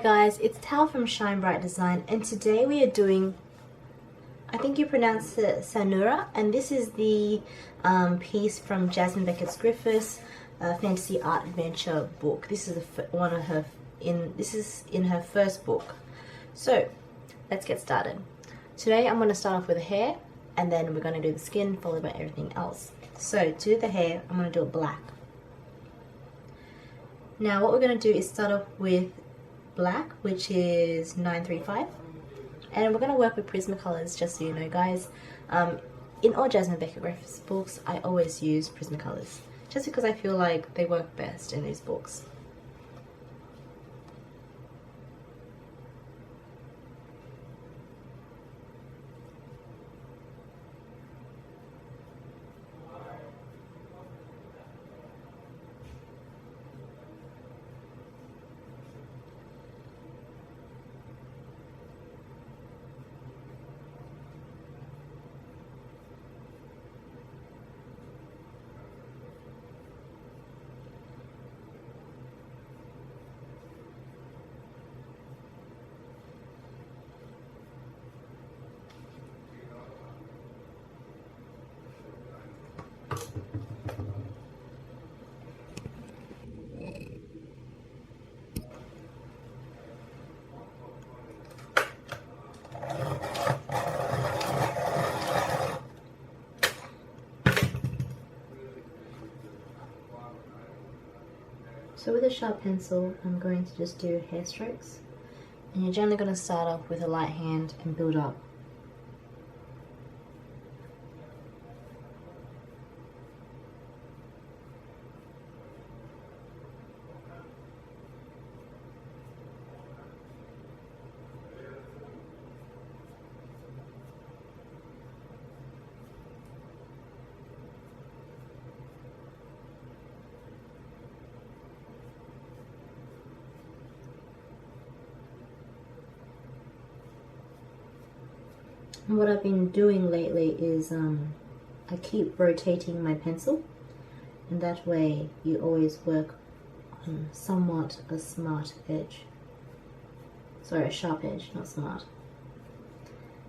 guys, it's Tal from Shine Bright Design, and today we are doing, I think you pronounce it Sanura, and this is the piece from Jasmine Becket-Griffith's fantasy art adventure book. This is one of her this is in her first book. So let's get started. Today I'm going to start off with the hair, and then we're going to do the skin, followed by everything else. So to do the hair, I'm going to do it black. Now what we're going to do is start off with black, which is 935, and we're going to work with Prismacolors, just so you know, guys. In all Jasmine Becket-Griffith's books, I always use Prismacolors, just because I feel like they work best in these books. So with a sharp pencil, I'm going to just do hair strokes, and you're generally going to start off with a light hand and build up. And what I've been doing lately is I keep rotating my pencil, and that way you always work on somewhat a smart edge. Sorry, a sharp edge, not smart.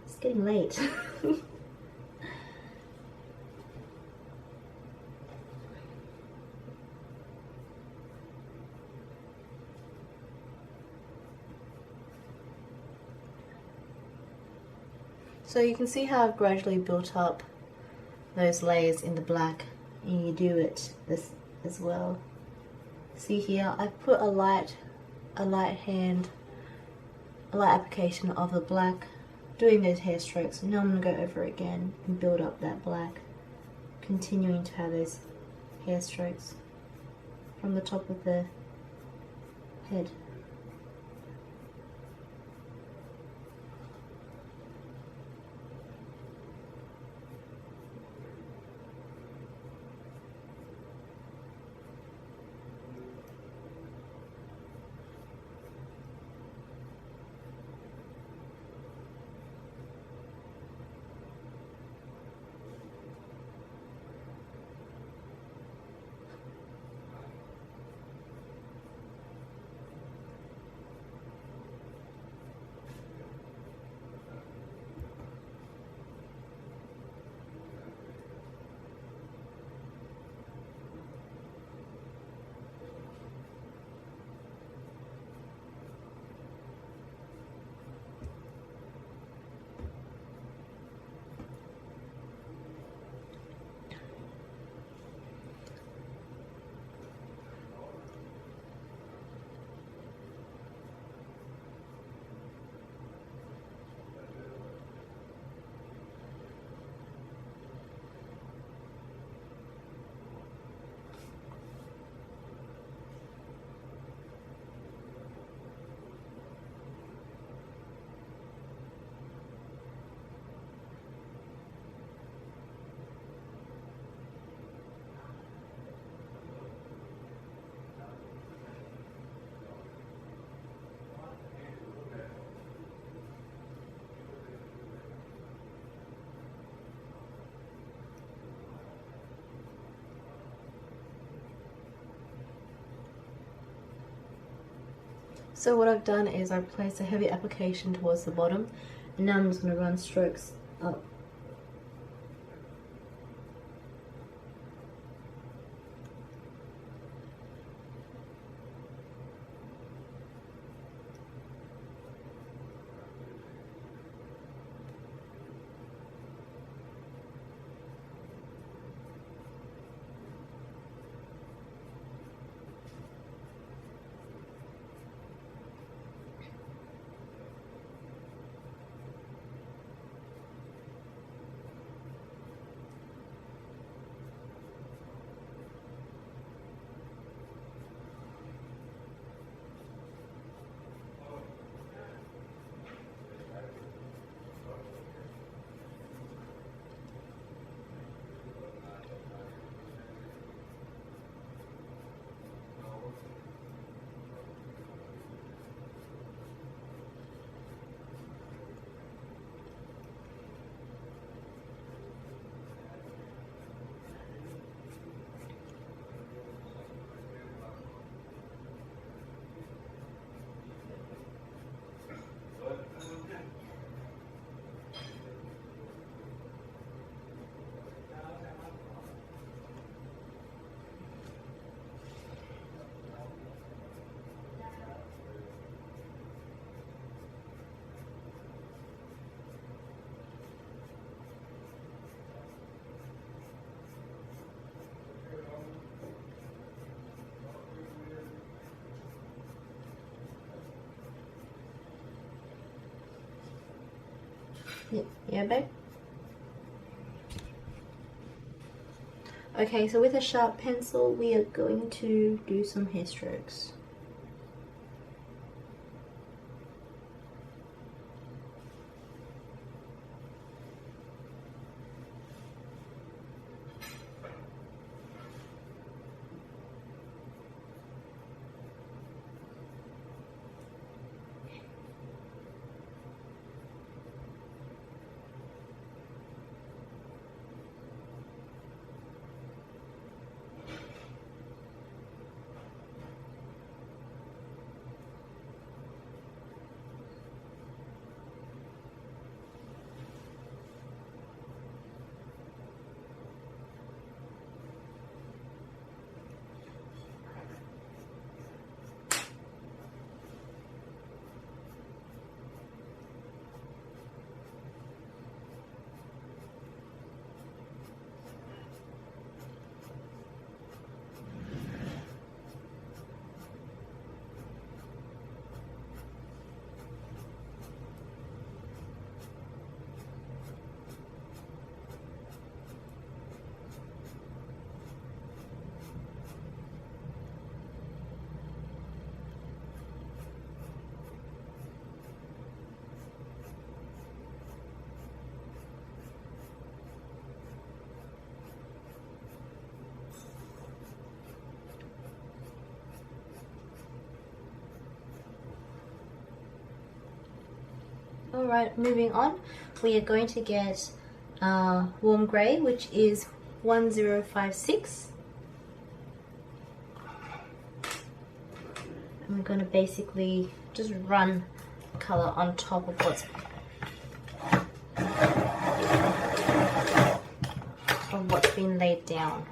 It's getting late. So you can see how I've gradually built up those layers in the black, and you do it this as well. See here, I've put a light application of the black, doing those hair strokes. Now I'm going to go over again and build up that black, continuing to have those hair strokes from the top of the head. So what I've done is I've placed a heavy application towards the bottom, and now I'm just going to run strokes up. Yeah, babe? Okay, so with a sharp pencil, we are going to do some hair strokes. Alright, moving on, we are going to get warm grey, which is 1056. I'm going to basically just run colour on top of what's been laid down.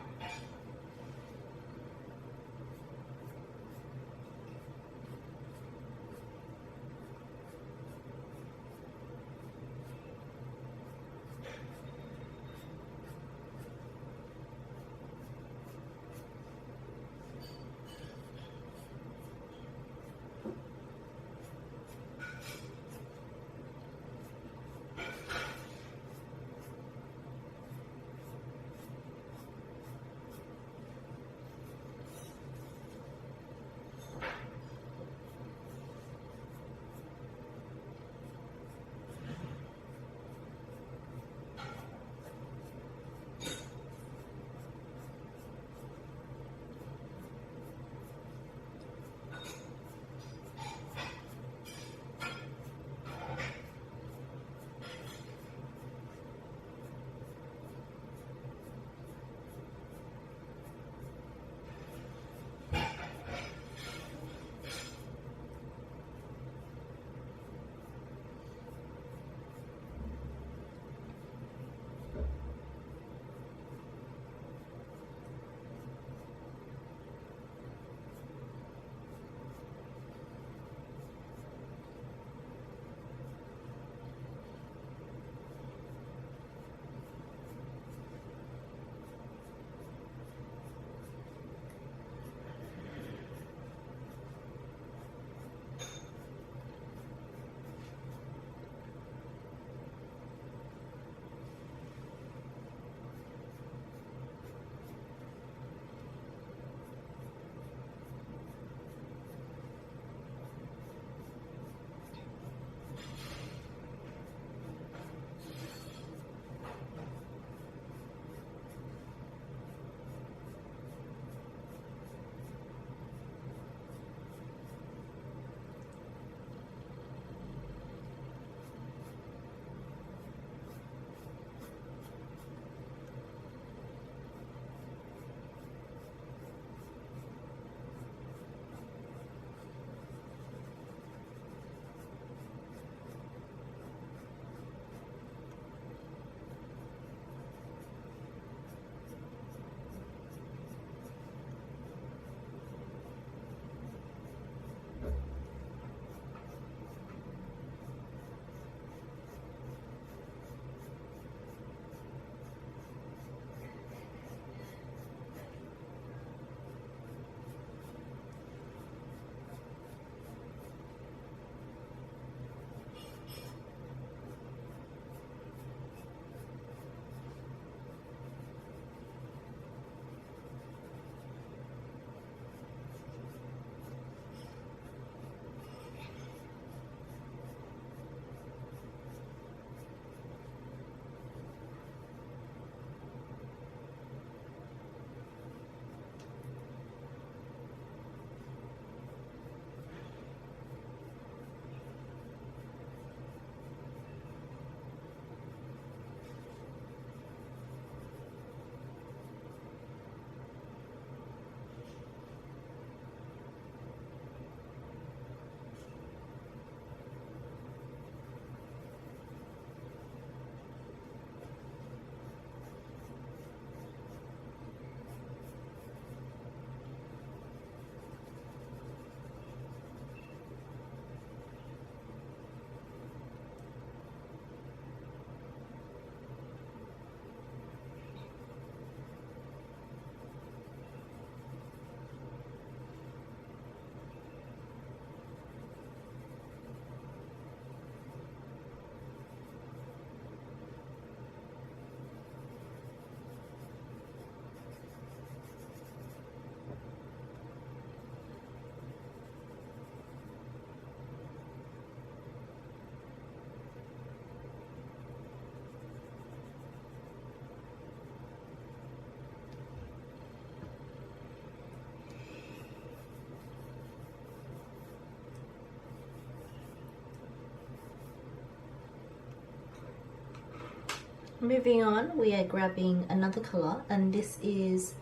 Moving on, we are grabbing another color, and this is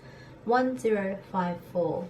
1054.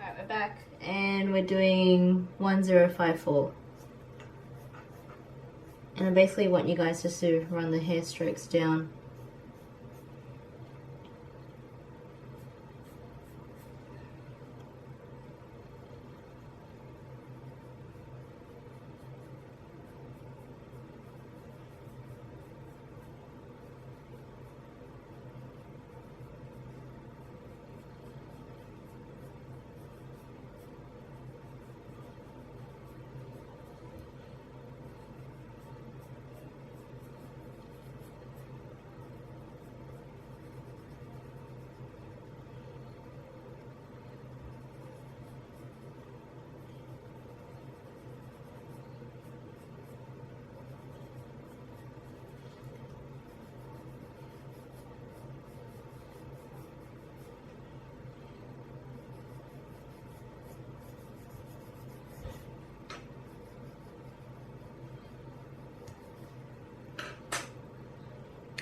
Alright, we're back and we're doing 1054. And I basically want you guys just to run the hair strokes down.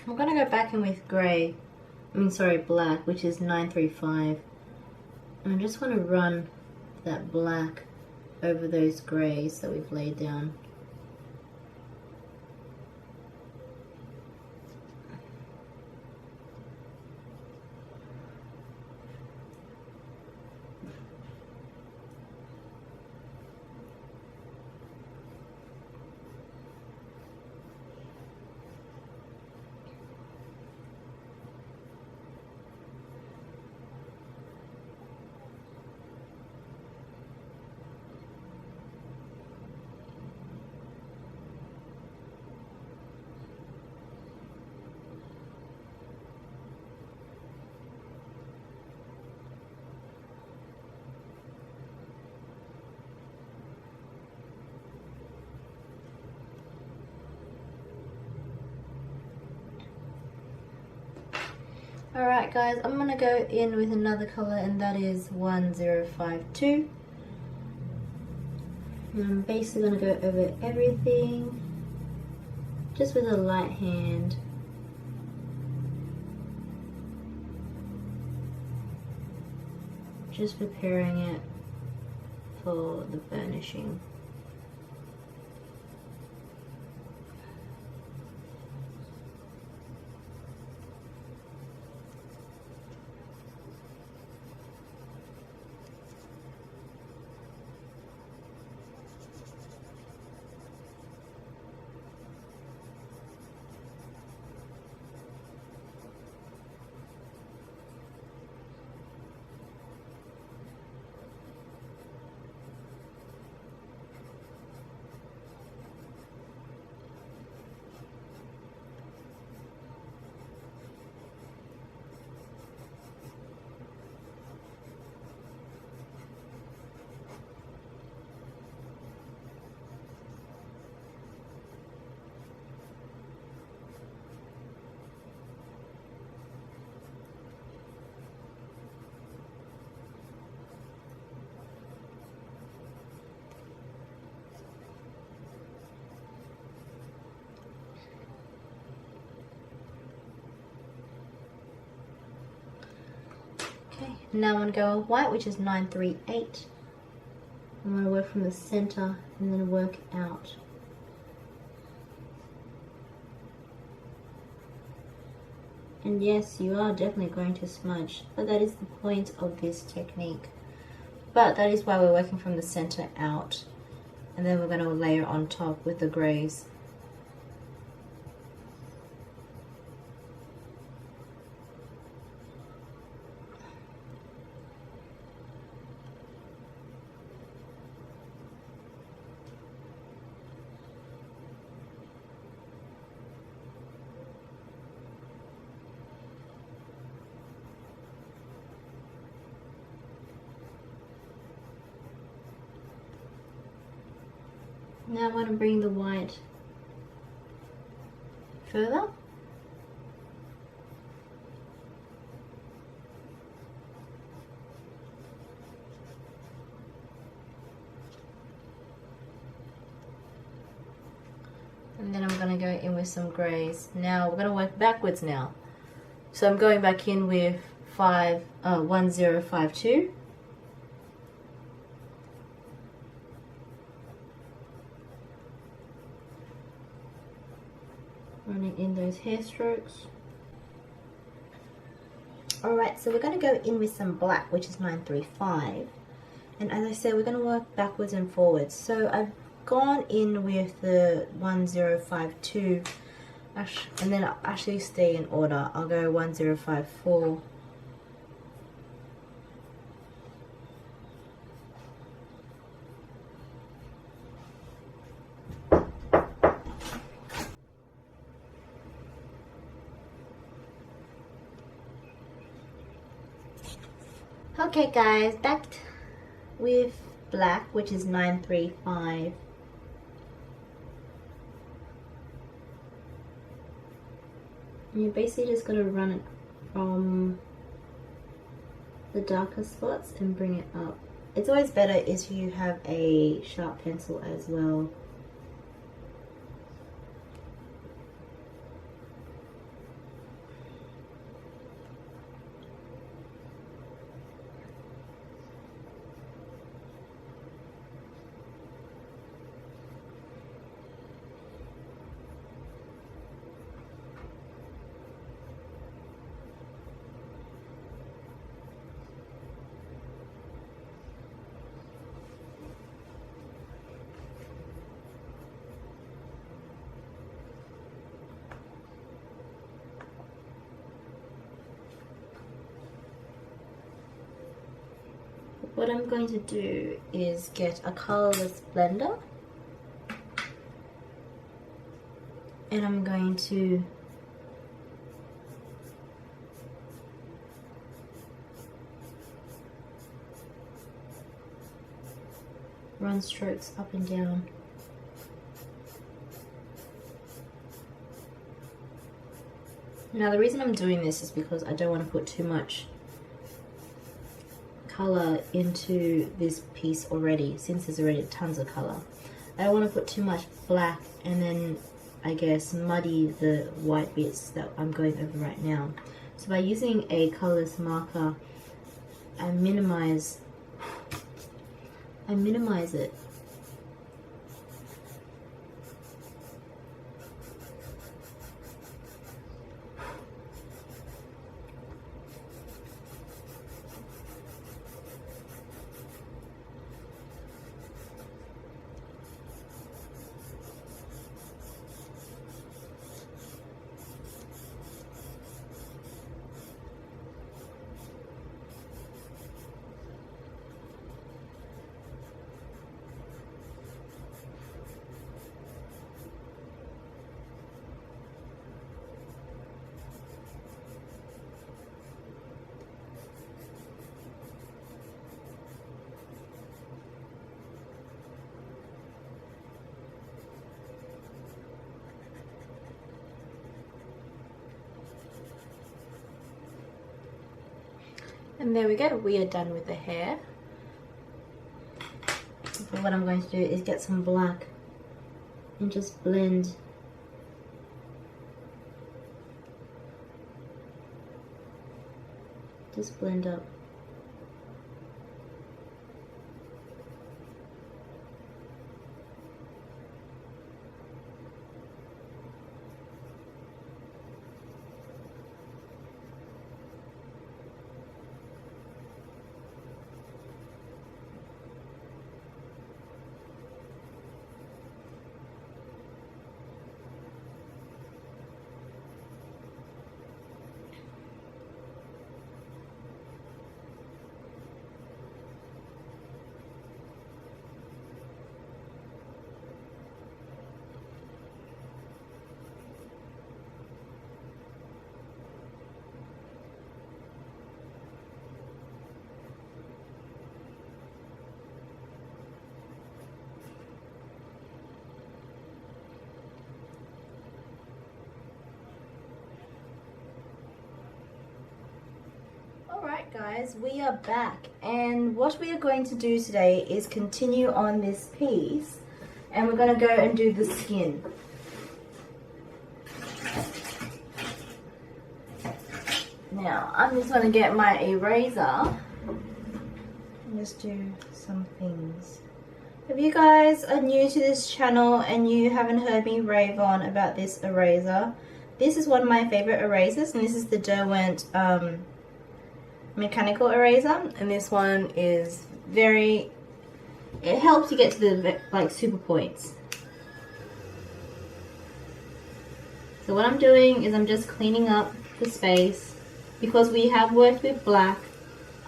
I'm gonna go back in with grey, black, which is 935. And I just want to run that black over those greys that we've laid down. Alright guys, I'm going to go in with another colour, and that is 1052. And I'm basically going to go over everything just with a light hand. Just preparing it for the burnishing. Okay, now I'm going to go white, which is 938. I'm going to work from the center and then work out. And yes, you are definitely going to smudge, but that is the point of this technique. But that is why we're working from the center out, and then we're going to layer on top with the grays. Now I'm going to bring the white further. And then I'm going to go in with some grays. Now we're going to work backwards now. So I'm going back in with 1052. Running in those hair strokes. Alright, so we're going to go in with some black, which is 935. And as I said, we're going to work backwards and forwards. So I've gone in with the 1052, and then I'll actually stay in order. I'll go 1054. Okay guys, back with black, which is 935. And you're basically just going to run it from the darker spots and bring it up. It's always better if you have a sharp pencil as well. What I'm going to do is get a colorless blender, and I'm going to run strokes up and down. Now the reason I'm doing this is because I don't want to put too much color into this piece already, since there's already tons of color. I don't want to put too much black and then I guess muddy the white bits that I'm going over right now. So by using a colorless marker, I minimize it. And there we go, we are done with the hair. But what I'm going to do is get some black and just blend. Just blend up. Alright guys, we are back, and what we are going to do today is continue on this piece, and we're going to go and do the skin. Now I'm just going to get my eraser and just do some things. If you guys are new to this channel and you haven't heard me rave on about this eraser, this is one of my favorite erasers, and this is the Derwent mechanical eraser, and this one is it helps you get to the like super points. So what I'm doing is I'm just cleaning up the space. Because we have worked with black,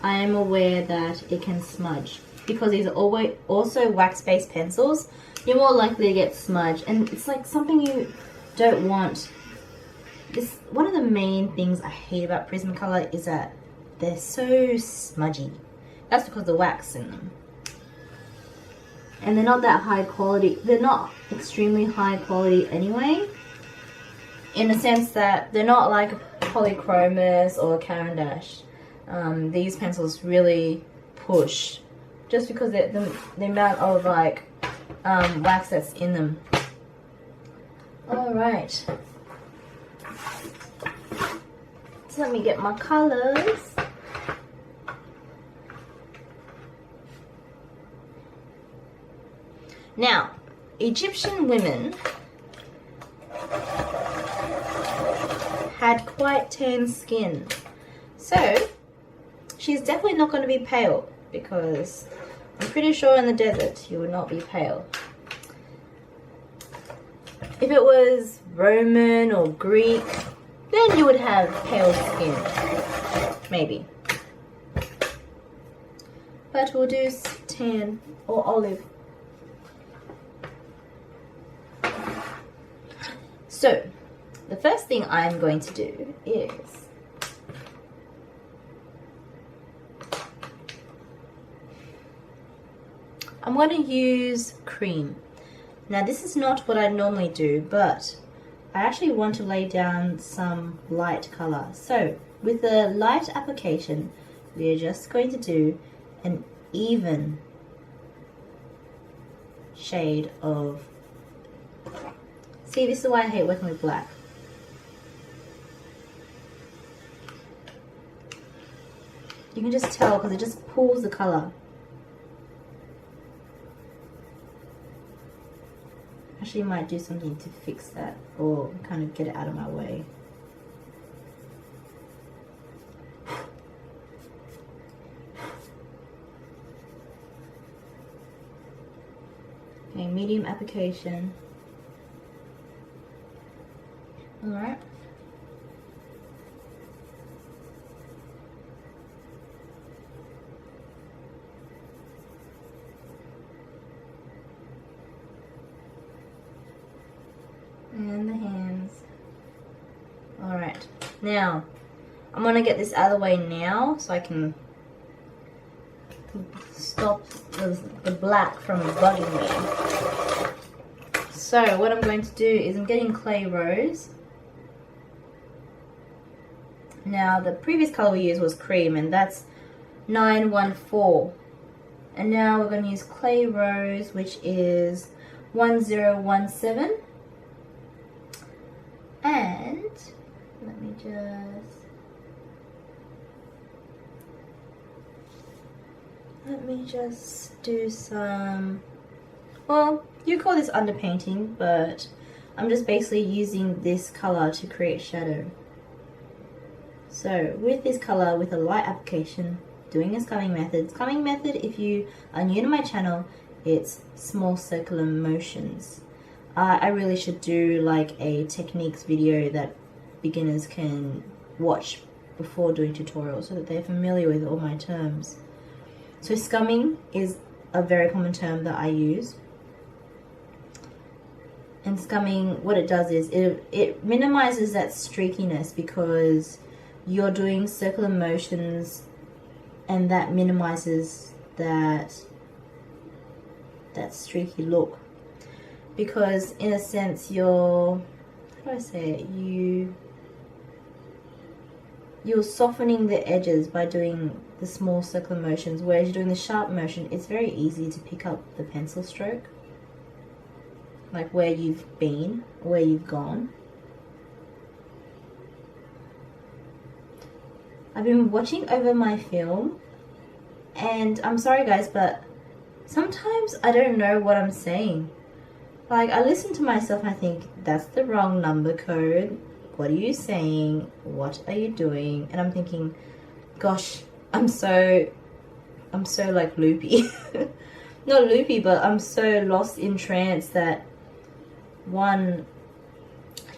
I am aware that it can smudge. Because these are also wax-based pencils, you're more likely to get smudge, and it's like something you don't want. One of the main things I hate about Prismacolor is that they're so smudgy. That's because of the wax in them. And they're not that high quality. They're not extremely high quality anyway. In the sense that they're not like a Polychromos or a Caran d'Ache. These pencils really push. Just because the amount of like wax that's in them. Alright. So let me get my colors. Now, Egyptian women had quite tan skin. So, she's definitely not going to be pale, because I'm pretty sure in the desert you would not be pale. If it was Roman or Greek, then you would have pale skin. Maybe. But we'll do tan or olive. So, the first thing I'm going to do is I'm going to use cream. Now this is not what I normally do, but I actually want to lay down some light color. So with the light application, we are just going to do an even shade of, see, this is why I hate working with black. You can just tell because it just pulls the color. Actually, might do something to fix that or kind of get it out of my way. Okay, medium application. All right. And the hands. Alright, now I'm gonna get this out of the way now so I can stop the black from bugging me. So what I'm going to do is I'm getting clay rose. Now the previous color we used was cream, and that's 914. And now we're going to use clay rose, which is 1017. And let me just do some, well, you call this underpainting, but I'm just basically using this color to create shadow. So with this color, with a light application, doing a scumming method. Scumming method, if you are new to my channel, it's small circular motions. I really should do like a techniques video that beginners can watch before doing tutorials so that they're familiar with all my terms. So scumming is a very common term that I use. And scumming, what it does is it minimizes that streakiness because you're doing circular motions, and that minimizes that streaky look. Because in a sense you're, how do I say it, you're softening the edges by doing the small circular motions, whereas you're doing the sharp motion, it's very easy to pick up the pencil stroke, like where you've been, where you've gone. I've been watching over my film, and I'm sorry guys, but sometimes I don't know what I'm saying. Like, I listen to myself and I think, that's the wrong number code. What are you saying? What are you doing? And I'm thinking, gosh, I'm so like loopy. Not loopy, but I'm so lost in trance that one,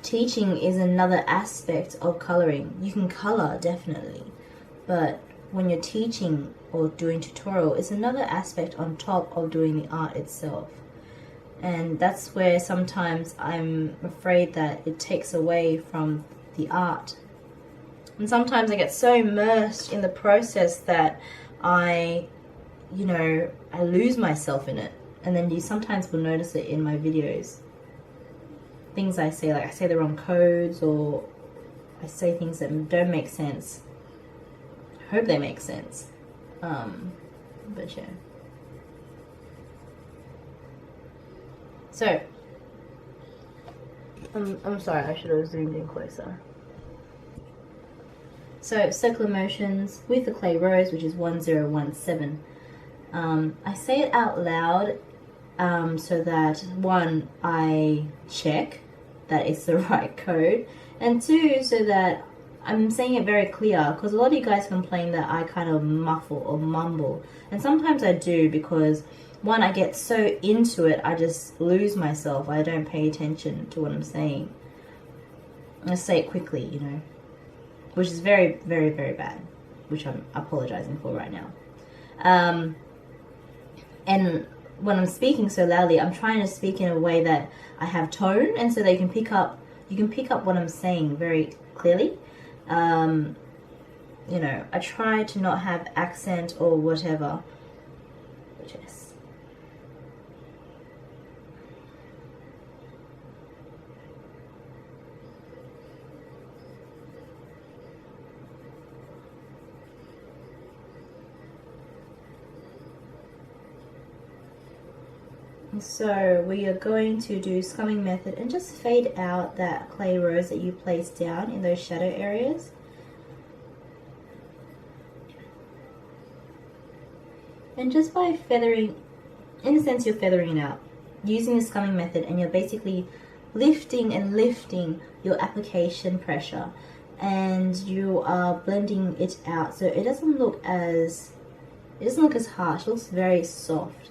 teaching is another aspect of coloring. You can color, definitely. But when you're teaching or doing tutorial, it's another aspect on top of doing the art itself. And that's where sometimes I'm afraid that it takes away from the art. And sometimes I get so immersed in the process that I lose myself in it. And then you sometimes will notice it in my videos. Things I say, like I say the wrong codes, or I say things that don't make sense. I hope they make sense. But yeah. So, I'm sorry, I should have zoomed in closer. So, circular motions with the clay rose, which is 1017. I say it out loud so that, one, I check that it's the right code, and two, so that I'm saying it very clear, because a lot of you guys complain that I kind of muffle or mumble, and sometimes I do because, one, I get so into it, I just lose myself. I don't pay attention to what I'm saying. I say it quickly, you know, which is very, very, very bad, which I'm apologizing for right now. And when I'm speaking so loudly, I'm trying to speak in a way that I have tone, and so they can pick up, you can pick up what I'm saying very clearly. You know, I try to not have accent or whatever. Yes. So we are going to do scumming method and just fade out that clay rose that you placed down in those shadow areas. And just by feathering, in a sense you're feathering it out, using the scumming method, and you're basically lifting and lifting your application pressure, and you are blending it out so it doesn't look as harsh, it looks very soft.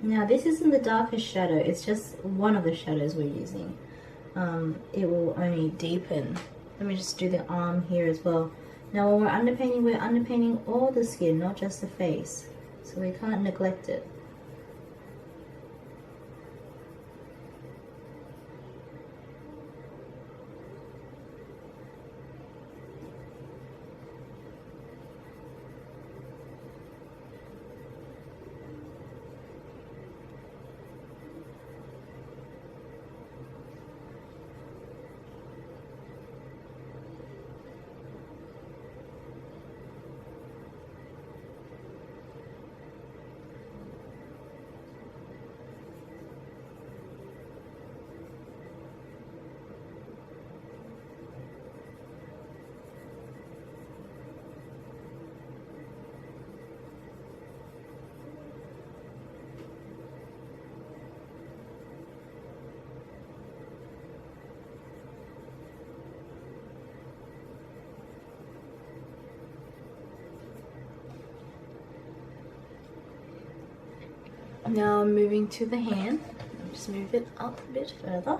Now this isn't the darkest shadow, it's just one of the shadows we're using. It will only deepen. Let me just do the arm here as well. Now when we're underpainting all the skin, not just the face. So we can't neglect it. Now I'm moving to the hand. I'll just move it up a bit further.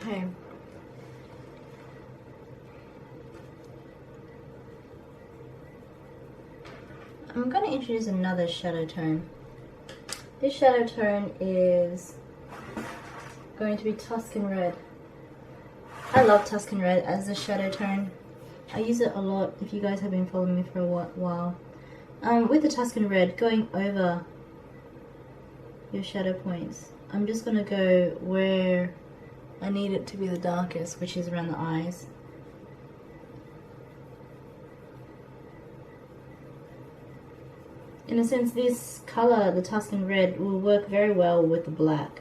Okay. I'm going to introduce another shadow tone. This shadow tone is going to be Tuscan Red. I love Tuscan Red as a shadow tone. I use it a lot if you guys have been following me for a while. With the Tuscan Red, going over your shadow points, I'm just going to go where I need it to be the darkest, which is around the eyes. In a sense, this color, the Tuscan Red, will work very well with the black.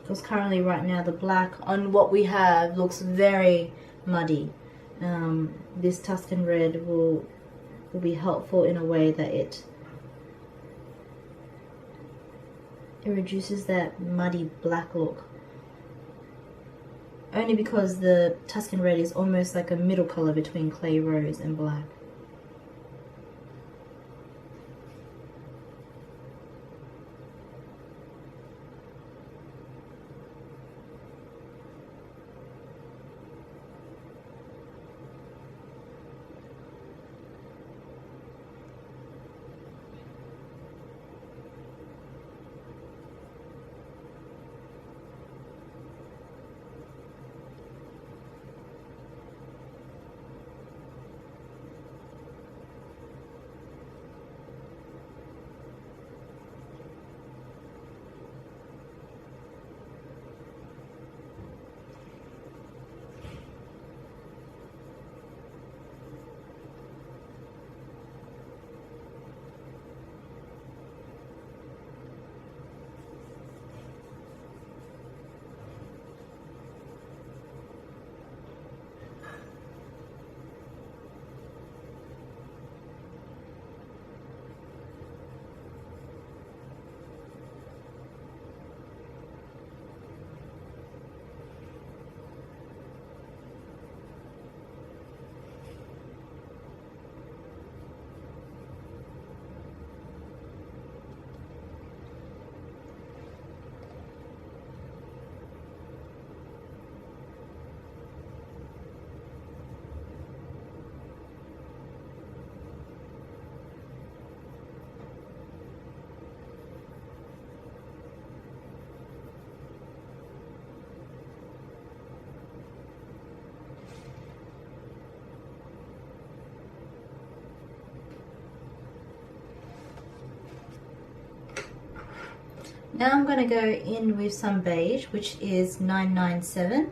Because currently right now the black on what we have looks very muddy. This Tuscan Red will be helpful in a way that it reduces that muddy black look. Only because the Tuscan Red is almost like a middle color between clay rose and black. Now I'm going to go in with some beige, which is 997.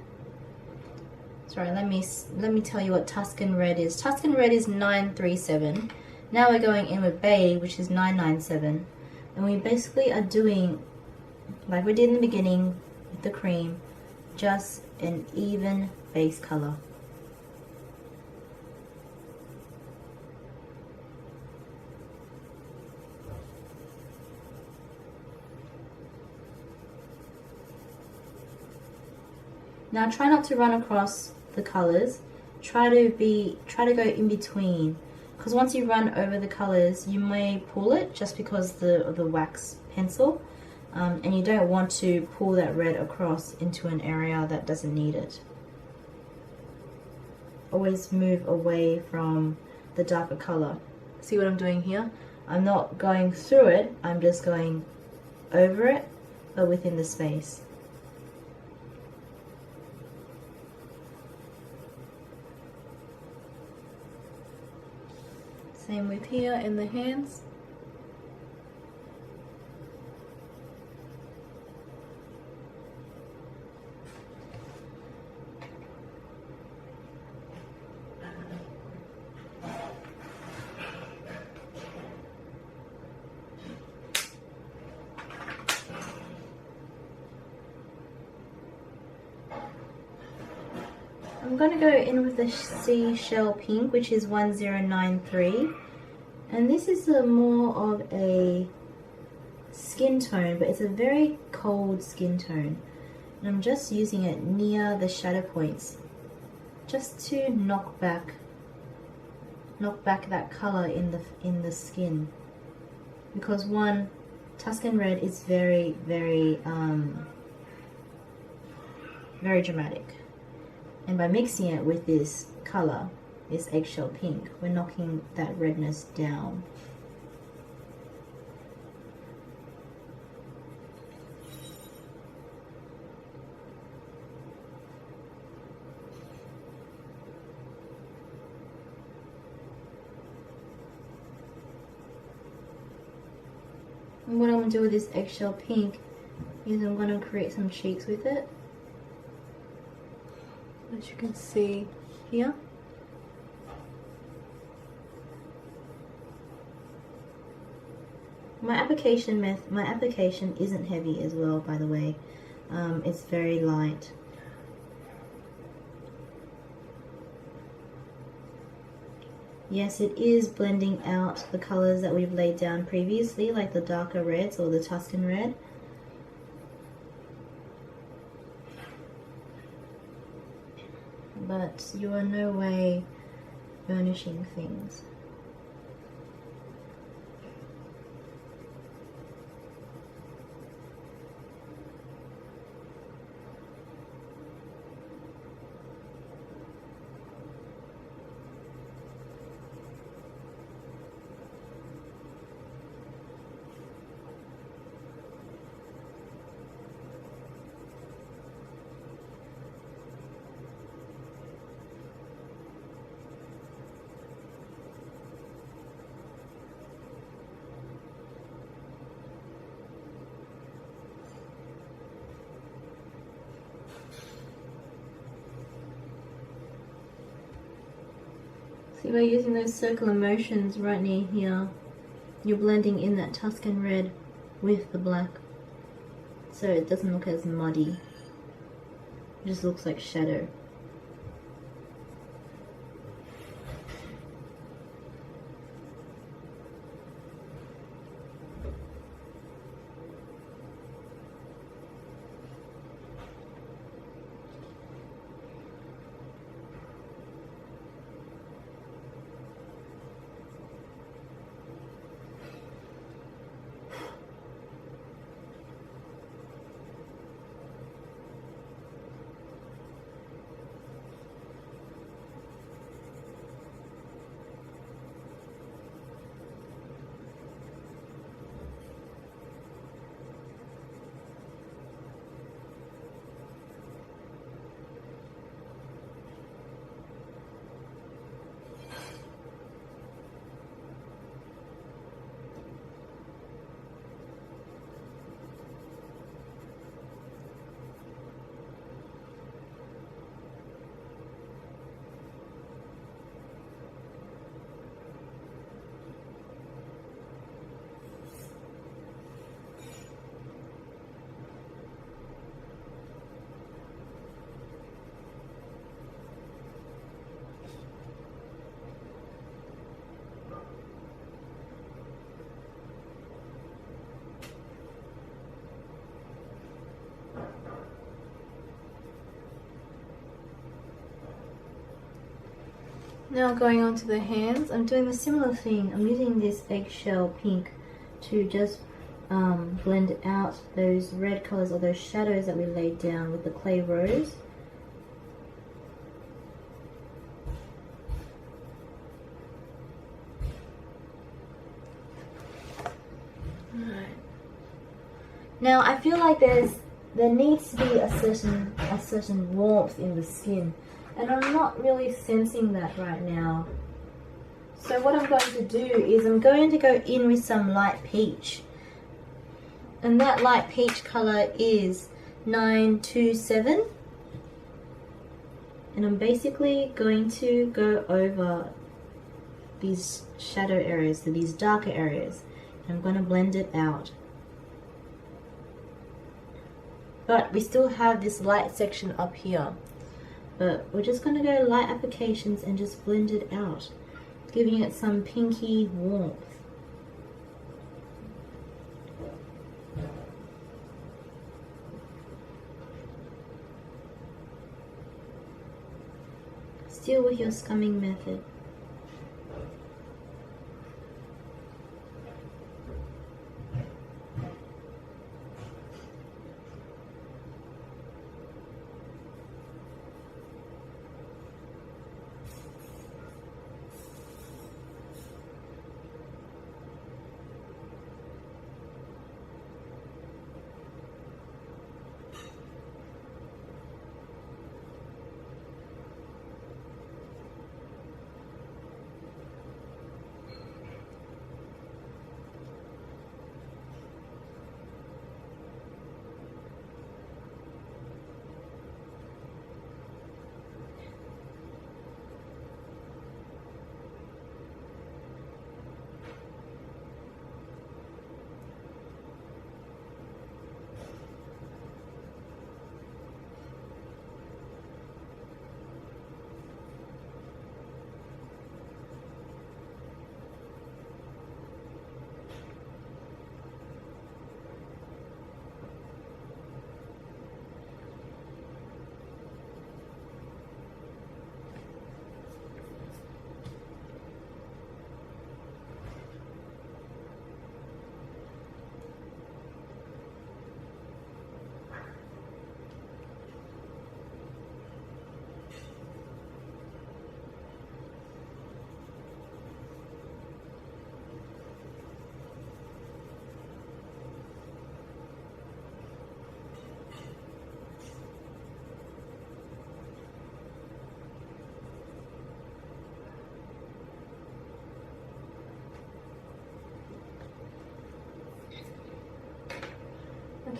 Sorry, let me tell you what Tuscan red is. Tuscan red is 937. Now we're going in with beige, which is 997. And we basically are doing, like we did in the beginning with the cream, just an even base color. Now try not to run across the colors. Try to go in between, because once you run over the colors, you may pull it just because of the wax pencil, and you don't want to pull that red across into an area that doesn't need it. Always move away from the darker color. See what I'm doing here? I'm not going through it, I'm just going over it, but within the space. Same with here in the hands. I'm going to go in with the seashell pink, which is 1093, and this is more of a skin tone, but it's a very cold skin tone, and I'm just using it near the shadow points just to knock back that color in the skin, because one, Tuscan red is very dramatic. And by mixing it with this color, this eggshell pink, we're knocking that redness down. And what I'm going to do with this eggshell pink is I'm going to create some cheeks with it. As you can see here. My application isn't heavy as well, by the way. It's very light. Yes, it is blending out the colors that we've laid down previously, like the darker reds or the Tuscan red. But you are no way burnishing things. See, by using those circular motions right near here, you're blending in that Tuscan red with the black, so it doesn't look as muddy. It just looks like shadow. Now going on to the hands, I'm doing the similar thing. I'm using this eggshell pink to just blend out those red colors or those shadows that we laid down with the clay rose. Alright. Now I feel like there needs to be a certain warmth in the skin, and I'm not really sensing that right now. So what I'm going to do is I'm going to go in with some light peach, and that light peach color is 927, and I'm basically going to go over these shadow areas, so these darker areas, and I'm going to blend it out. But we still have this light section up here, but we're just going to go light applications and just blend it out, giving it some pinky warmth. Still with your scumming method.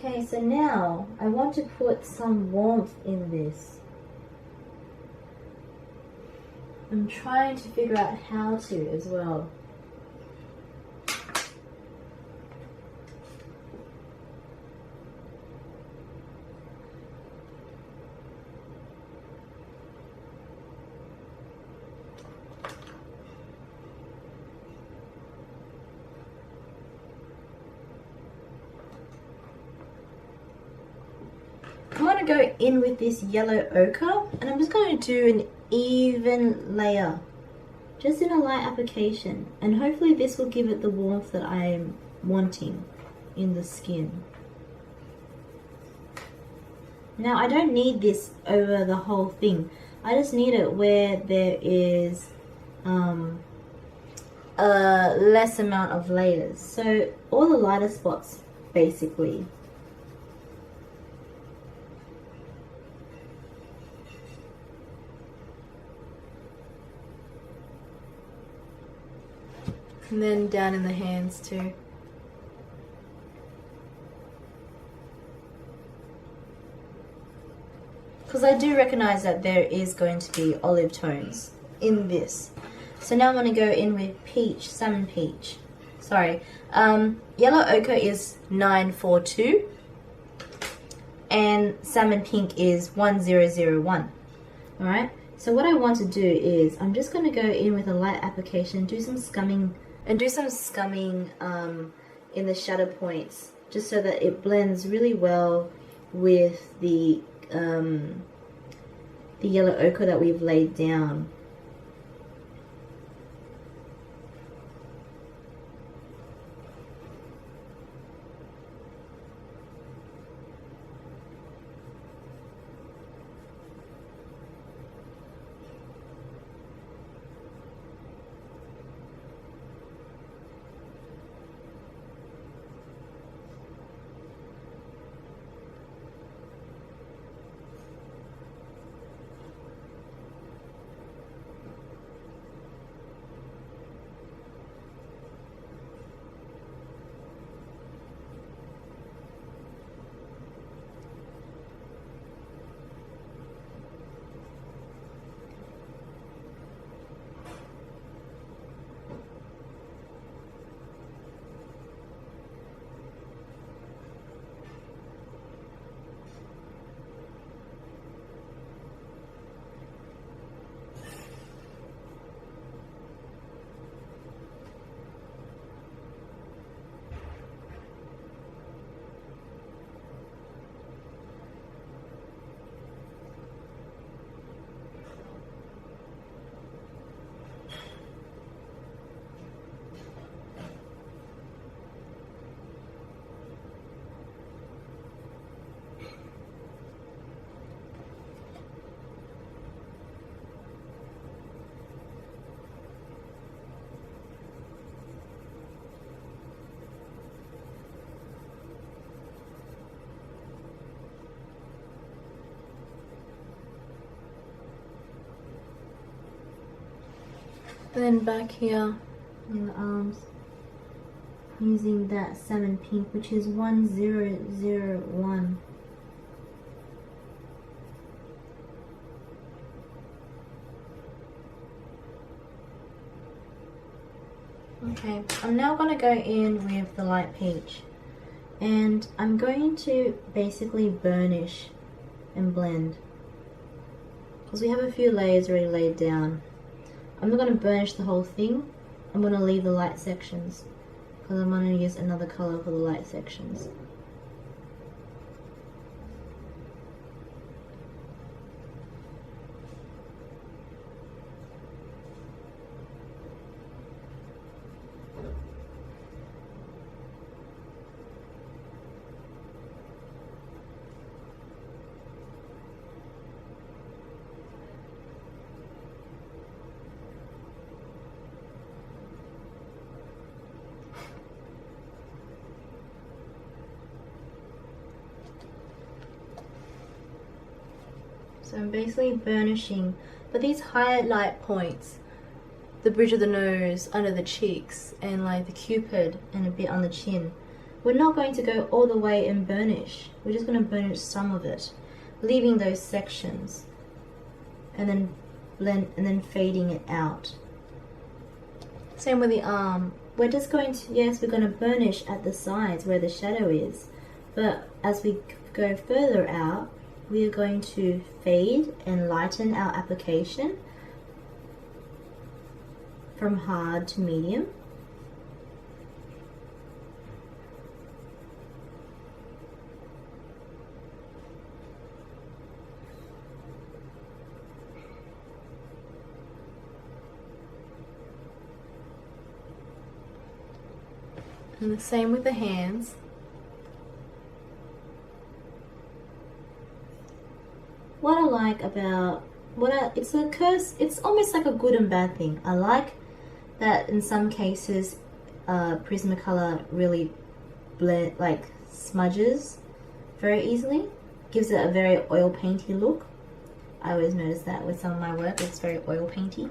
Okay, so now I want to put some warmth in this. I'm trying to figure out how to as well. I'm going to go in with this yellow ochre, and I'm just going to do an even layer, just in a light application, and hopefully this will give it the warmth that I'm wanting in the skin. Now I don't need this over the whole thing, I just need it where there is a less amount of layers, so all the lighter spots basically. And then down in the hands too. Because I do recognize that there is going to be olive tones in this. So now I'm going to go in with peach, salmon peach. Sorry. Yellow ochre is 942. And salmon pink is 1001. Alright. So what I want to do is I'm just going to go in with a light application, do some scumming in the shadow points, just so that it blends really well with the yellow ochre that we've laid down. And then back here in the arms, using that salmon pink, which is 1001. Okay, I'm now going to go in with the light peach, and I'm going to basically burnish and blend, because we have a few layers already laid down. I'm not going to burnish the whole thing. I'm going to leave the light sections, because I'm going to use another color for the light sections. So I'm basically burnishing, but these highlight points, the bridge of the nose, under the cheeks, and like the cupid and a bit on the chin, we're not going to go all the way and burnish. We're just going to burnish some of it, leaving those sections, and then blend and then fading it out. Same with the arm. We're just going to, yes, we're going to burnish at the sides where the shadow is, but as we go further out, we are going to fade and lighten our application from hard to medium. And the same with the hands. What I like about it's a curse, it's almost like a good and bad thing. I like that in some cases Prismacolor really smudges very easily, gives it a very oil painty look. I always notice that with some of my work, it's very oil painty.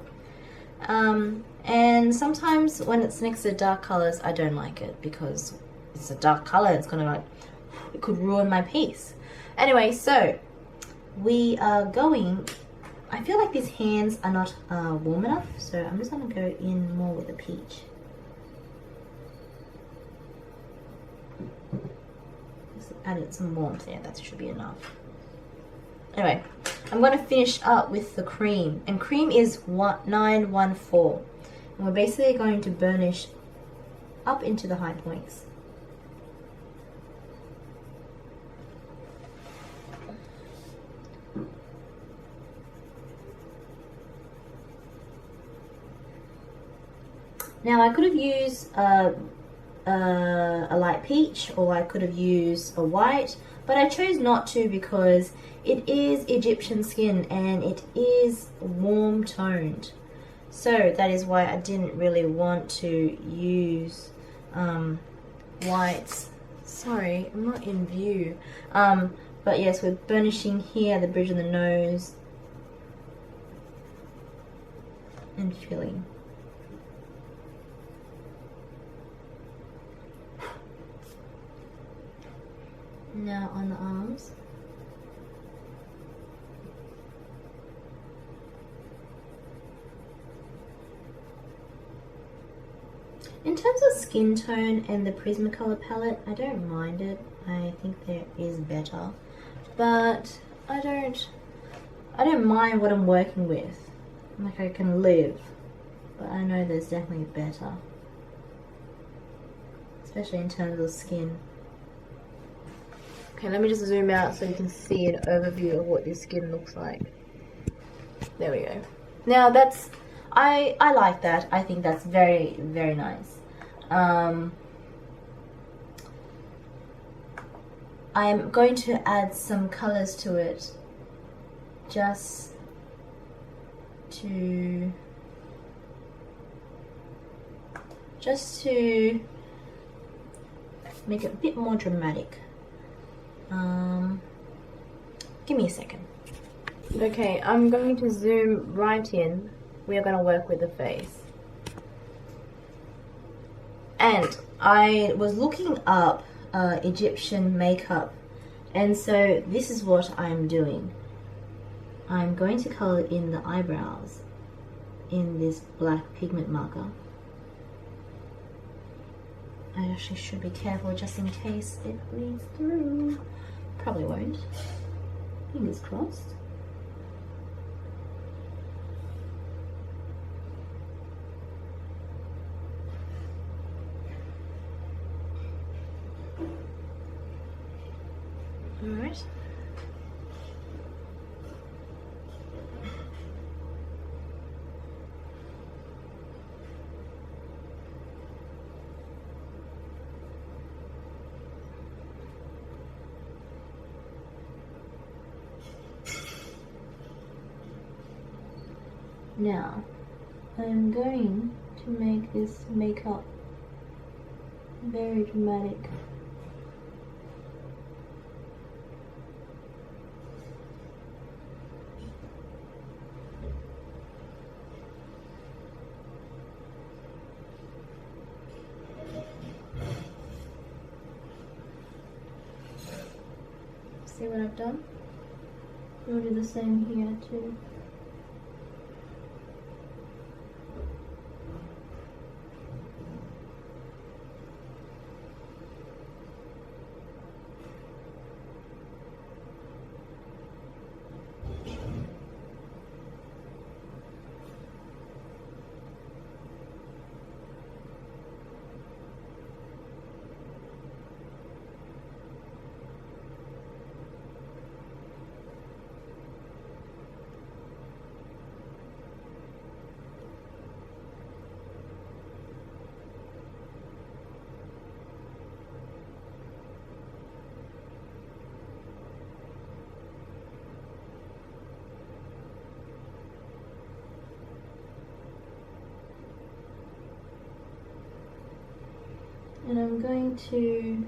And sometimes when it's next to dark colors, I don't like it because it's a dark color, it's gonna it could ruin my piece. Anyway, so we are going, I feel like these hands are not warm enough, so I'm just going to go in more with the peach. Just added some warmth there, that should be enough. Anyway, I'm going to finish up with the cream, and cream is 914, and we're basically going to burnish up into the high points. Now I could have used a light peach, or I could have used a white, but I chose not to because it is Egyptian skin and it is warm toned. So that is why I didn't really want to use whites. Sorry, I'm not in view. But yes, we're burnishing here, the bridge of the nose, and filling. Now on the arms. In terms of skin tone and the Prismacolor palette, I don't mind it. I think there is better, but I don't mind what I'm working with. Like, I can live, but I know there's definitely better, especially in terms of skin. Okay, let me just zoom out so you can see an overview of what this skin looks like. There we go. Now that's, I like that. I think that's very, very nice. I'm going to add some colors to it, just to make it a bit more dramatic. Give me a second. Okay, I'm going to zoom right in. We are going to work with the face. And I was looking up Egyptian makeup, and so this is what I'm doing. I'm going to color in the eyebrows in this black pigment marker. I actually should be careful just in case it bleeds through. Probably won't. Fingers crossed. All right. Now, I'm going to make this makeup very dramatic. See what I've done? We'll do the same here too. And I'm going to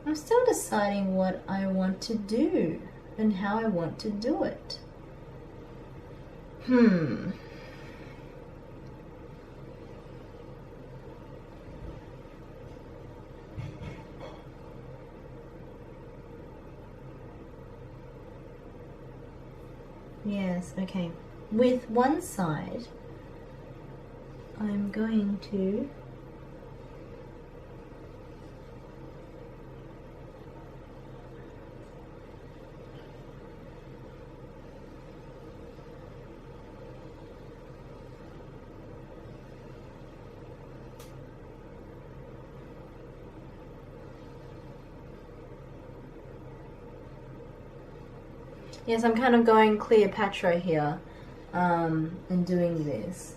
I'm still deciding what I want to do and how I want to do it. Yes, okay. With one side, I'm going to Yes, I'm kind of going Cleopatra here and doing this.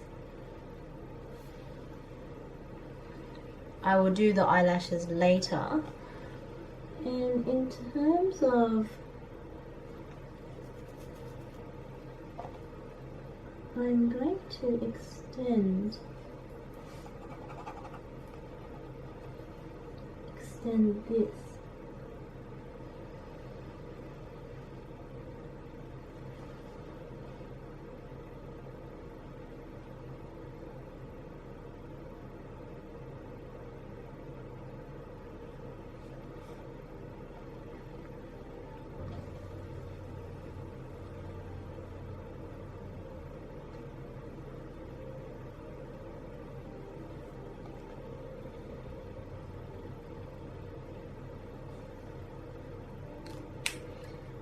I will do the eyelashes later. And in terms of I'm going to extend this.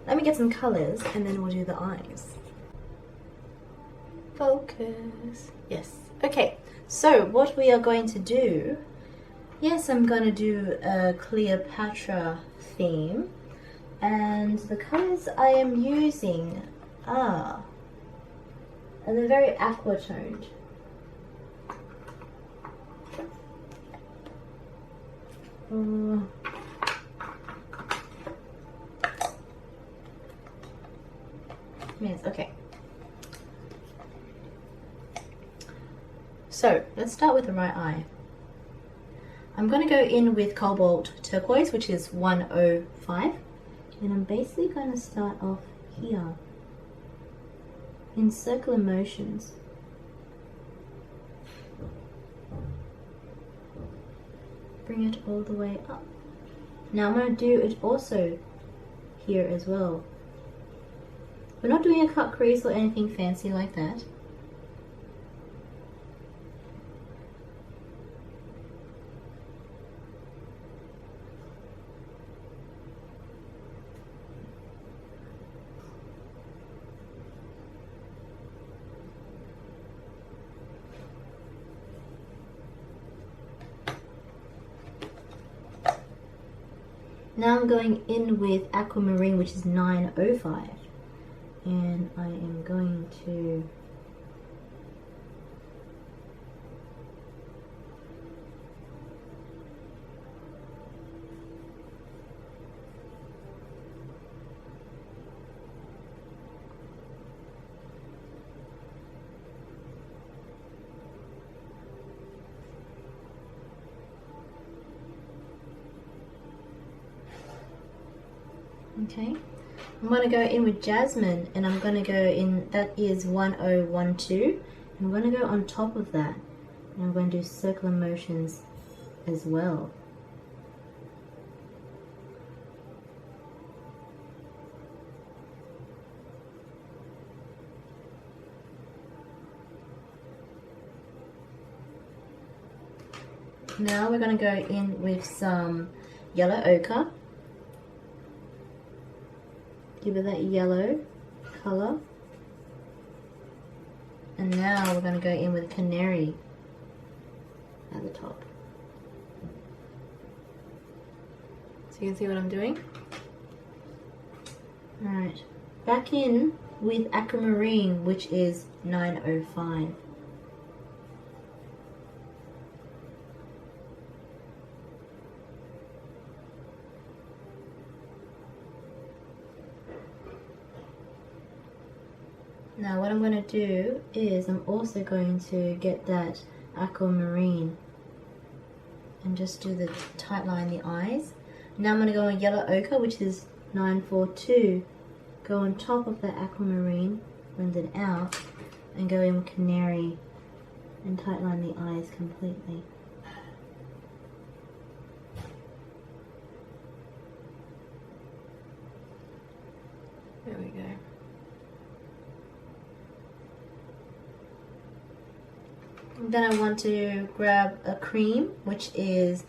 Let me get some colors and then we'll do the eyes. Focus. Yes. Okay, so what we are going to do, yes, I'm going to do a Cleopatra theme, and the colors I am using are, and they're very aqua toned. Yes, okay. So let's start with the right eye. I'm going to go in with Cobalt Turquoise, which is 105, and I'm basically going to start off here in circular motions. Bring it all the way up. Now I'm going to do it also here as well. We're not doing a cut crease or anything fancy like that. Now I'm going in with Aquamarine, which is 905, and I am going to okay. I'm going to go in with Jasmine, and I'm going to go in, that is 1012. I'm going to go on top of that, and I'm going to do circular motions as well. Now we're going to go in with some yellow ochre. Give it that yellow color. And now we're going to go in with canary at the top. So you can see what I'm doing. Alright, back in with Aquamarine, which is 905. Now what I'm going to do is I'm also going to get that Aquamarine and just do the tight line the eyes. Now I'm going to go on yellow ochre, which is 942. Go on top of that Aquamarine, blend it out, and go in with canary and tight line the eyes completely. There we go. Then I want to grab a cream, which is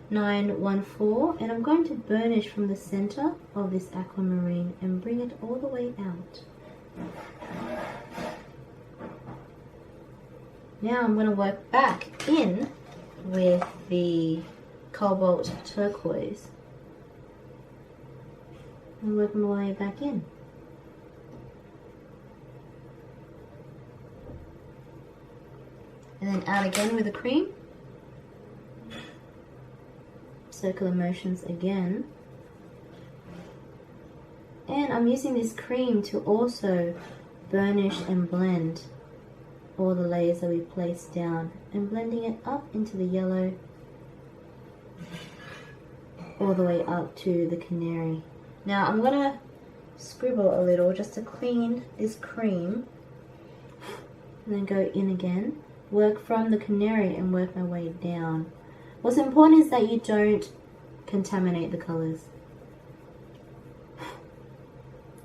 914, and I'm going to burnish from the center of this Aquamarine and bring it all the way out. Now I'm going to work back in with the Cobalt Turquoise and work my way back in. And then out again with the cream. Circular motions again. And I'm using this cream to also burnish and blend all the layers that we placed down, and blending it up into the yellow all the way up to the canary. Now I'm gonna scribble a little just to clean this cream, and then go in again. Work from the canary and work my way down. What's important is that you don't contaminate the colors.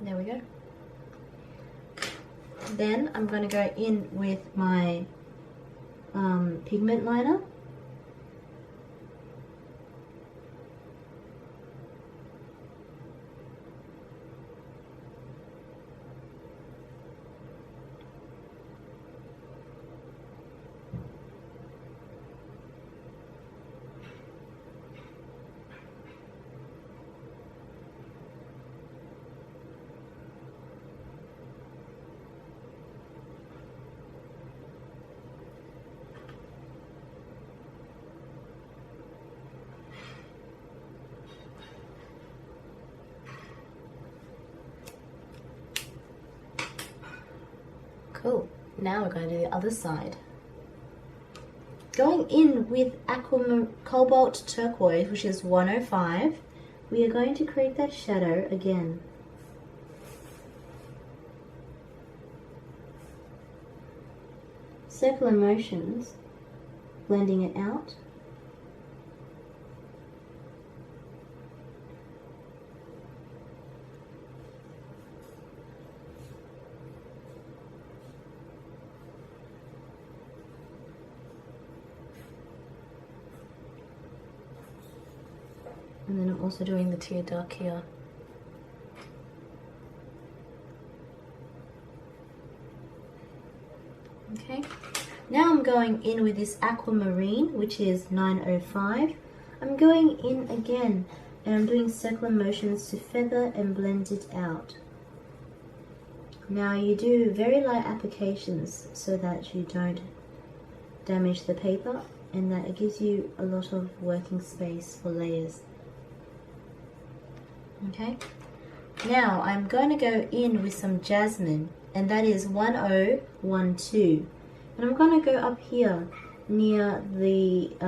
There we go. Then I'm going to go in with my pigment liner. Cool. Now we're going to do the other side. going in with Cobalt Turquoise, which is 105, we are going to create that shadow again. Circular motions, blending it out. And then I'm also doing the tear duct here. Okay, now I'm going in with this aquamarine, which is 905. I'm going in again and I'm doing circular motions to feather and blend it out. Now you do very light applications so that you don't damage the paper and that it gives you a lot of working space for layers. Okay, now I'm going to go in with some jasmine, and that is 1012, and I'm going to go up here near the I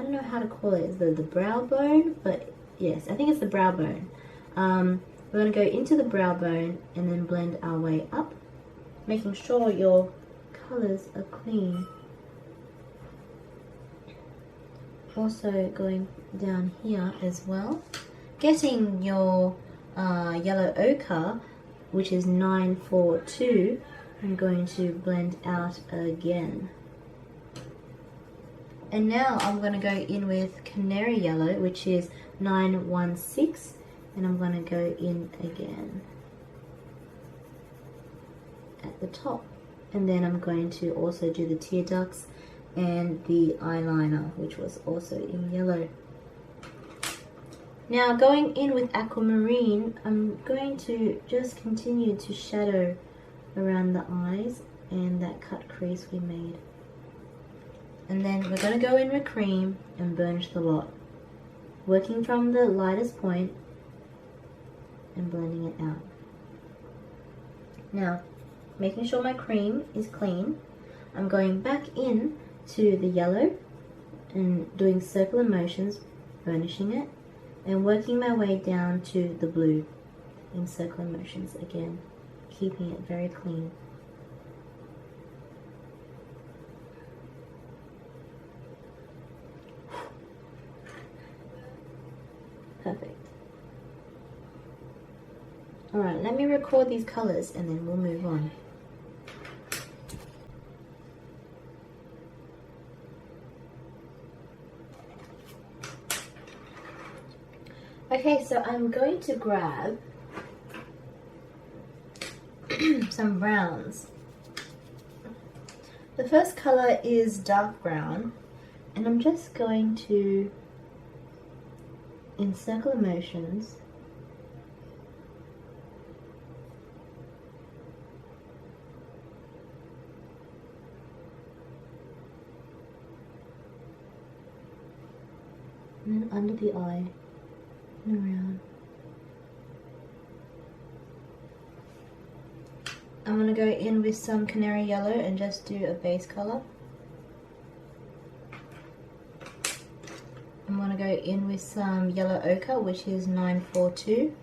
don't know how to call it, the brow bone, but yes, I think it's the brow bone. We're going to go into the brow bone and then blend our way up, making sure your colors are clean. Also going down here as well, getting your yellow ochre, which is 942. I'm going to blend out again, and now I'm going to go in with canary yellow, which is 916, and I'm going to go in again at the top, and then I'm going to also do the tear ducts and the eyeliner, which was also in yellow. Now going in with aquamarine, I'm going to just continue to shadow around the eyes and that cut crease we made. And then we're going to go in with cream and burnish the lot, working from the lightest point and blending it out. Now, making sure my cream is clean, I'm going back in to the yellow and doing circular motions, burnishing it, and working my way down to the blue in circular motions again, keeping it very clean. Perfect. Alright, let me record these colors and then we'll move on. Okay, so I'm going to grab some browns. The first color is dark brown, and I'm just going to, in circular motions, and then under the eye and around. I'm going to go in with some canary yellow and just do a base color. I'm going to go in with some yellow ochre, which is 942.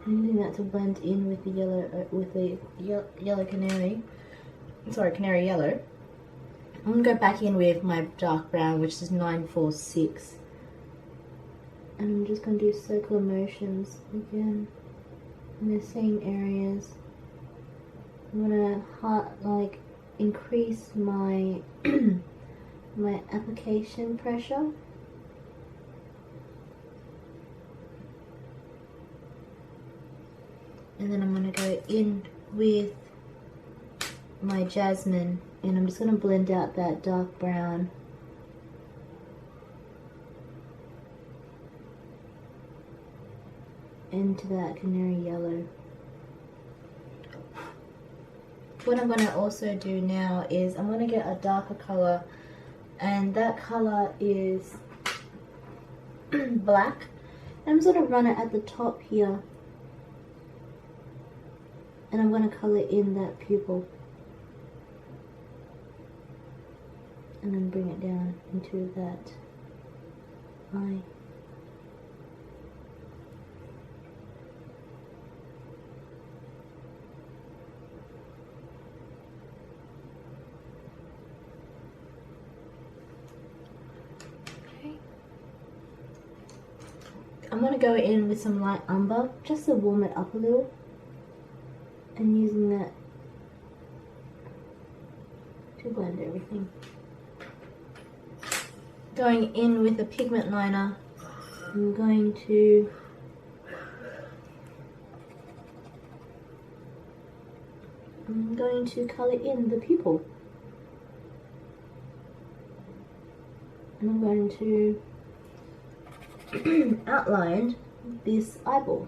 I'm using that to blend in with the yellow canary. Sorry, canary yellow. I'm going to go back in with my dark brown, which is 946. And I'm just going to do circular motions again in the same areas. I'm going to increase my my application pressure. And then I'm going to go in with my jasmine, and I'm just going to blend out that dark brown. Into that canary yellow. What I'm going to also do now is I'm going to get a darker color, and that color is black. And I'm just going to run it at the top here. And I'm going to colour in that pupil. And then bring it down into that eye. I'm going to go in with some light umber just to warm it up a little, and using that to blend everything. Going in with a pigment liner, I'm going to colour in the pupil, and I'm going to outline this eyeball.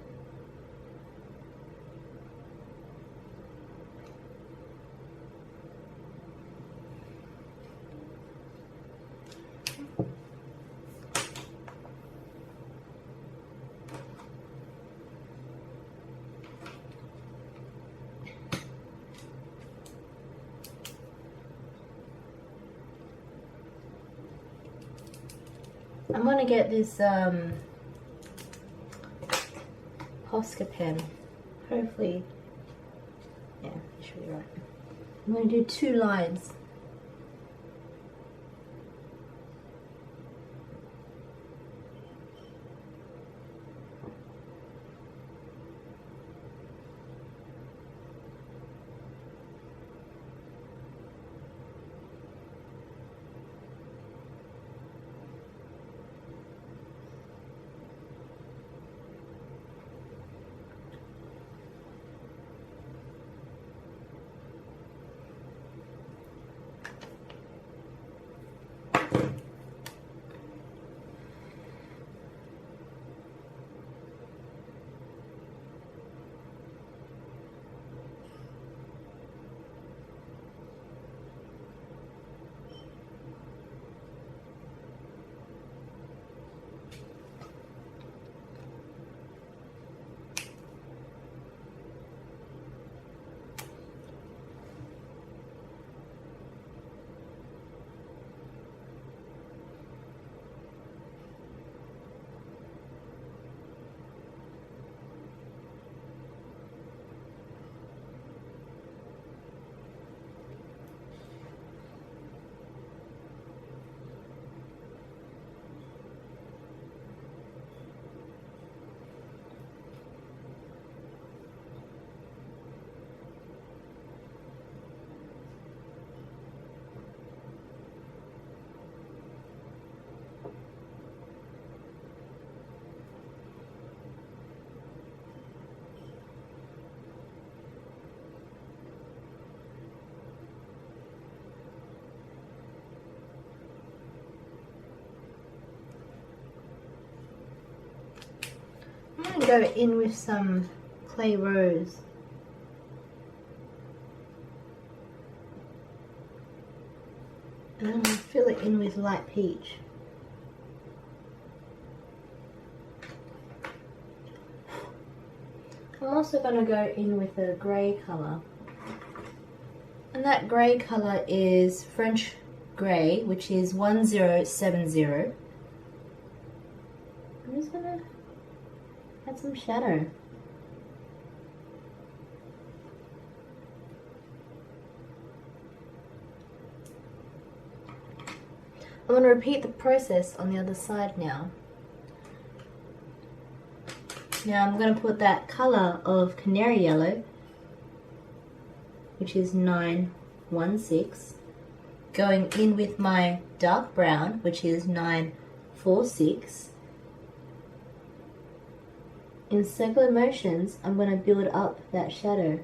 I'm going to get this posca pen. Hopefully, yeah, it should be right. I'm going to do 2 lines. I'm going to go in with some clay rose. And I'm going to fill it in with light peach. I'm also going to go in with a grey colour. And that grey colour is French Grey, which is 1070. I'm just going to add some shadow. I'm going to repeat the process on the other side now. Now I'm going to put that colour of canary yellow, which is 916, going in with my dark brown, which is 946. In circular motions, I'm going to build up that shadow.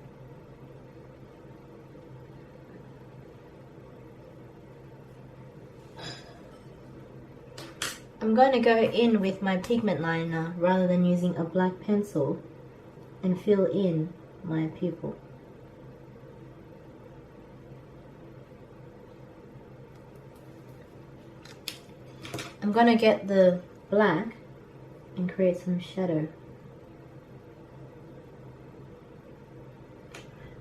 I'm going to go in with my pigment liner rather than using a black pencil and fill in my pupil. I'm going to get the black and create some shadow.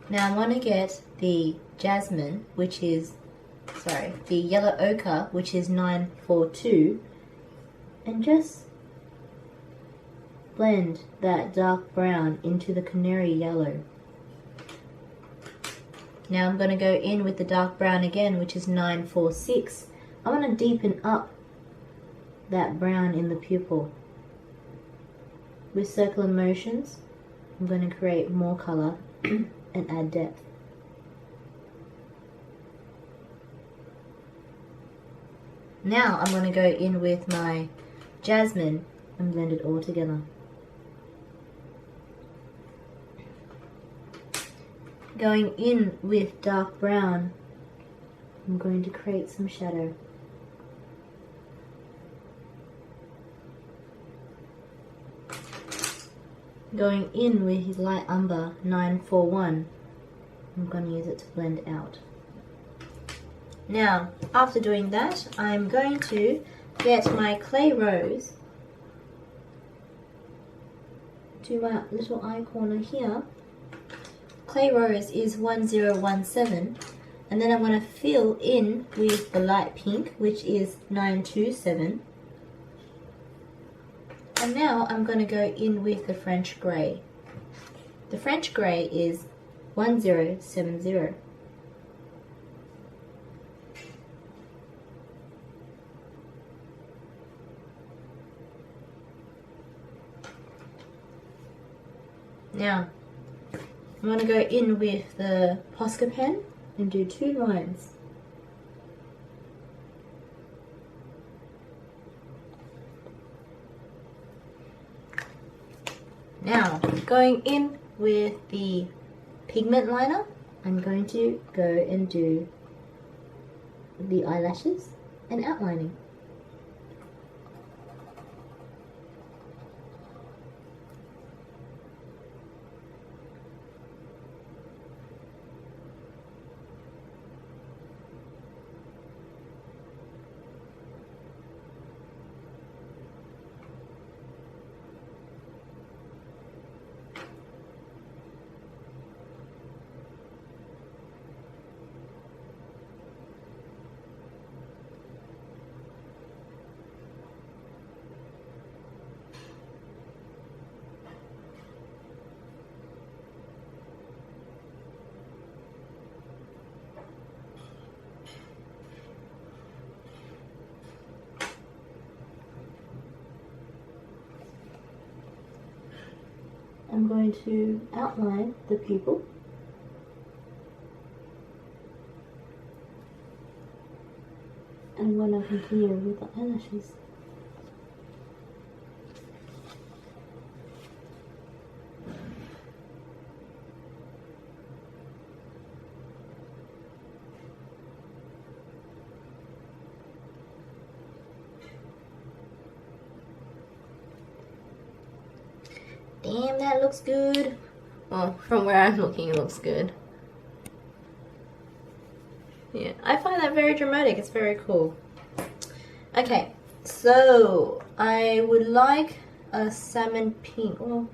Now I want to get the jasmine, which is, sorry, the yellow ochre, which is 942, and just blend that dark brown into the canary yellow. Now I'm going to go in with the dark brown again, which is 946. I want to deepen up that brown in the pupil. With circular motions, I'm going to create more color and add depth. Now I'm going to go in with my jasmine and blend it all together. Going in with dark brown, I'm going to create some shadow. Going in with light umber 941, I'm going to use it to blend out. Now, after doing that, I'm going to get my clay rose to my little eye corner here. Clay rose is 1017, and then I'm going to fill in with the light pink, which is 927. And now I'm going to go in with the French grey. The French grey is 1070. Now, I'm going to go in with the Posca pen and do 2 lines. Now, going in with the pigment liner, I'm going to go and do the eyelashes and outlining. I'm going to outline the pupil. And I'm going to continue with the eyelashes. Damn, that looks good. Well, from where I'm looking, it looks good. Yeah, I find that very dramatic. It's very cool. Okay, so I would like a salmon pink. Well,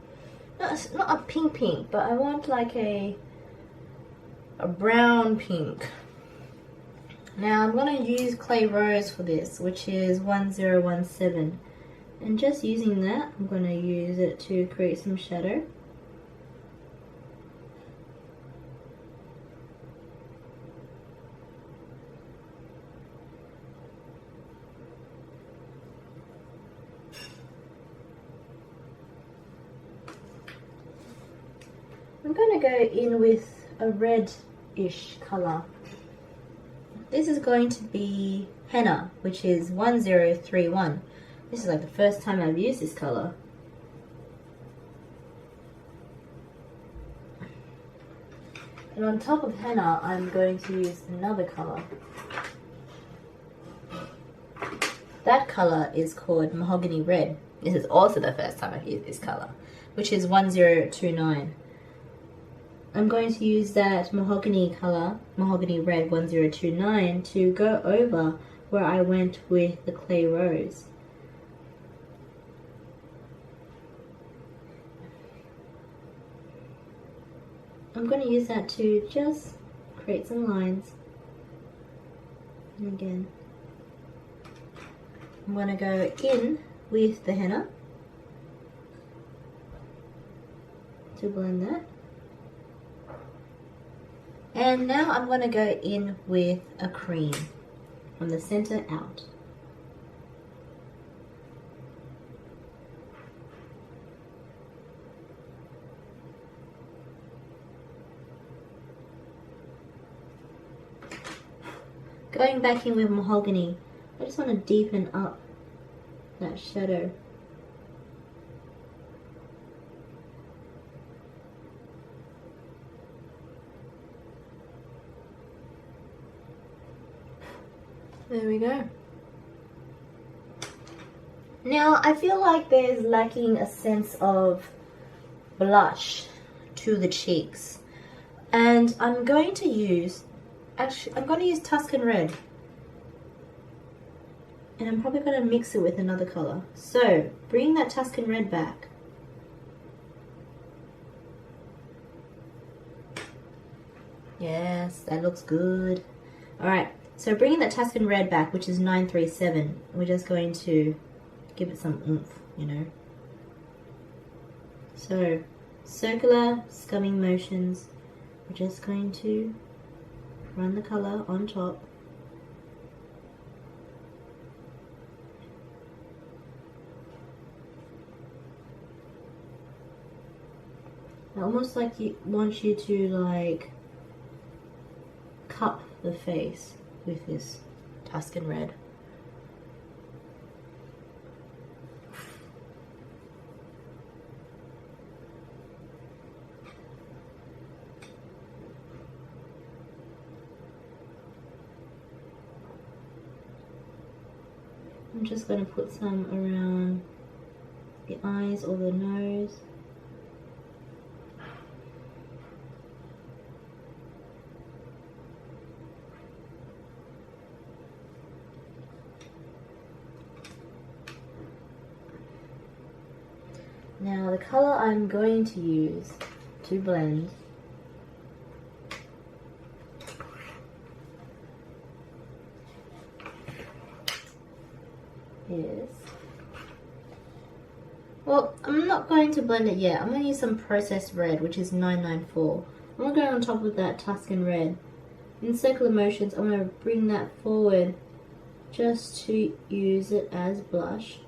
not a pink, but I want like a brown pink. Now I'm going to use clay rose for this, which is 1017. And just using that, I'm going to use it to create some shadow. I'm going to go in with a red-ish color. This is going to be henna, which is 1031. This is like the first time I've used this color. And on top of henna, I'm going to use another color. That color is called mahogany red. This is also the first time I've used this color, which is 1029. I'm going to use that mahogany color, mahogany red 1029, to go over where I went with the clay rose. I'm going to use that to just create some lines. And again, I'm going to go in with the henna to blend that. And now I'm going to go in with a cream from the center out. Going back in with mahogany, I just want to deepen up that shadow. There we go. Now I feel like there's lacking a sense of blush to the cheeks, and I'm going to use Tuscan Red, and I'm probably going to mix it with another color. So bring that Tuscan Red back. Yes, that looks good. Alright, so bringing that Tuscan Red back, which is 937, we're just going to give it some oomph, you know. So, circular scumming motions. We're just going to run the color on top. I almost like want you to like cup the face with this Tuscan Red. I'm just going to put some around the eyes or the nose. Now the color I'm going to use to blend is, well, I'm not going to blend it yet. I'm going to use some processed red, which is 994. I'm going to go on top of that Tuscan Red. In circular motions, I'm going to bring that forward just to use it as blush.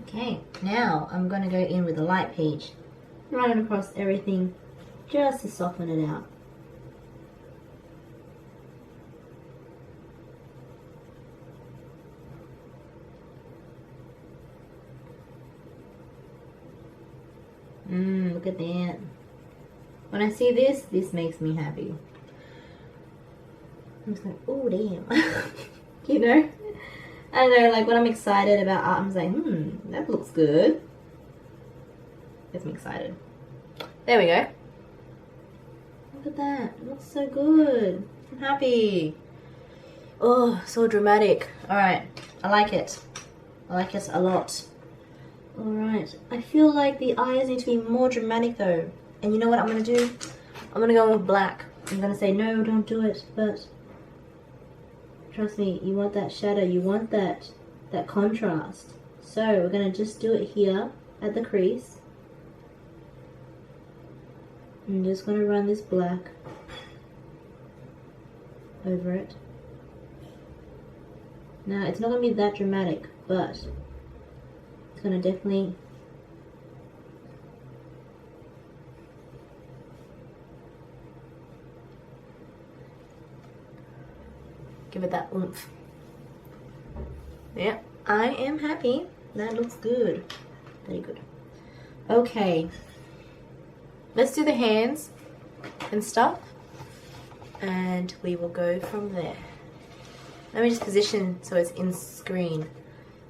Okay, now I'm going to go in with a light peach, run it across everything just to soften it out. Look at that. When I see this, this makes me happy. I'm just like, oh damn. You know? I don't know, like when I'm excited about art, I'm just like, that looks good. Gets me excited. There we go. Look at that. It looks so good. I'm happy. Oh, so dramatic. Alright. I like it. I like it a lot. Alright. I feel like the eyes need to be more dramatic though. And you know what I'm going to do? I'm going to go with black. I'm going to say, no, don't do it. But trust me, you want that shadow. You want that contrast. So we're going to just do it here at the crease. I'm just going to run this black over it. Now, it's not going to be that dramatic, but it's going to definitely give it that oomph. Yeah, I am happy. That looks good. Very good. Okay, let's do the hands and stuff, and we will go from there. Let me just position so it's in screen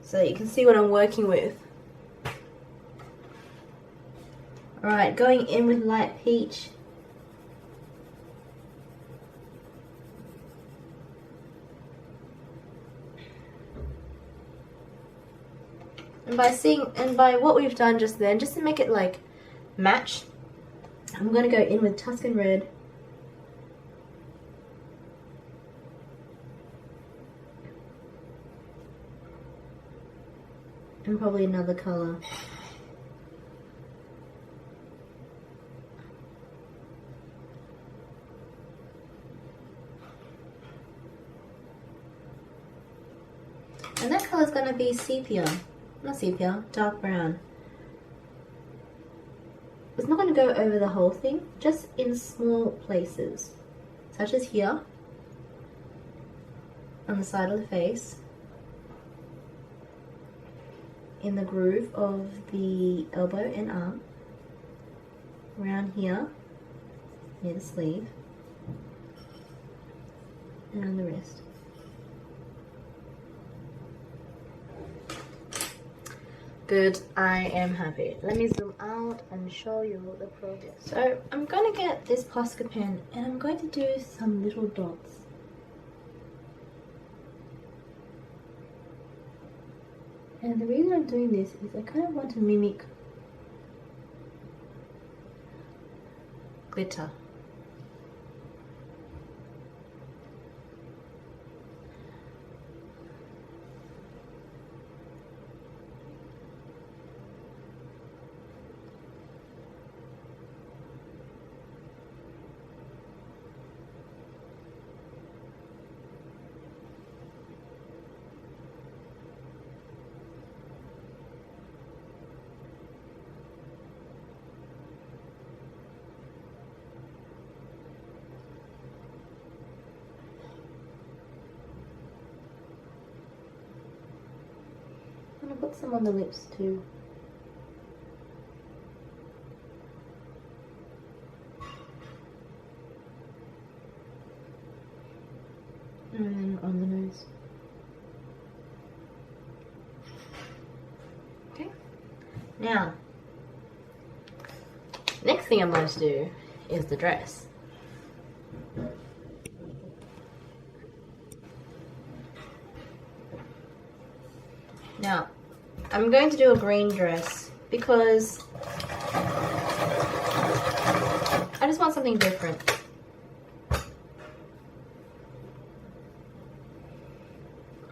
so that you can see what I'm working with. Alright, going in with light peach. And by what we've done just then, just to make it like match, I'm going to go in with Tuscan Red. And probably another color. And that color is going to be sepia. Not sepia, dark brown. It's not going to go over the whole thing, just in small places, such as here, on the side of the face, in the groove of the elbow and arm, around here, near the sleeve, and on the wrist. Good, I am happy. Let me zoom out and show you the progress. So I'm going to get this Posca pen and I'm going to do some little dots. And the reason I'm doing this is I kind of want to mimic glitter. I'm going to put some on the lips too. And then on the nose. Okay. Now, next thing I'm going to do is the dress. Now, I'm going to do a green dress because I just want something different.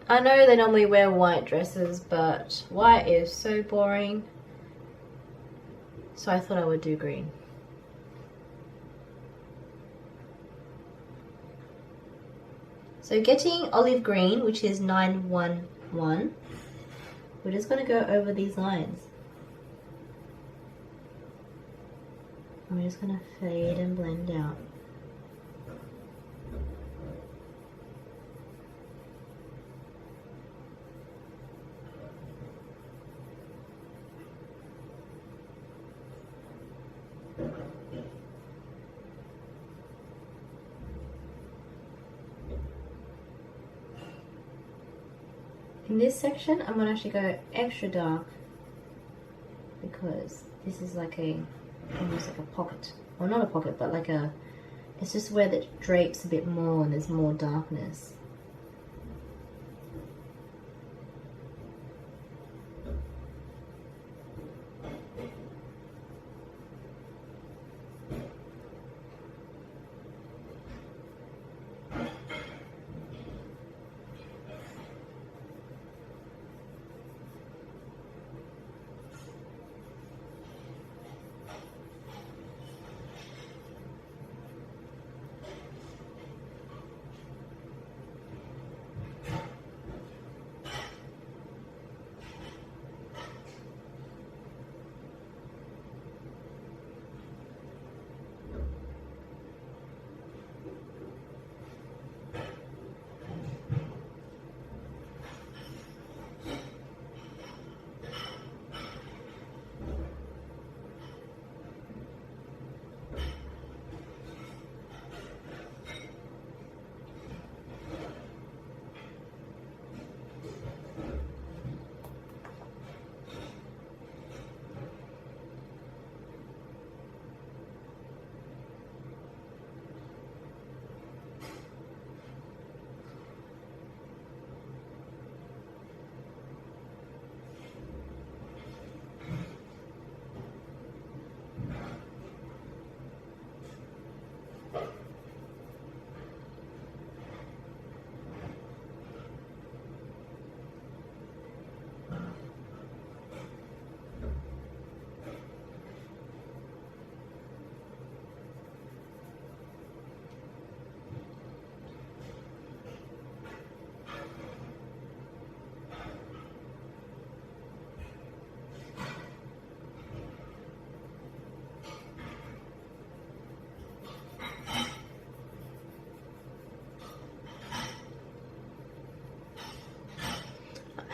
I know they normally wear white dresses, but white is so boring. So I thought I would do green. So getting olive green, which is 911. We're just going to go over these lines. And we're just going to fade and blend out. In this section, I'm going to actually go extra dark because this is like almost like a pocket. Well, not a pocket, but like it's just where it drapes a bit more and there's more darkness.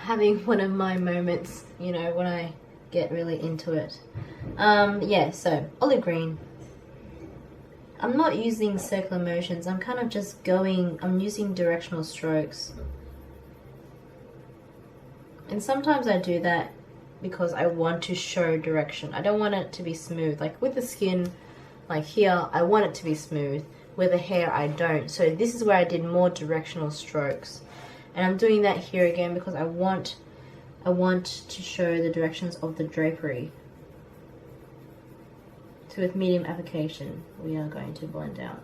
having one of my moments, you know, when I get really into it. Yeah, so olive green. I'm not using circular motions, I'm kind of just going, I'm using directional strokes. And sometimes I do that because I want to show direction. I don't want it to be smooth. Like with the skin, like here, I want it to be smooth. With the hair, I don't. So this is where I did more directional strokes. And I'm doing that here again because I want to show the directions of the drapery. So with medium application, we are going to blend out.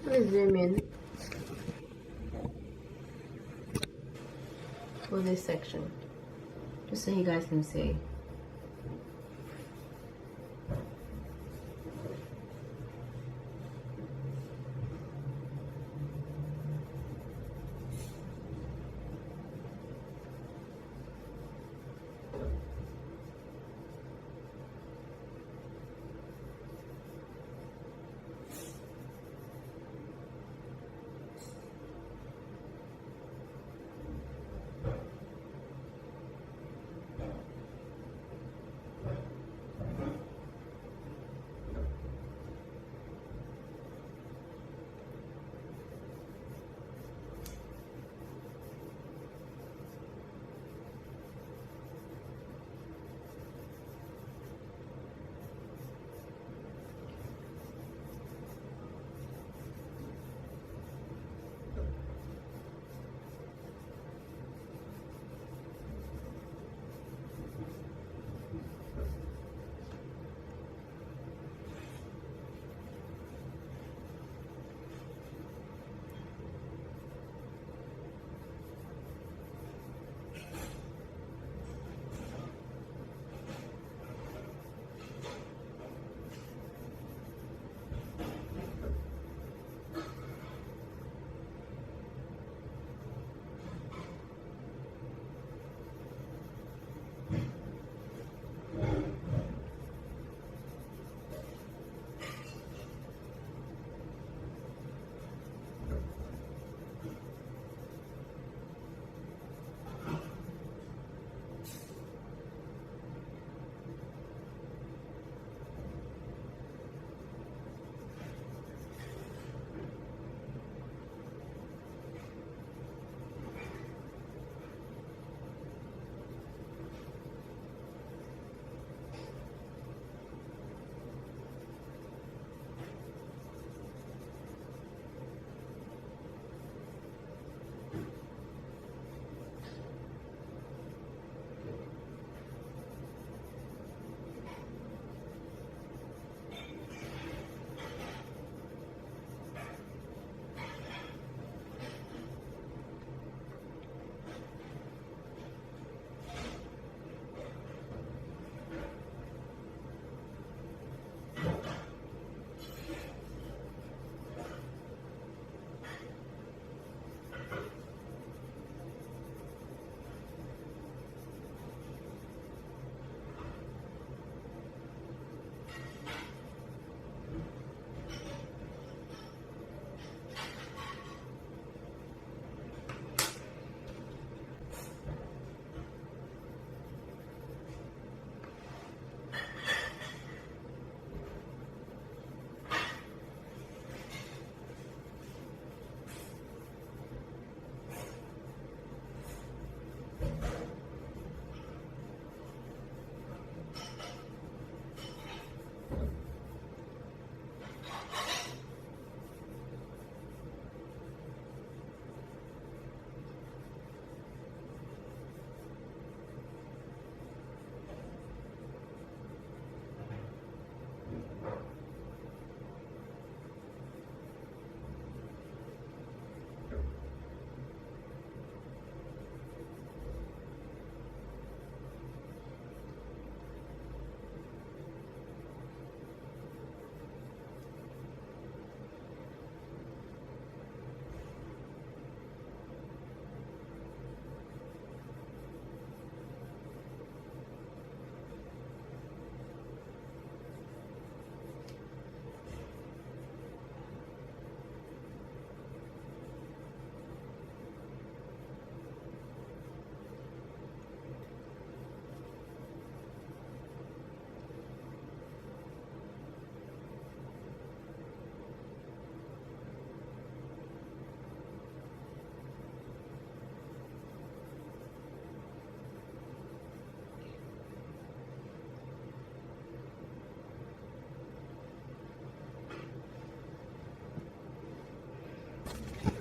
Let me zoom in for this section, just so you guys can see.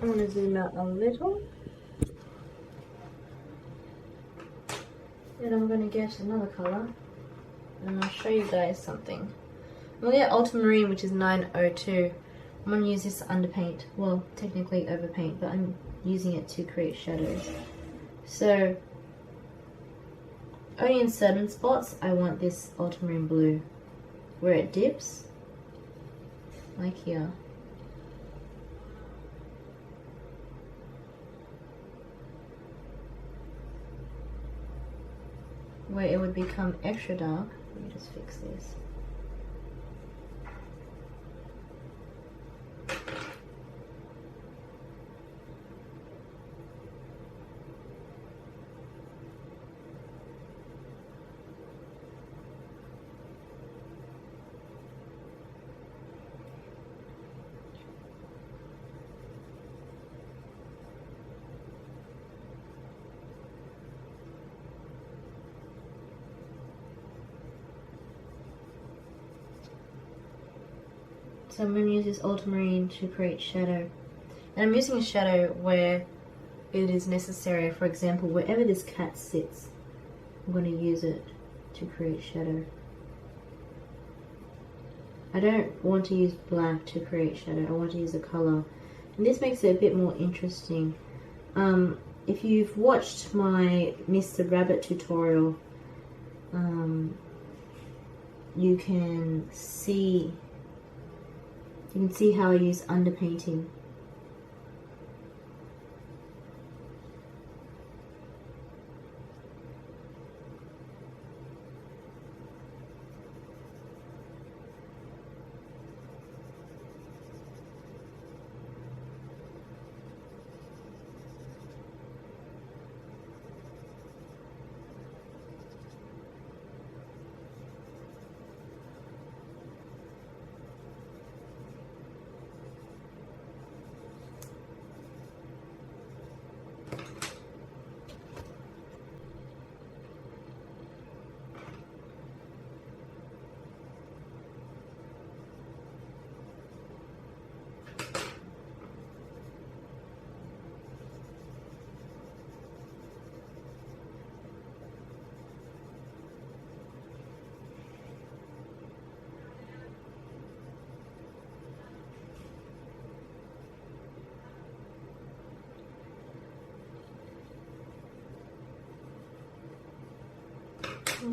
I'm going to zoom out a little. Then I'm going to get another colour and I'll show you guys something. I'm going to get ultramarine, which is 902. I'm going to use this underpaint, well technically overpaint, but I'm using it to create shadows. So only in certain spots I want this ultramarine blue, where it dips, like here. Where it would become extra dark. Let me just fix this. So I'm going to use this ultramarine to create shadow. And I'm using a shadow where it is necessary. For example, wherever this cat sits, I'm going to use it to create shadow. I don't want to use black to create shadow. I want to use a colour. And this makes it a bit more interesting. If you've watched my Mr. Rabbit tutorial, you can see how I use underpainting.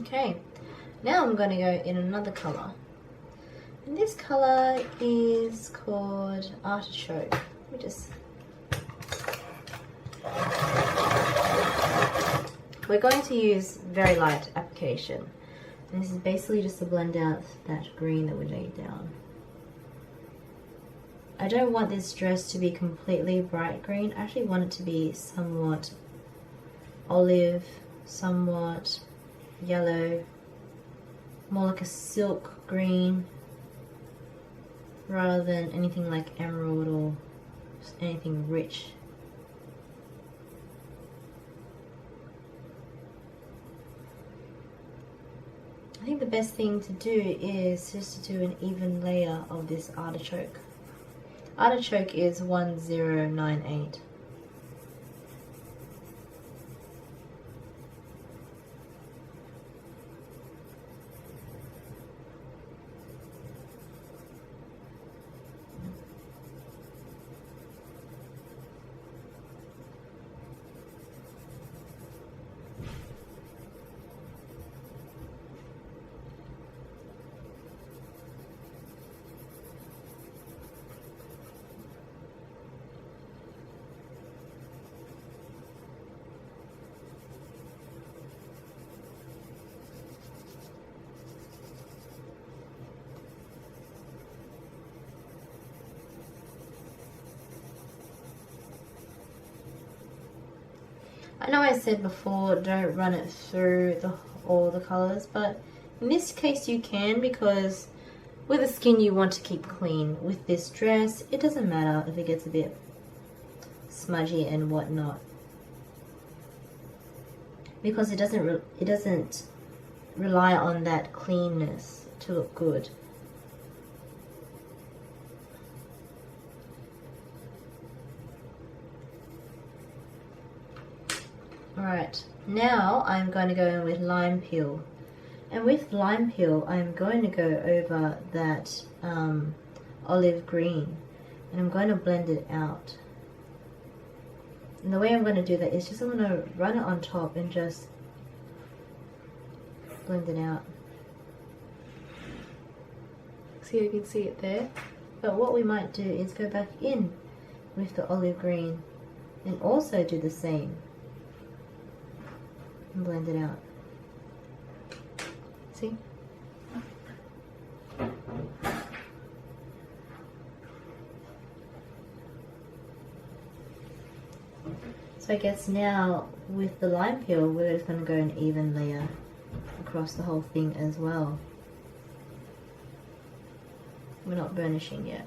Okay, now I'm going to go in another colour. And this colour is called Artichoke. Let me just... We're going to use very light application. And this is basically just to blend out that green that we laid down. I don't want this dress to be completely bright green. I actually want it to be somewhat olive, somewhat yellow, more like a silk green rather than anything like emerald or anything rich. I think the best thing to do is just to do an even layer of this artichoke. Artichoke is 1098. I know I said before don't run it through all the colours, but in this case you can, because with the skin you want to keep clean. With this dress it doesn't matter if it gets a bit smudgy and whatnot, because it doesn't rely on that cleanness to look good. Alright, now I'm going to go in with lime peel. And with lime peel, I'm going to go over that olive green. And I'm going to blend it out. And the way I'm going to do that is just I'm going to run it on top and just blend it out. So you can see it there. But what we might do is go back in with the olive green and also do the same. And blend it out. See? So I guess now with the lime peel, we're just going to go an even layer across the whole thing as well. We're not burnishing yet.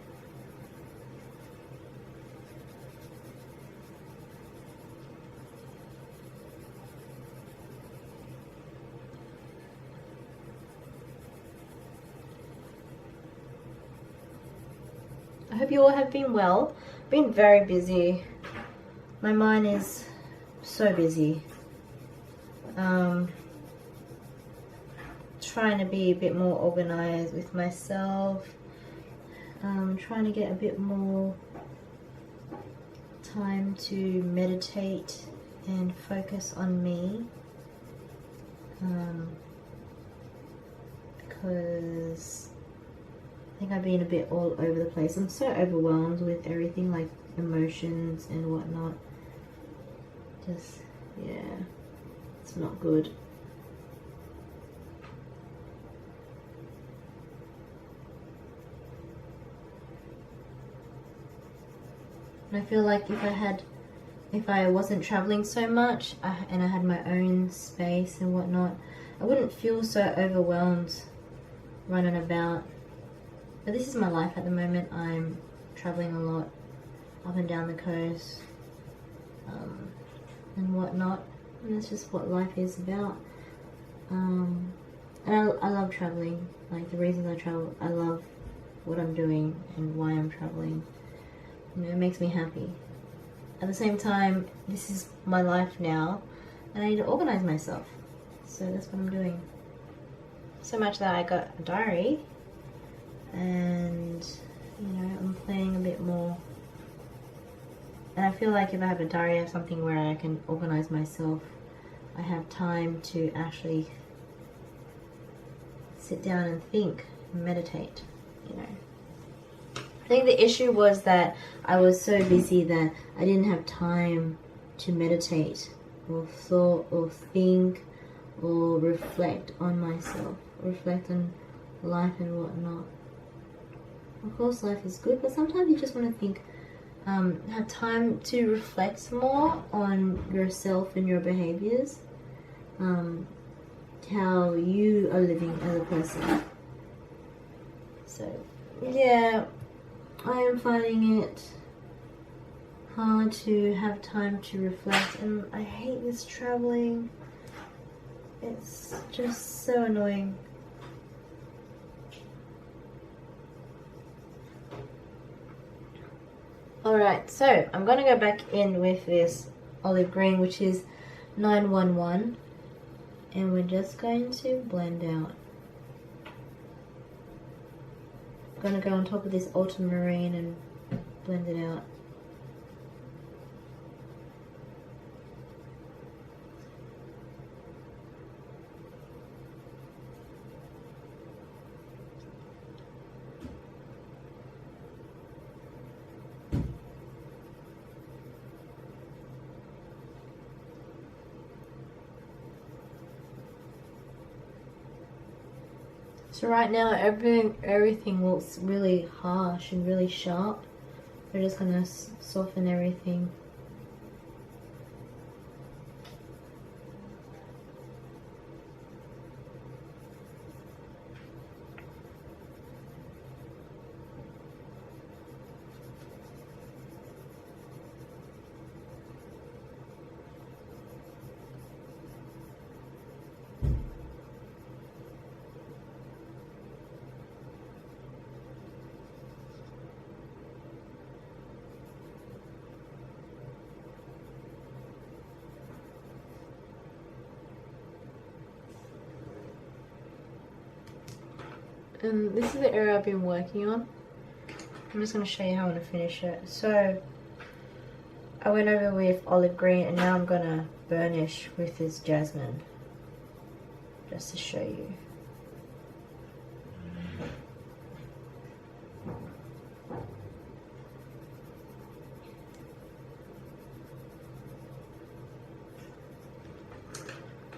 I hope you all have been well. Been very busy. My mind is so busy. Trying to be a bit more organized with myself. Trying to get a bit more time to meditate and focus on me. Because I think I've been a bit all over the place. I'm so overwhelmed with everything, like emotions and whatnot. Just, yeah, it's not good. And I feel like if I wasn't traveling so much and I had my own space and whatnot, I wouldn't feel so overwhelmed running about. But this is my life at the moment. I'm traveling a lot up and down the coast and whatnot, and that's just what life is about. And I love traveling. Like, the reasons I travel, I love what I'm doing and why I'm traveling. You know, it makes me happy. At the same time, this is my life now, and I need to organize myself. So that's what I'm doing. So much that I got a diary, and you know, I'm planning a bit more. And I feel like if I have a diary, I have something where I can organize myself. I have time to actually sit down and think, and meditate, you know. I think the issue was that I was so busy that I didn't have time to meditate or thought or think or reflect on myself, reflect on life and whatnot. Of course, life is good, but sometimes you just want to think, have time to reflect more on yourself and your behaviors, how you are living as a person. So, yeah, I am finding it hard to have time to reflect, and I hate this traveling. It's just so annoying. Alright, so I'm going to go back in with this olive green, which is 911, and we're just going to blend out. I'm going to go on top of this ultramarine and blend it out. So right now everything looks really harsh and really sharp. We're just going to soften everything. And this is the area I've been working on. I'm just going to show you how I'm going to finish it. So I went over with olive green and now I'm going to burnish with this jasmine, just to show you.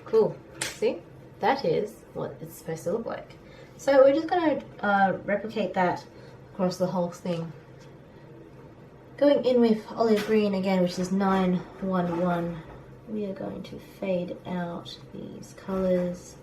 Cool. See? That is what it's supposed to look like. So we're just going to replicate that across the whole thing. Going in with olive green again, which is 911, we are going to fade out these colours.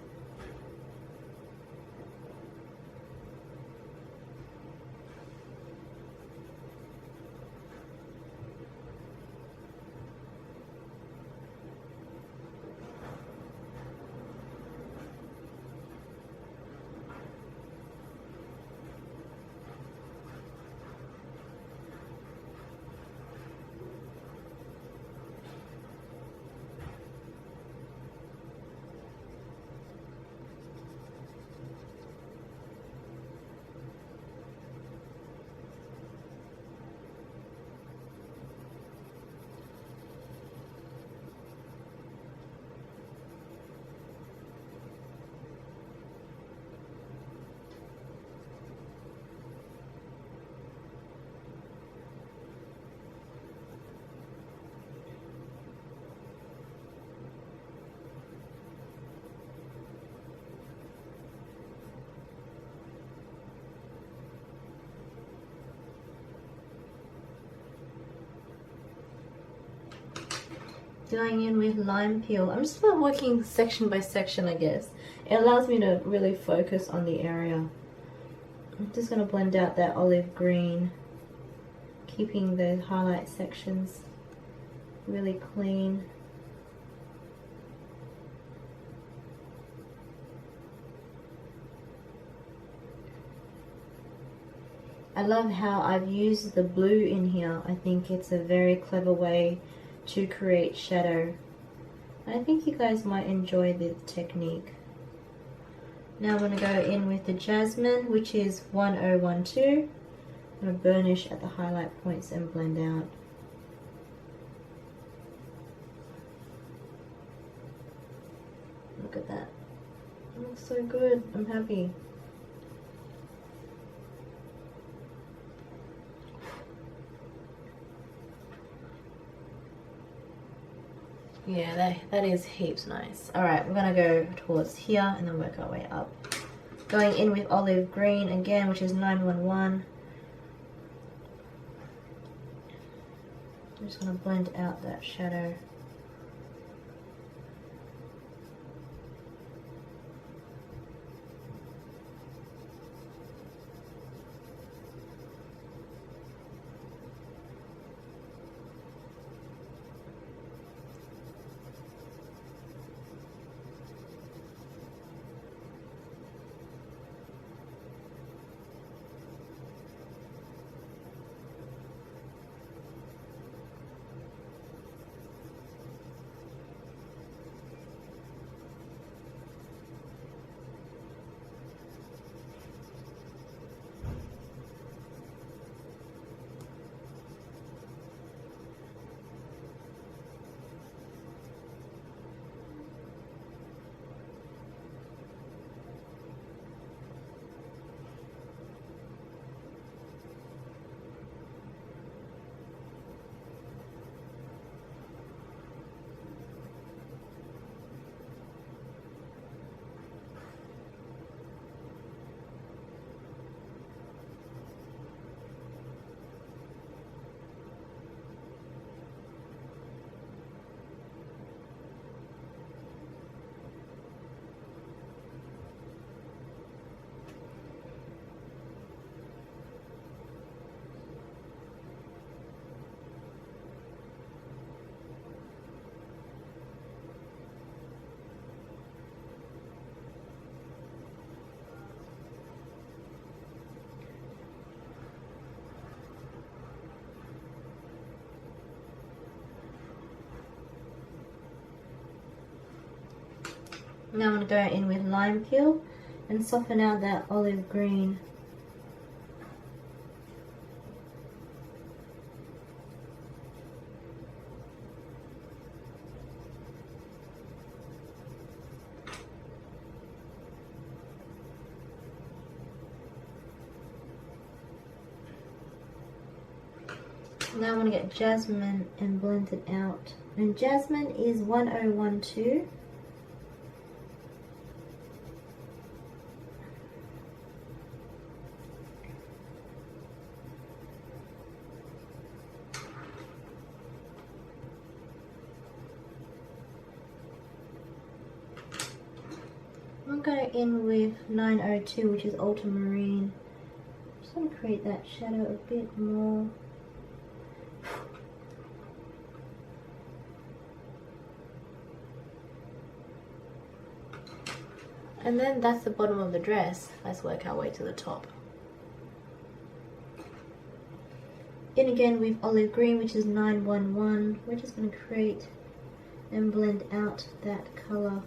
Going in with lime peel. I'm just working section by section, I guess. It allows me to really focus on the area. I'm just going to blend out that olive green, keeping the highlight sections really clean. I love how I've used the blue in here. I think it's a very clever way to create shadow. I think you guys might enjoy this technique. Now I'm going to go in with the jasmine, which is 1012. I'm going to burnish at the highlight points and blend out. Look at that. It looks so good. I'm happy. Yeah, that is heaps nice. Alright, we're going to go towards here and then work our way up. Going in with olive green again, which is 911. I'm just going to blend out that shadow. Now I'm going to go in with lime peel and soften out that olive green. Now I'm going to get Jasmine and blend it out. And Jasmine is 1012. I'm going to end with 902, which is ultramarine. Just want to create that shadow a bit more. And then that's the bottom of the dress. Let's work our way to the top. In again with olive green, which is 911. We're just going to create and blend out that color.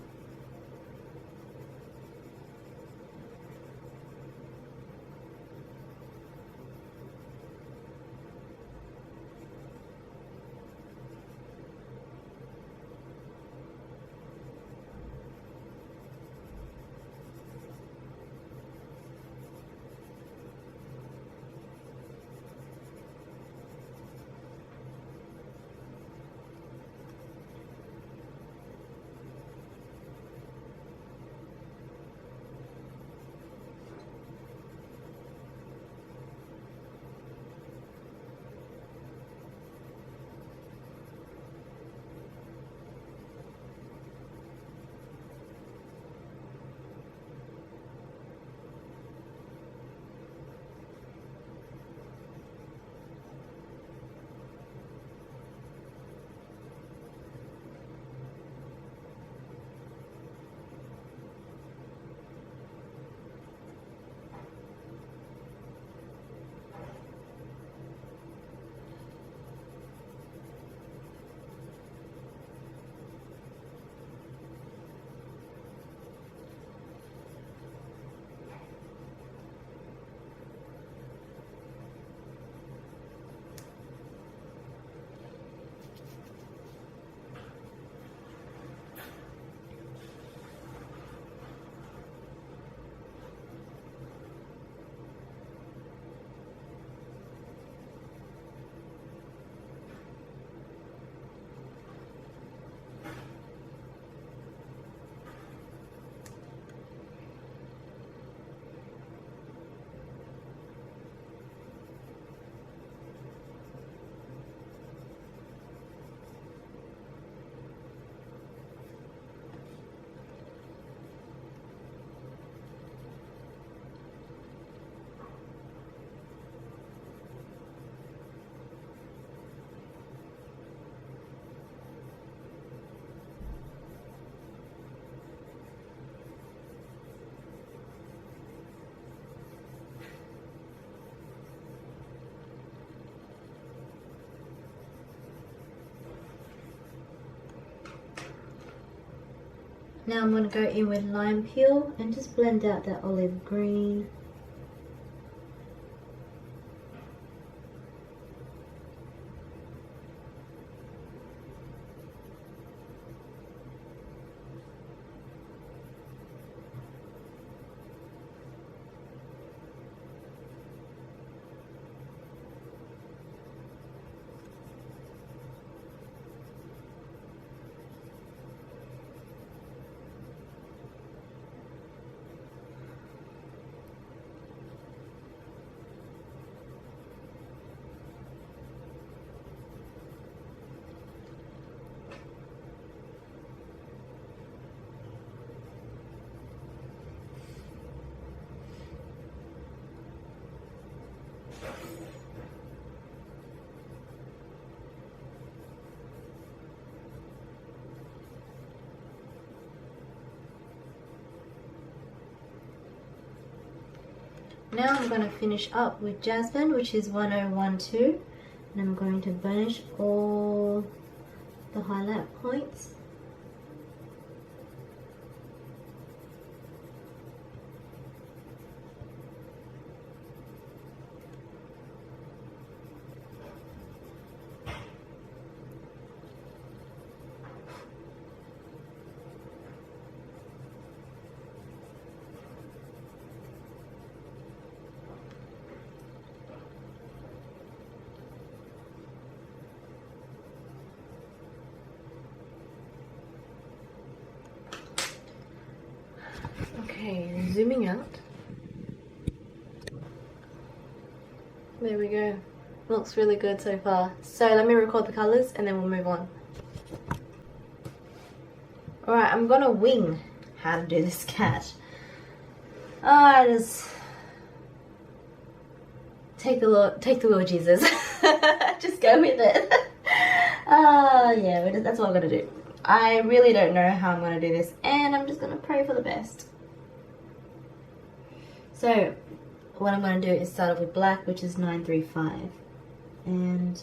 Now I'm going to go in with lime peel and just blend out that olive green. Now I'm going to finish up with Jasmine, which is 1012, and I'm going to burnish all the highlight points. zooming out. There we go. Looks really good so far. So let me record the colours and then we'll move on. Alright, I'm gonna wing how to do this cat. Just take the Lord Jesus. Just go with it. Yeah, that's what I'm gonna do. I really don't know how I'm gonna do this, and I'm just gonna pray for the best. So, what I'm gonna do is start off with black, which is 935, and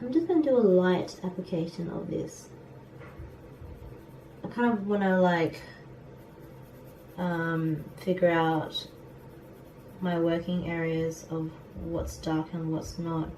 I'm just going to do a light application of this. I kind of want to like figure out my working areas of what's dark and what's not.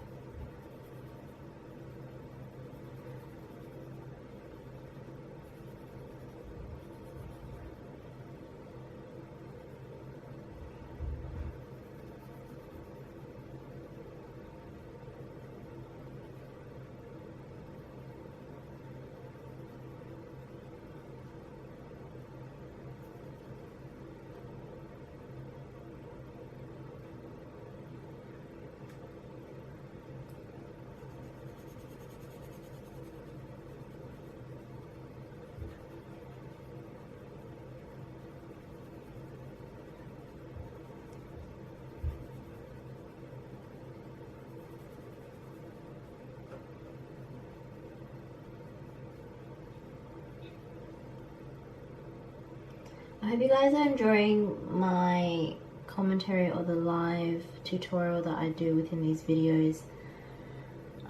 I hope you guys are enjoying my commentary or the live tutorial that I do within these videos.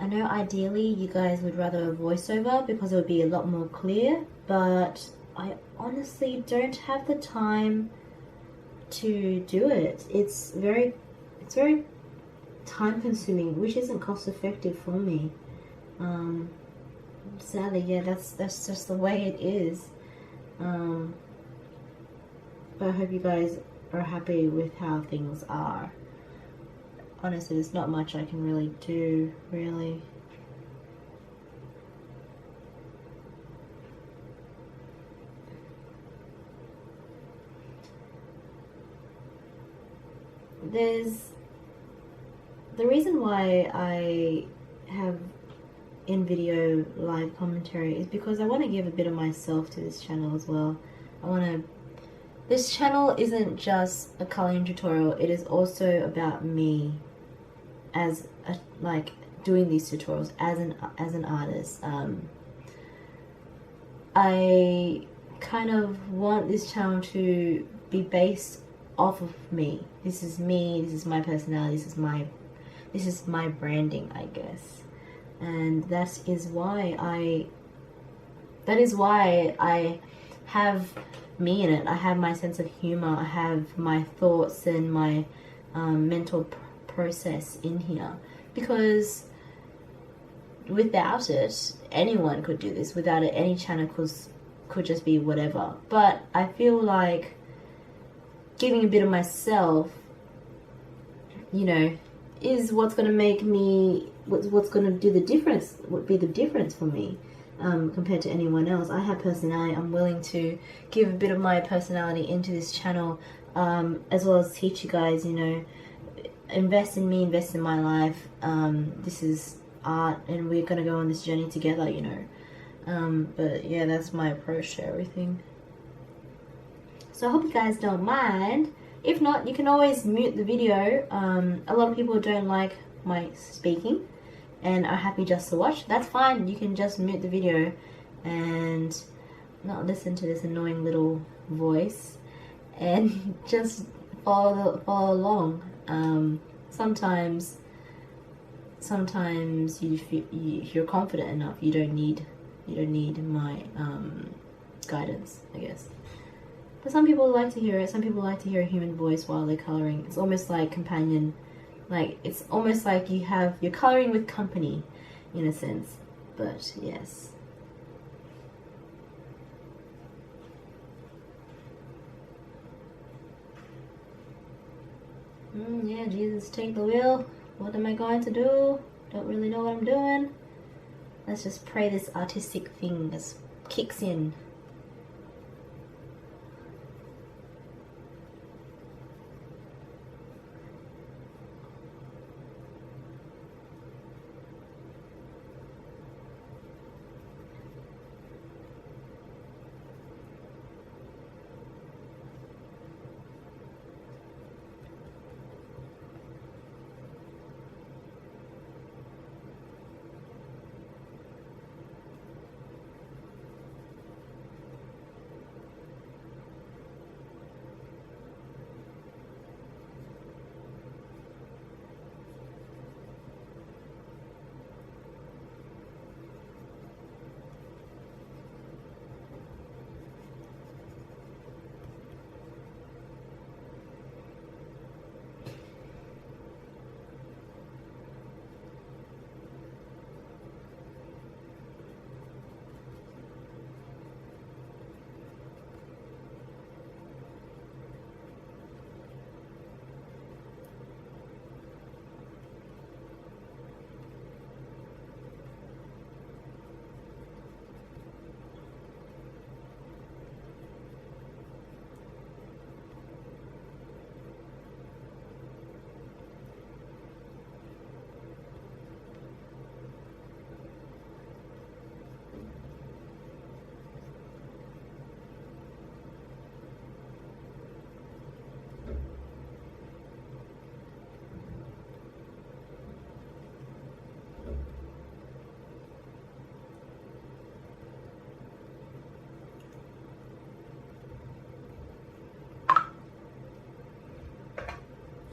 I know ideally you guys would rather a voiceover because it would be a lot more clear, but I honestly don't have the time to do it. It's very time consuming, which isn't cost effective for me. Sadly, yeah, that's just the way it is. But I hope you guys are happy with how things are. Honestly, there's not much I can really do, really. The reason why I have in-video live commentary is because I want to give a bit of myself to this channel as well. This channel isn't just a coloring tutorial, it is also about me as like doing these tutorials as an artist. I kind of want this channel to be based off of me. This is me, this is my personality, this is my branding, I guess. And that is why I have me in it. I have my sense of humor, I have my thoughts and my mental process in here, because without it anyone could do this. Without it any channel could just be whatever. But I feel like giving a bit of myself, you know, is what's going to make me, what's going to do the difference, would be the difference for me. Compared to anyone else. I have personality. I'm willing to give a bit of my personality into this channel, as well as teach you guys, you know, invest in me, invest in my life. This is art and we're gonna go on this journey together, you know. But yeah, that's my approach to everything. So I hope you guys don't mind. If not, you can always mute the video. A lot of people don't like my speaking and are happy just to watch. That's fine. You can just mute the video and not listen to this annoying little voice and just follow along. Sometimes if you're confident enough, you don't need my guidance, I guess. But some people like to hear it. Some people like to hear a human voice while they're coloring. It's almost like companion. Like, it's almost like you're coloring with company, in a sense. But, yes. Yeah, Jesus, take the wheel. What am I going to do? Don't really know what I'm doing. Let's just pray this artistic thing just kicks in.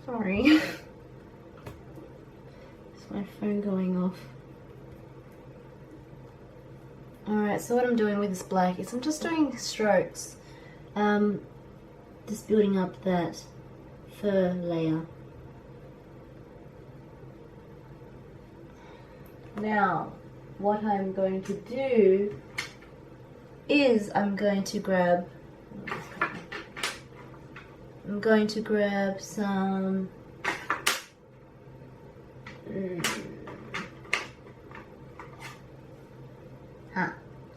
Sorry. It's my phone going off. Alright, so what I'm doing with this black is I'm just doing strokes. Just building up that fur layer. Now, what I'm going to do is I'm going to grab some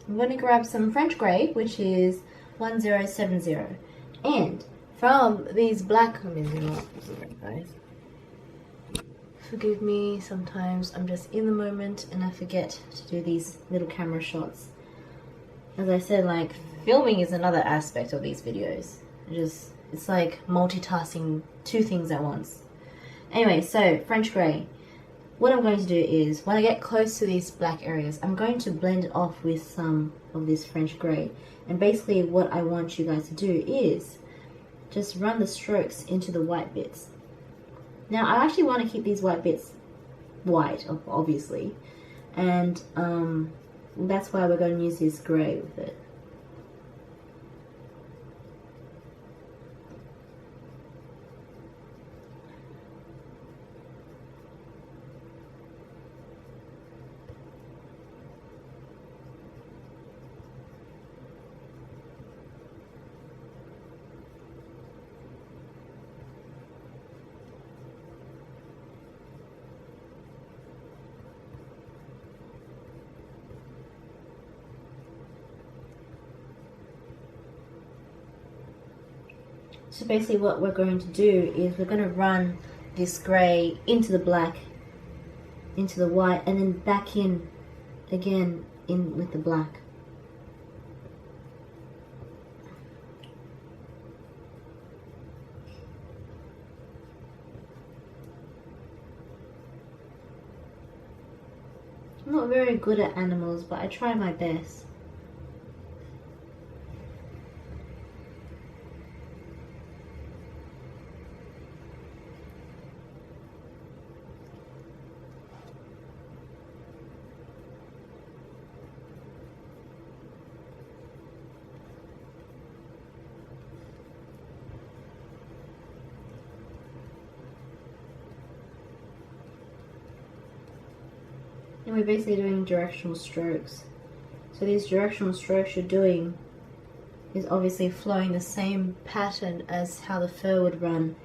I'm going to grab some French grey, which is 1070, and from these black, guys, forgive me, sometimes I'm just in the moment and I forget to do these little camera shots. As I said, like, filming is another aspect of these videos. It's like multitasking two things at once. Anyway, so French grey. What I'm going to do is, when I get close to these black areas, I'm going to blend it off with some of this French grey. And basically what I want you guys to do is just run the strokes into the white bits. Now, I actually want to keep these white bits white, obviously. And that's why we're going to use this grey with it. So basically what we're going to do is we're going to run this grey into the black, into the white, and then back in again in with the black. I'm not very good at animals, but I try my best. And we're basically doing directional strokes. So these directional strokes you're doing is obviously flowing the same pattern as how the fur would run.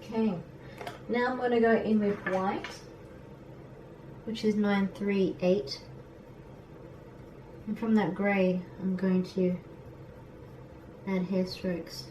Okay, now I'm going to go in with white, which is 938, and from that grey I'm going to add hair strokes.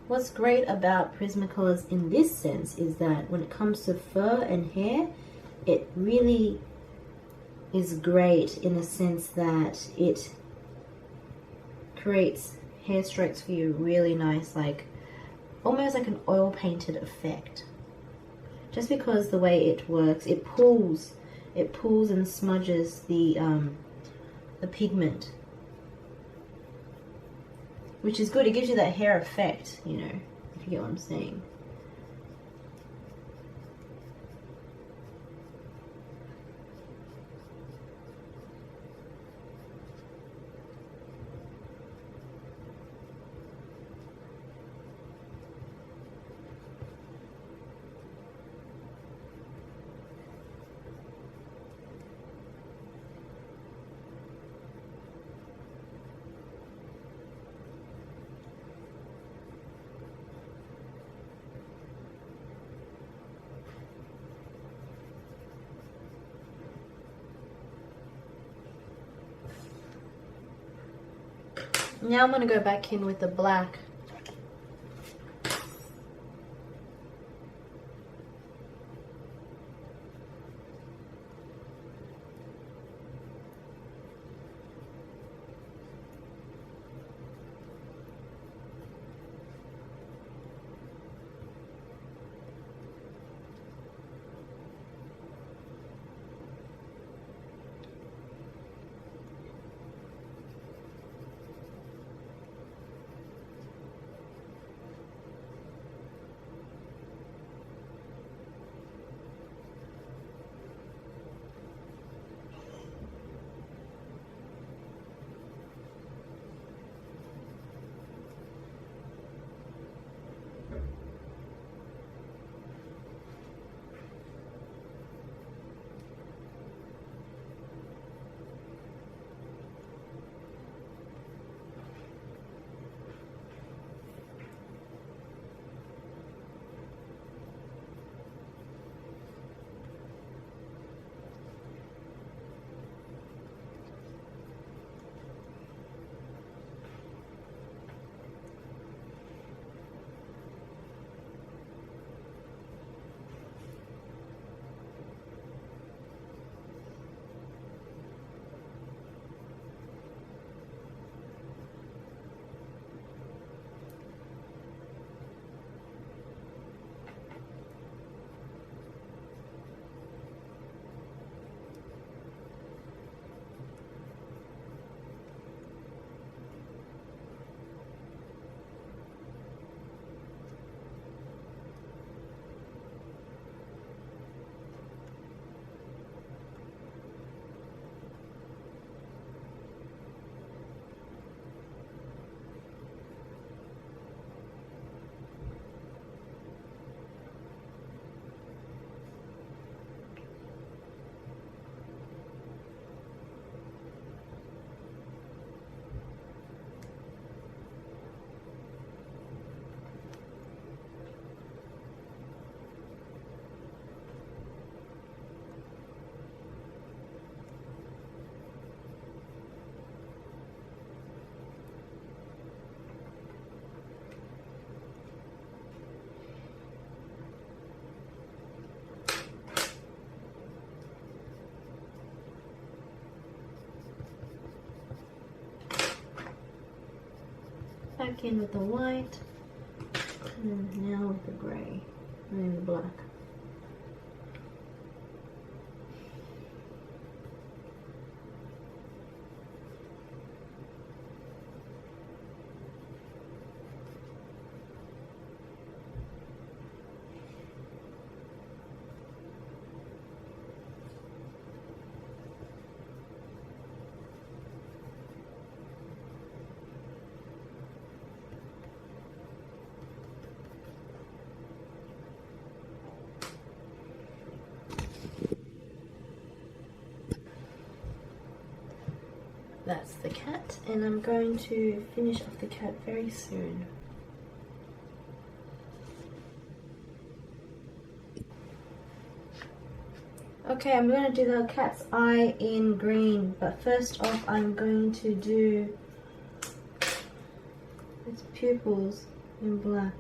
What's great about Prismacolors in this sense is that when it comes to fur and hair, it really is great in the sense that it creates hair strokes for you really nice, like almost like an oil painted effect. Just because the way it works, it pulls and smudges the pigment, which is good. It gives you that hair effect, you know, if you get what I'm saying. Now I'm going to go back in with the black. back in with the white, and now with the grey and the black. That's the cat, and I'm going to finish off the cat very soon. Okay, I'm going to do the cat's eye in green, but first off I'm going to do its pupils in black.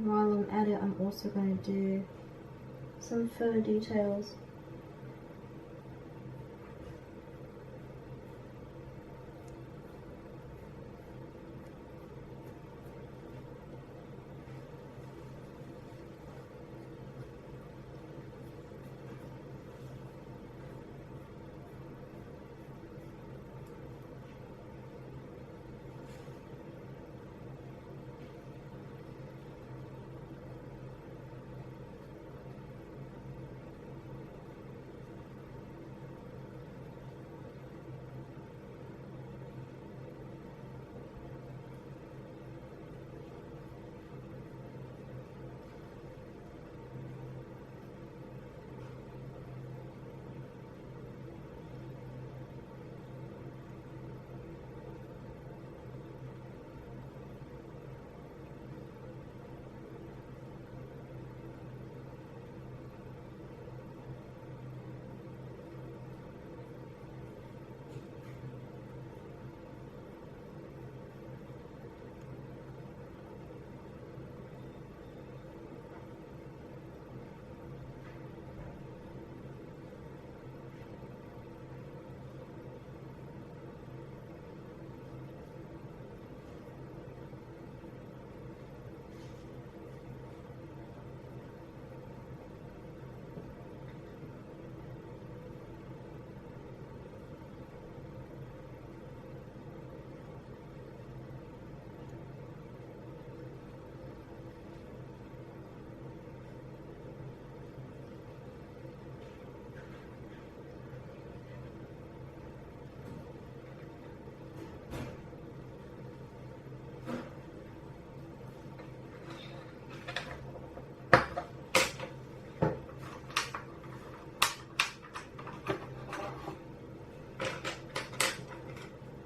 While I'm at it, I'm also going to do some fur details.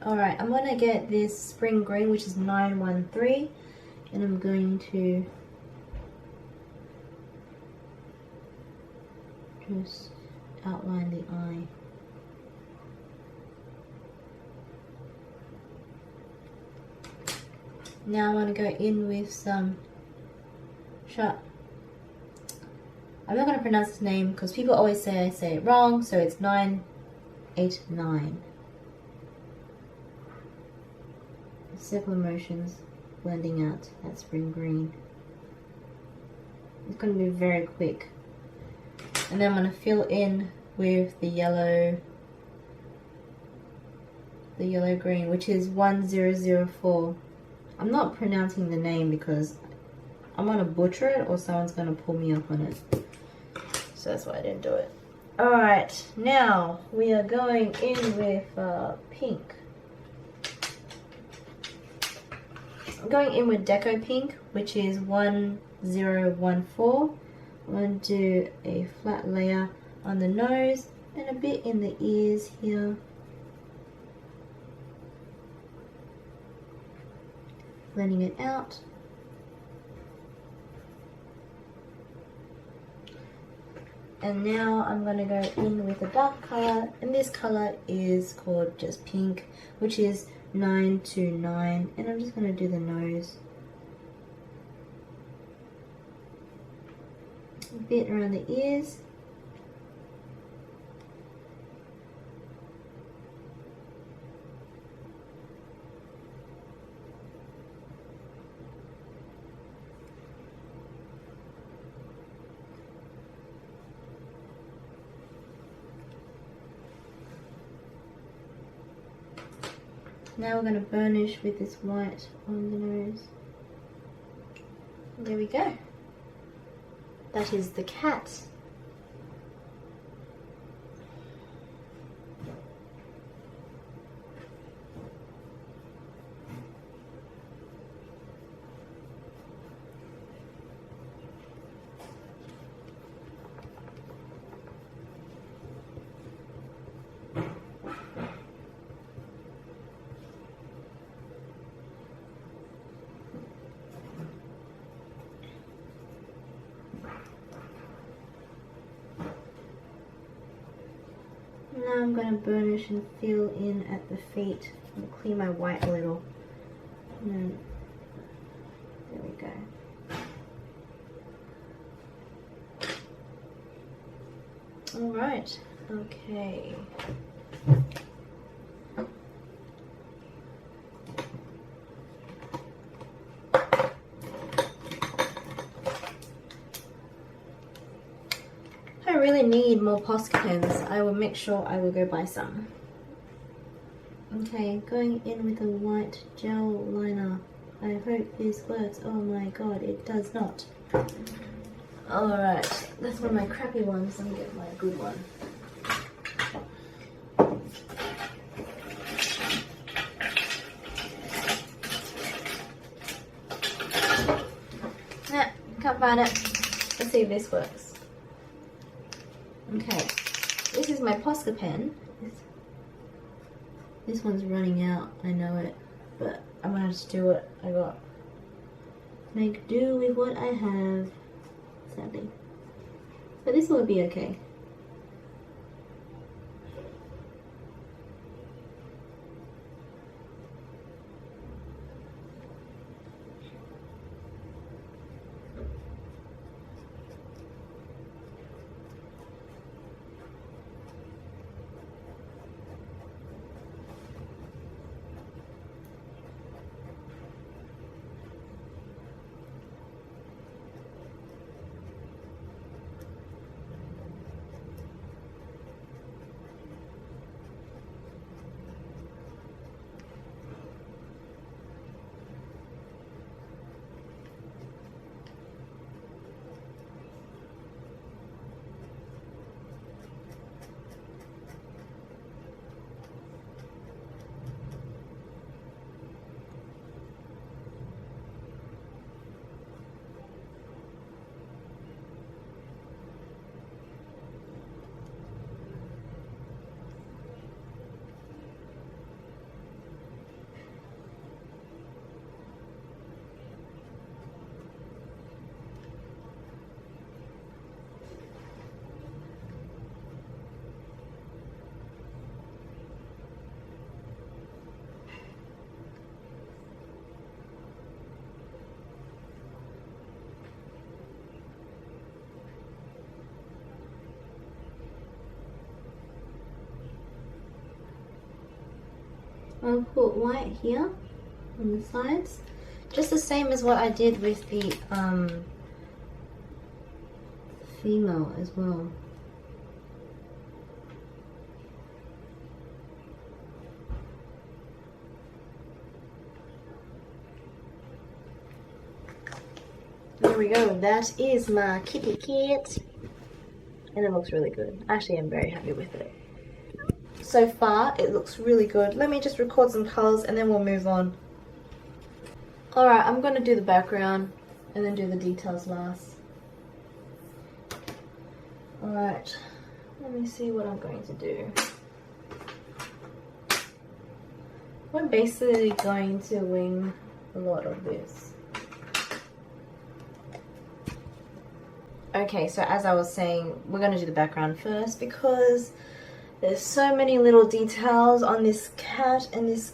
Alright, I'm going to get this spring green, which is 913, and I'm going to just outline the eye. Now I want to go in with some I'm not going to pronounce his name because people always say I say it wrong, so it's 989. Circular motions blending out that spring green. It's going to be very quick. And then I'm going to fill in with the yellow green, which is 1004. I'm not pronouncing the name because I'm going to butcher it or someone's going to pull me up on it. So that's why I didn't do it. Alright, now we are going in with pink. I'm going in with Deco Pink, which is 1014. I'm going to do a flat layer on the nose and a bit in the ears here. Blending it out. And now I'm going to go in with a dark color, and this color is called just pink, which is 929, and I'm just going to do the nose. a bit around the ears. Now we're going to burnish with this white on the nose. There we go. That is the cat. Now I'm going to burnish and fill in at the feet. I'll clear my white a little. And then, there we go. Alright, okay. I really need more posca pens. I will make sure I will go buy some. Okay, going in with a white gel liner. I hope this works. Oh my god, it does not. Alright, that's one of my crappy ones. Let me get my good one. Nah, can't find it. Let's see if this works. Okay, this is my posca pen. This one's running out, I know it, but I'm gonna have to do what I got. Make do with what I have, sadly. But this will be okay. I'll put white here on the sides, just the same as what I did with the female as well. There we go, that is my kitty kit, and it looks really good. Actually, I'm very happy with it. So far, it looks really good. Let me just record some colours and then we'll move on. Alright, I'm going to do the background and then do the details last. Alright, let me see what I'm going to do. We're basically going to wing a lot of this. Okay, so as I was saying, we're going to do the background first because there's so many little details on this cat and this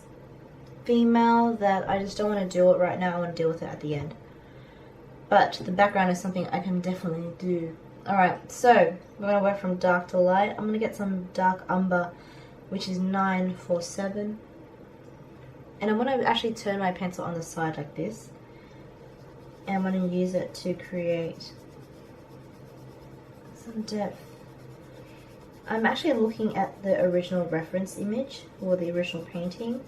female that I just don't want to do it right now. I want to deal with it at the end. But the background is something I can definitely do Alright, so we're going to work from dark to light. I'm going to get some dark umber, which is 947. And I'm going to actually turn my pencil on the side like this. And I'm going to use it to create some depth. I'm actually looking at the original reference image, or the original painting,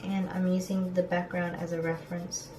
and I'm using the background as a reference.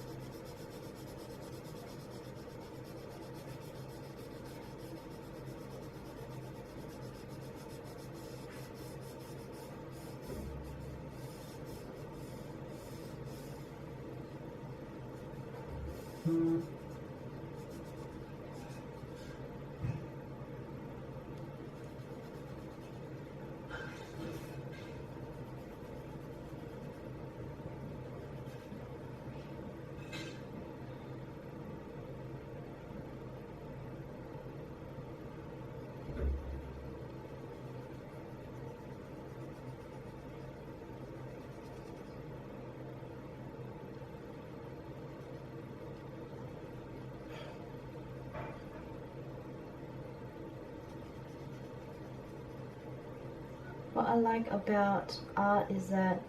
What I like about art is that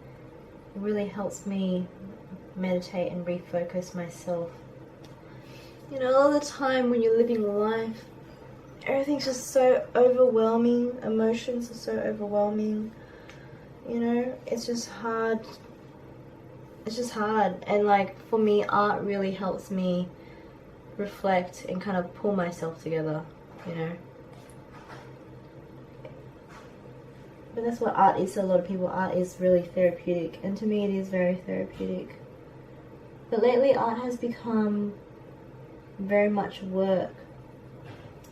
it really helps me meditate and refocus myself. You know, all the time when you're living life, everything's just so overwhelming, emotions are so overwhelming, you know, it's just hard. It's just hard, and like for me, art really helps me reflect and kind of pull myself together, you know. But that's what art is to a lot of people. Art is really therapeutic, and to me it is very therapeutic. But lately art has become very much work,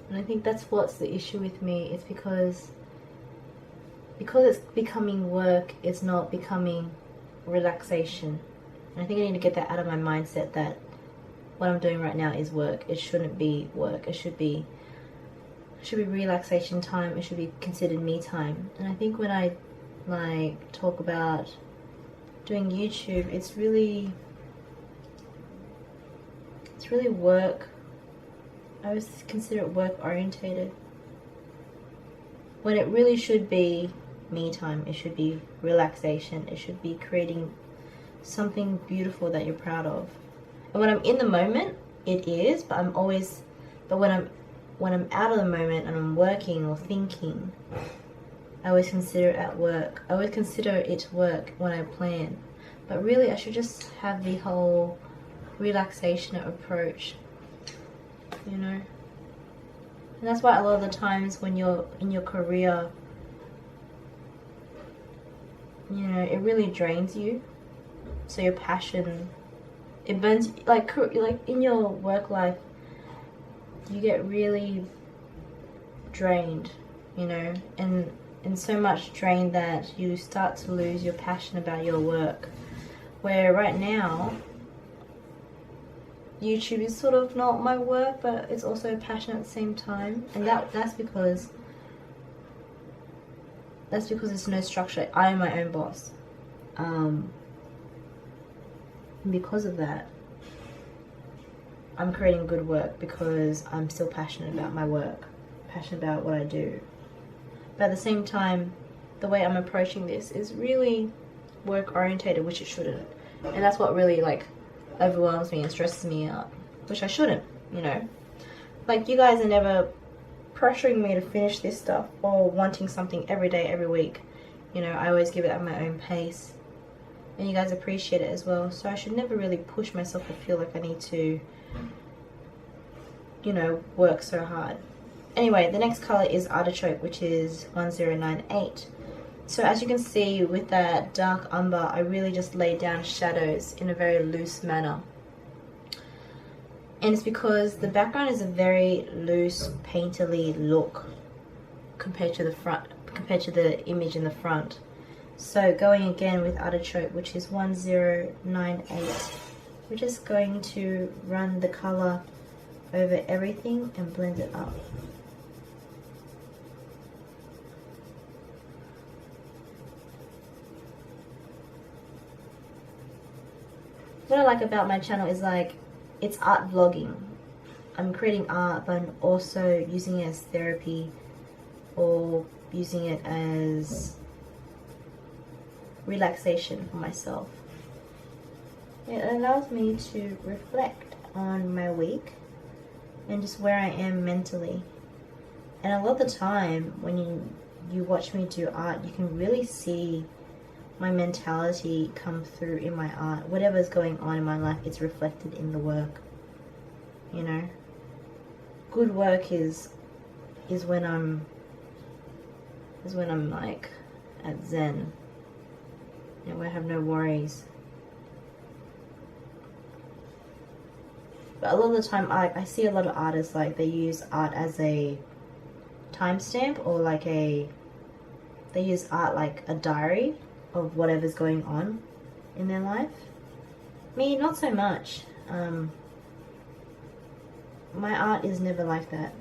and I think that's what's the issue with me. It's because it's becoming work, it's not becoming relaxation. And I think I need to get that out of my mindset, that what I'm doing right now is work. It shouldn't be work. It should be relaxation time. It should be considered me time. And I think when I like talk about doing YouTube, it's really work. I always consider it work orientated, when it really should be me time. It should be relaxation. It should be creating something beautiful that you're proud of. And when I'm in the moment, it is, but when I'm out of the moment and I'm working or thinking, I always consider it at work. I always consider it work when I plan. But really, I should just have the whole relaxation approach, you know. And that's why a lot of the times when you're in your career, you know, it really drains you. So your passion, it burns, like in your work life, you get really drained, you know, and so much drained that you start to lose your passion about your work. Where right now, YouTube is sort of not my work, but it's also a passion at the same time, and that's because there's no structure. I am my own boss. And because of that, I'm creating good work because I'm still passionate about my work, passionate about what I do. But at the same time, the way I'm approaching this is really work orientated, which it shouldn't. And that's what really like overwhelms me and stresses me out, which I shouldn't, you know. Like, you guys are never pressuring me to finish this stuff or wanting something every day, every week. You know, I always give it at my own pace, and you guys appreciate it as well. So I should never really push myself or feel like I need to, you know, work so hard. Anyway, the next color is Artichoke, which is 1098. So as you can see, with that dark umber, I really just laid down shadows in a very loose manner. And it's because the background is a very loose, painterly look compared to the image in the front. So going again with Artichoke, which is 1098, we're just going to run the color over everything and blend it up. What I like about my channel is like, it's art vlogging. I'm creating art, but I'm also using it as therapy or using it as relaxation for myself. It allows me to reflect on my week and just where I am mentally. And a lot of the time when you watch me do art, you can really see my mentality come through in my art. Whatever's going on in my life, it's reflected in the work. You know, good work is when I'm like at Zen, and where I have no worries. But a lot of the time, I see a lot of artists, like, they use art as a timestamp, or like they use art like a diary of whatever's going on in their life. Me, not so much. My art is never like that.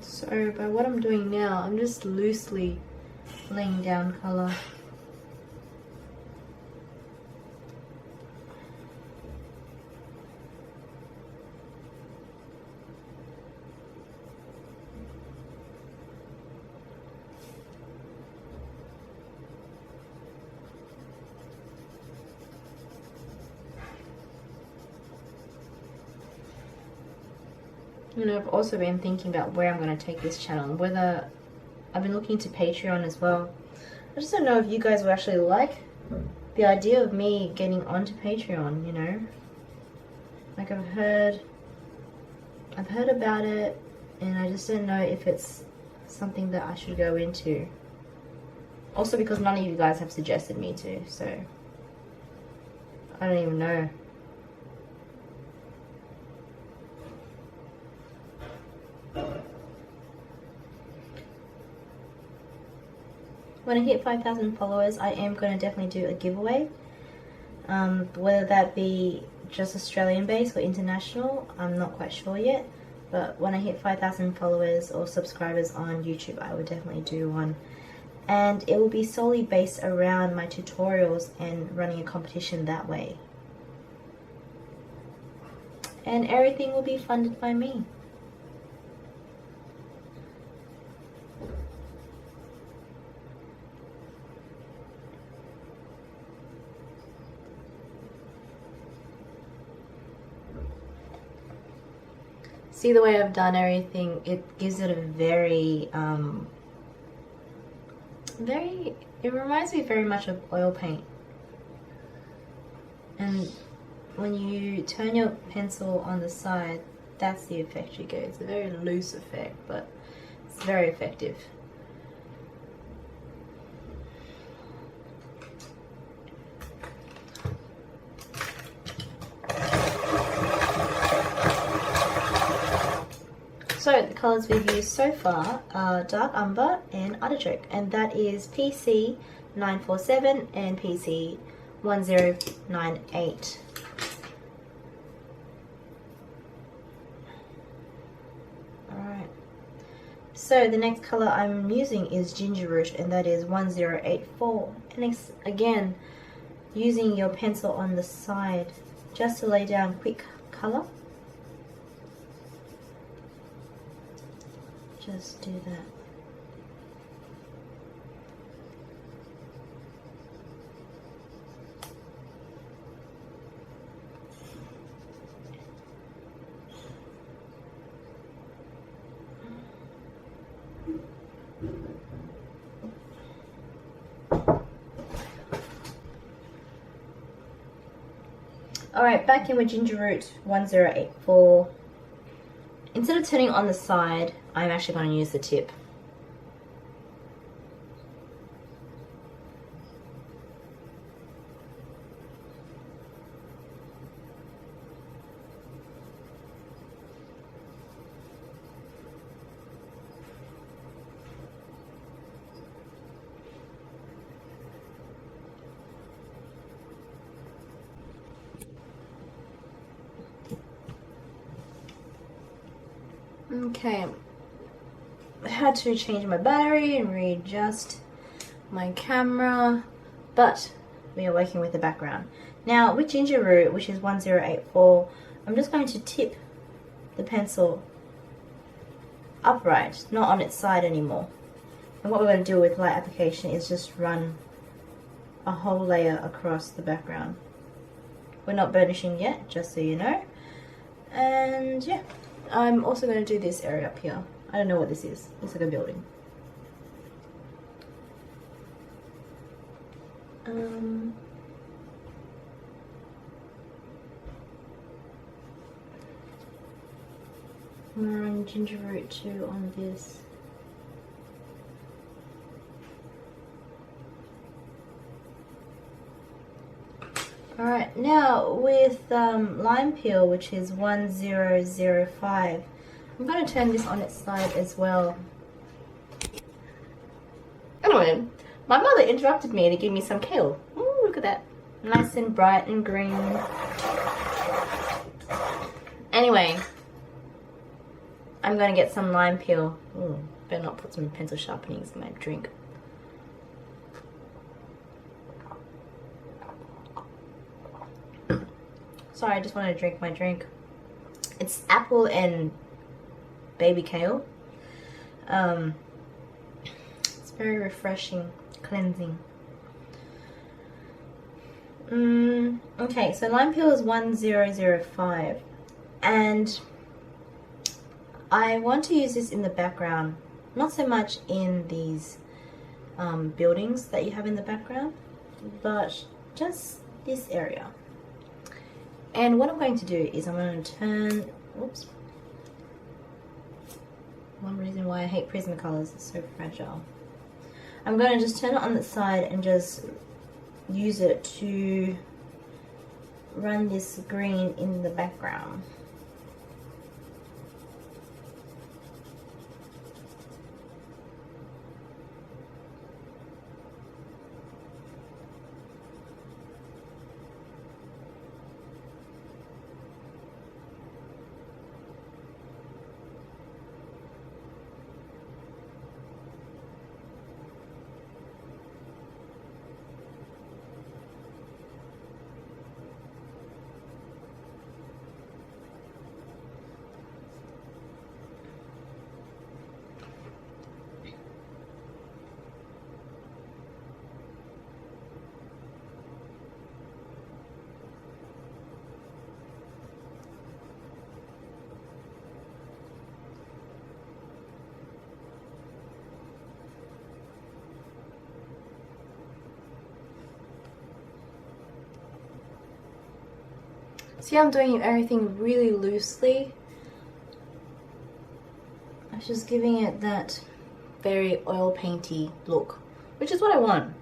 So by what I'm doing now, I'm just loosely laying down colour. You know, I've also been thinking about where I'm going to take this channel, whether I've been looking to Patreon as well. I just don't know if you guys will actually like the idea of me getting onto Patreon, you know. Like, I've heard about it, and I just don't know if it's something that I should go into. Also because none of you guys have suggested me to, so I don't even know. When I hit 5,000 followers, I am going to definitely do a giveaway. Whether that be just Australian based or international, I'm not quite sure yet. But when I hit 5,000 followers or subscribers on YouTube, I would definitely do one. And it will be solely based around my tutorials and running a competition that way. And everything will be funded by me. See the way I've done everything, it gives it a very, it reminds me very much of oil paint. And when you turn your pencil on the side, that's the effect you get. It's a very loose effect, but it's very effective. So the colours we've used so far are Dark Umber and Artichoke, and that is PC 947 and PC 1098. Alright, so the next colour I'm using is Ginger Root, and that is 1084. And again, using your pencil on the side just to lay down quick colour. Just do that. Alright, back in with Ginger Root 1084. Instead of turning on the side, I'm actually going to use the tip. Okay, I had to change my battery and readjust my camera, but we are working with the background. Now with Ginger Root, which is 1084, I'm just going to tip the pencil upright, not on its side anymore. And what we're going to do with light application is just run a whole layer across the background. We're not burnishing yet, just so you know. And yeah, I'm also going to do this area up here. I don't know what this is. Looks like a building. I'm going to run Ginger Root 2 on this. Alright, now with Lime Peel, which is 1005, I'm going to turn this on its side as well. Anyway, my mother interrupted me to give me some kale. Ooh, look at that. Nice and bright and green. Anyway, I'm going to get some lime peel. Ooh, better not put some pencil sharpenings in my drink. Sorry, I just want to drink my drink. It's apple and baby kale. It's very refreshing, cleansing. Okay, so lime peel is 1005, and I want to use this in the background, not so much in these buildings that you have in the background, but just this area. And what I'm going to do is I'm going to turn, oops, one reason why I hate Prismacolors, it's so fragile. I'm going to just turn it on the side and just use it to run this green in the background. See, I'm doing everything really loosely. I'm just giving it that very oil painty look, which is what I want.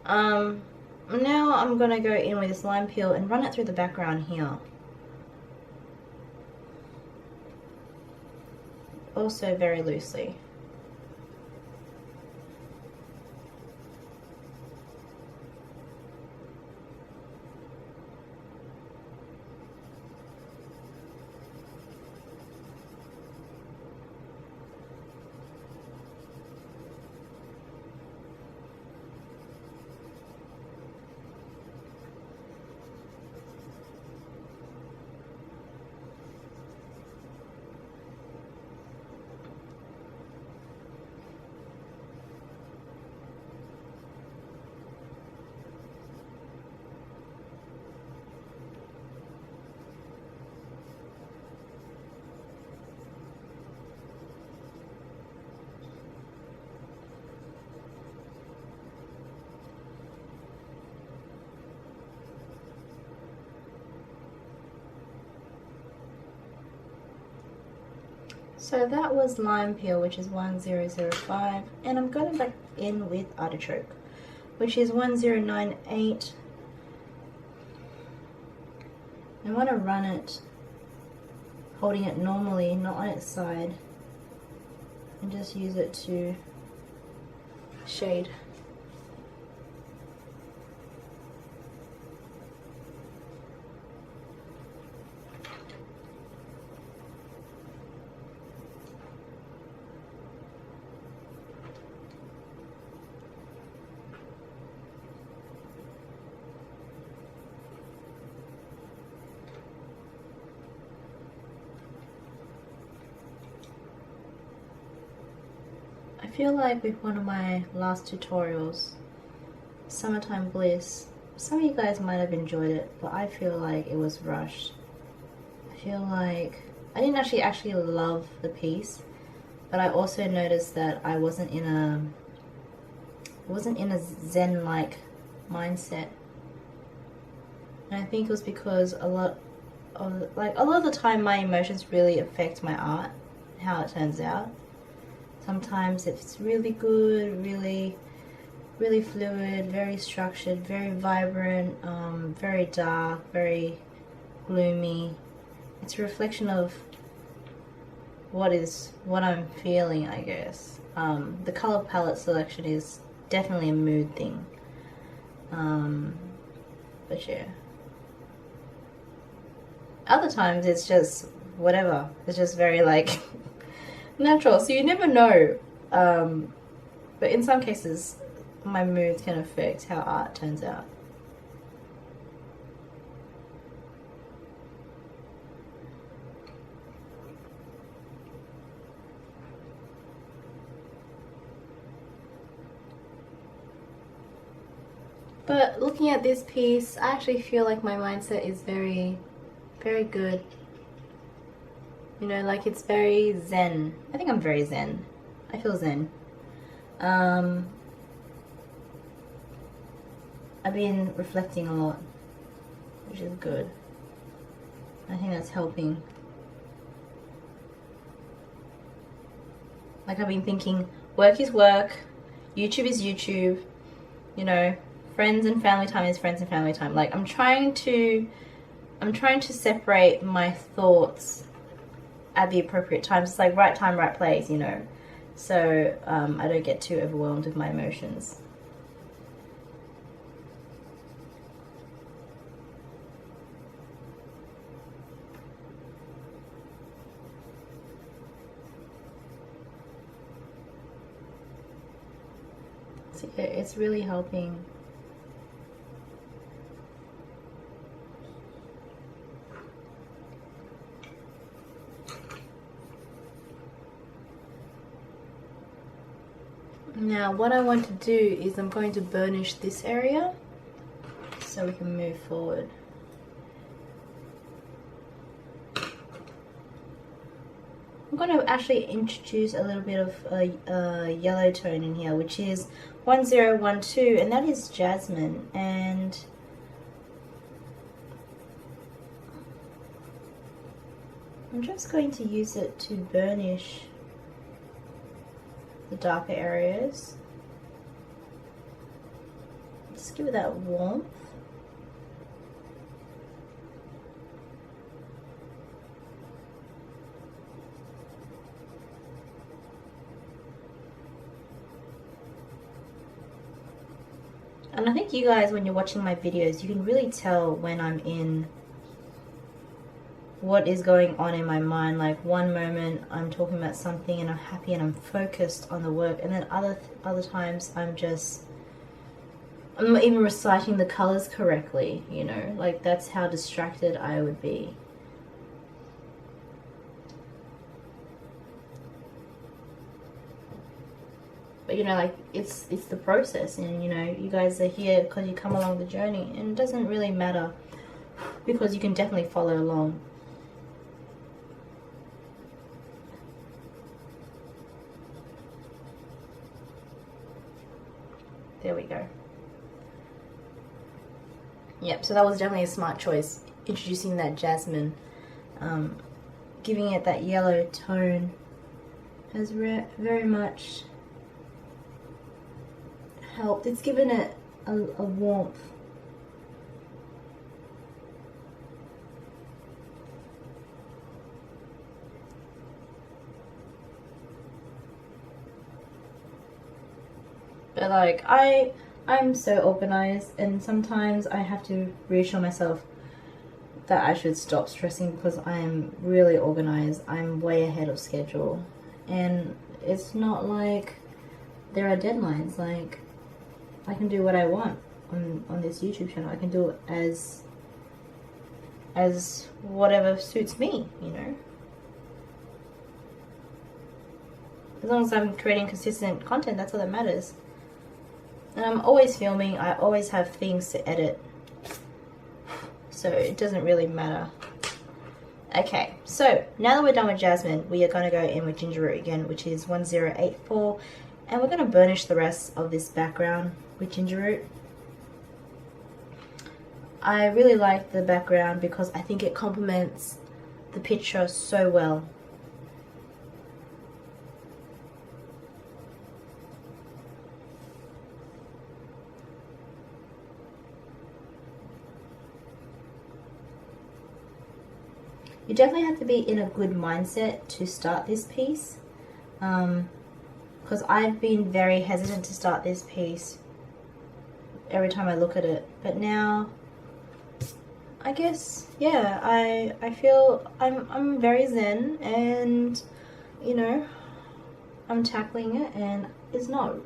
Now I'm gonna go in with this lime peel and run it through the background here. Also very loosely. So that was lime peel, which is 1005, and I'm going back in with artichoke, which is 1098. I want to run it holding it normally, not on its side, and just use it to shade. feel like with one of my last tutorials, Summertime Bliss, some of you guys might have enjoyed it, but I feel like it was rushed. I feel like I didn't actually love the piece, but I also noticed that I wasn't in a Zen-like mindset. And I think it was because a lot of the time my emotions really affect my art, how it turns out. Sometimes it's really good, really fluid, very structured, very vibrant, very dark, very gloomy. It's a reflection of what I'm feeling, I guess. The color palette selection is definitely a mood thing. But yeah. Other times it's just whatever. It's just very like natural, so you never know. But in some cases, my mood can affect how art turns out. But looking at this piece, I actually feel like my mindset is very, very good. You know, like it's very zen. I think I'm very zen. I feel zen. I've been reflecting a lot, which is good. I think that's helping. Like I've been thinking, work is work, YouTube is YouTube, you know, friends and family time is friends and family time. Like I'm trying to separate my thoughts at the appropriate times. It's like right time, right place, you know. So I don't get too overwhelmed with my emotions. So yeah, it's really helping. Now what I want to do is I'm going to burnish this area so we can move forward. I'm going to actually introduce a little bit of a yellow tone in here, which is 1012, and that is Jasmine. And I'm just going to use it to burnish the darker areas. Just give it that warmth. And I think you guys, when you're watching my videos, you can really tell when I'm in what is going on in my mind. Like one moment I'm talking about something and I'm happy and I'm focused on the work, and then other times I'm not even reciting the colors correctly, you know, like that's how distracted I would be. But you know, like it's the process, and you know, you guys are here because you come along the journey, and it doesn't really matter because you can definitely follow along. There we go. Yep, so that was definitely a smart choice, introducing that jasmine. Giving it that yellow tone has very much helped. It's given it a warmth. But like I'm so organized, and sometimes I have to reassure myself that I should stop stressing because I am really organized. I'm way ahead of schedule, and it's not like there are deadlines. Like I can do what I want on this YouTube channel. I can do it as whatever suits me, you know. As long as I'm creating consistent content, that's all that matters. And I'm always filming, I always have things to edit. So it doesn't really matter. Okay, so now that we're done with Jasmine, we are going to go in with Ginger Root again, which is 1084. And we're going to burnish the rest of this background with Ginger Root. I really like the background because I think it complements the picture so well. You definitely have to be in a good mindset to start this piece, because I've been very hesitant to start this piece every time I look at it, but now I guess, yeah, I feel I'm very zen, and you know, I'm tackling it, and it's not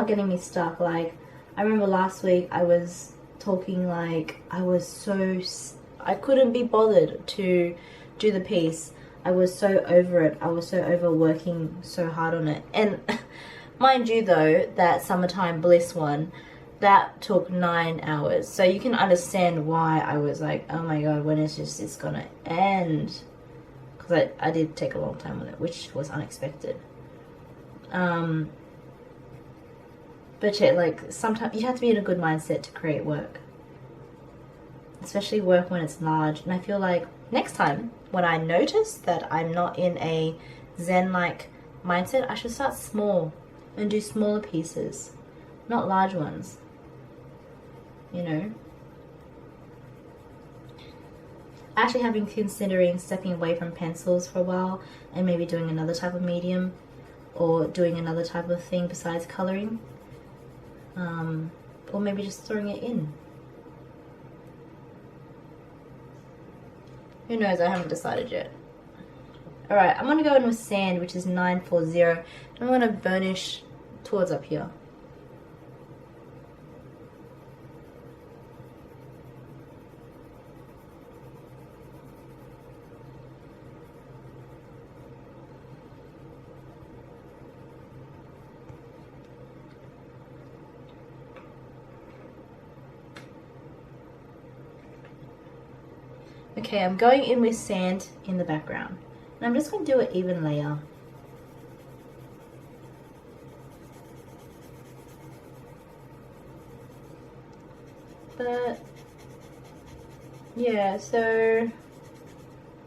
getting me stuck. Like, I remember last week I was talking like I couldn't be bothered to do the piece. I was so over it. I was so over working so hard on it. And mind you though, that Summertime Bliss one, that took 9 hours. So you can understand why I was like, oh my god, when is this gonna end? Because I did take a long time on it, which was unexpected. But yeah, like, sometimes you have to be in a good mindset to create work. Especially work when it's large. And I feel like next time when I notice that I'm not in a zen-like mindset, I should start small and do smaller pieces, not large ones, you know. Actually have been considering stepping away from pencils for a while and maybe doing another type of medium or doing another type of thing besides colouring, or maybe just throwing it in. Who knows, I haven't decided yet. Alright, I'm going to go in with sand, which is 940, and I'm going to burnish towards up here. Okay, I'm going in with sand in the background. And I'm just going to do an even layer. But yeah, so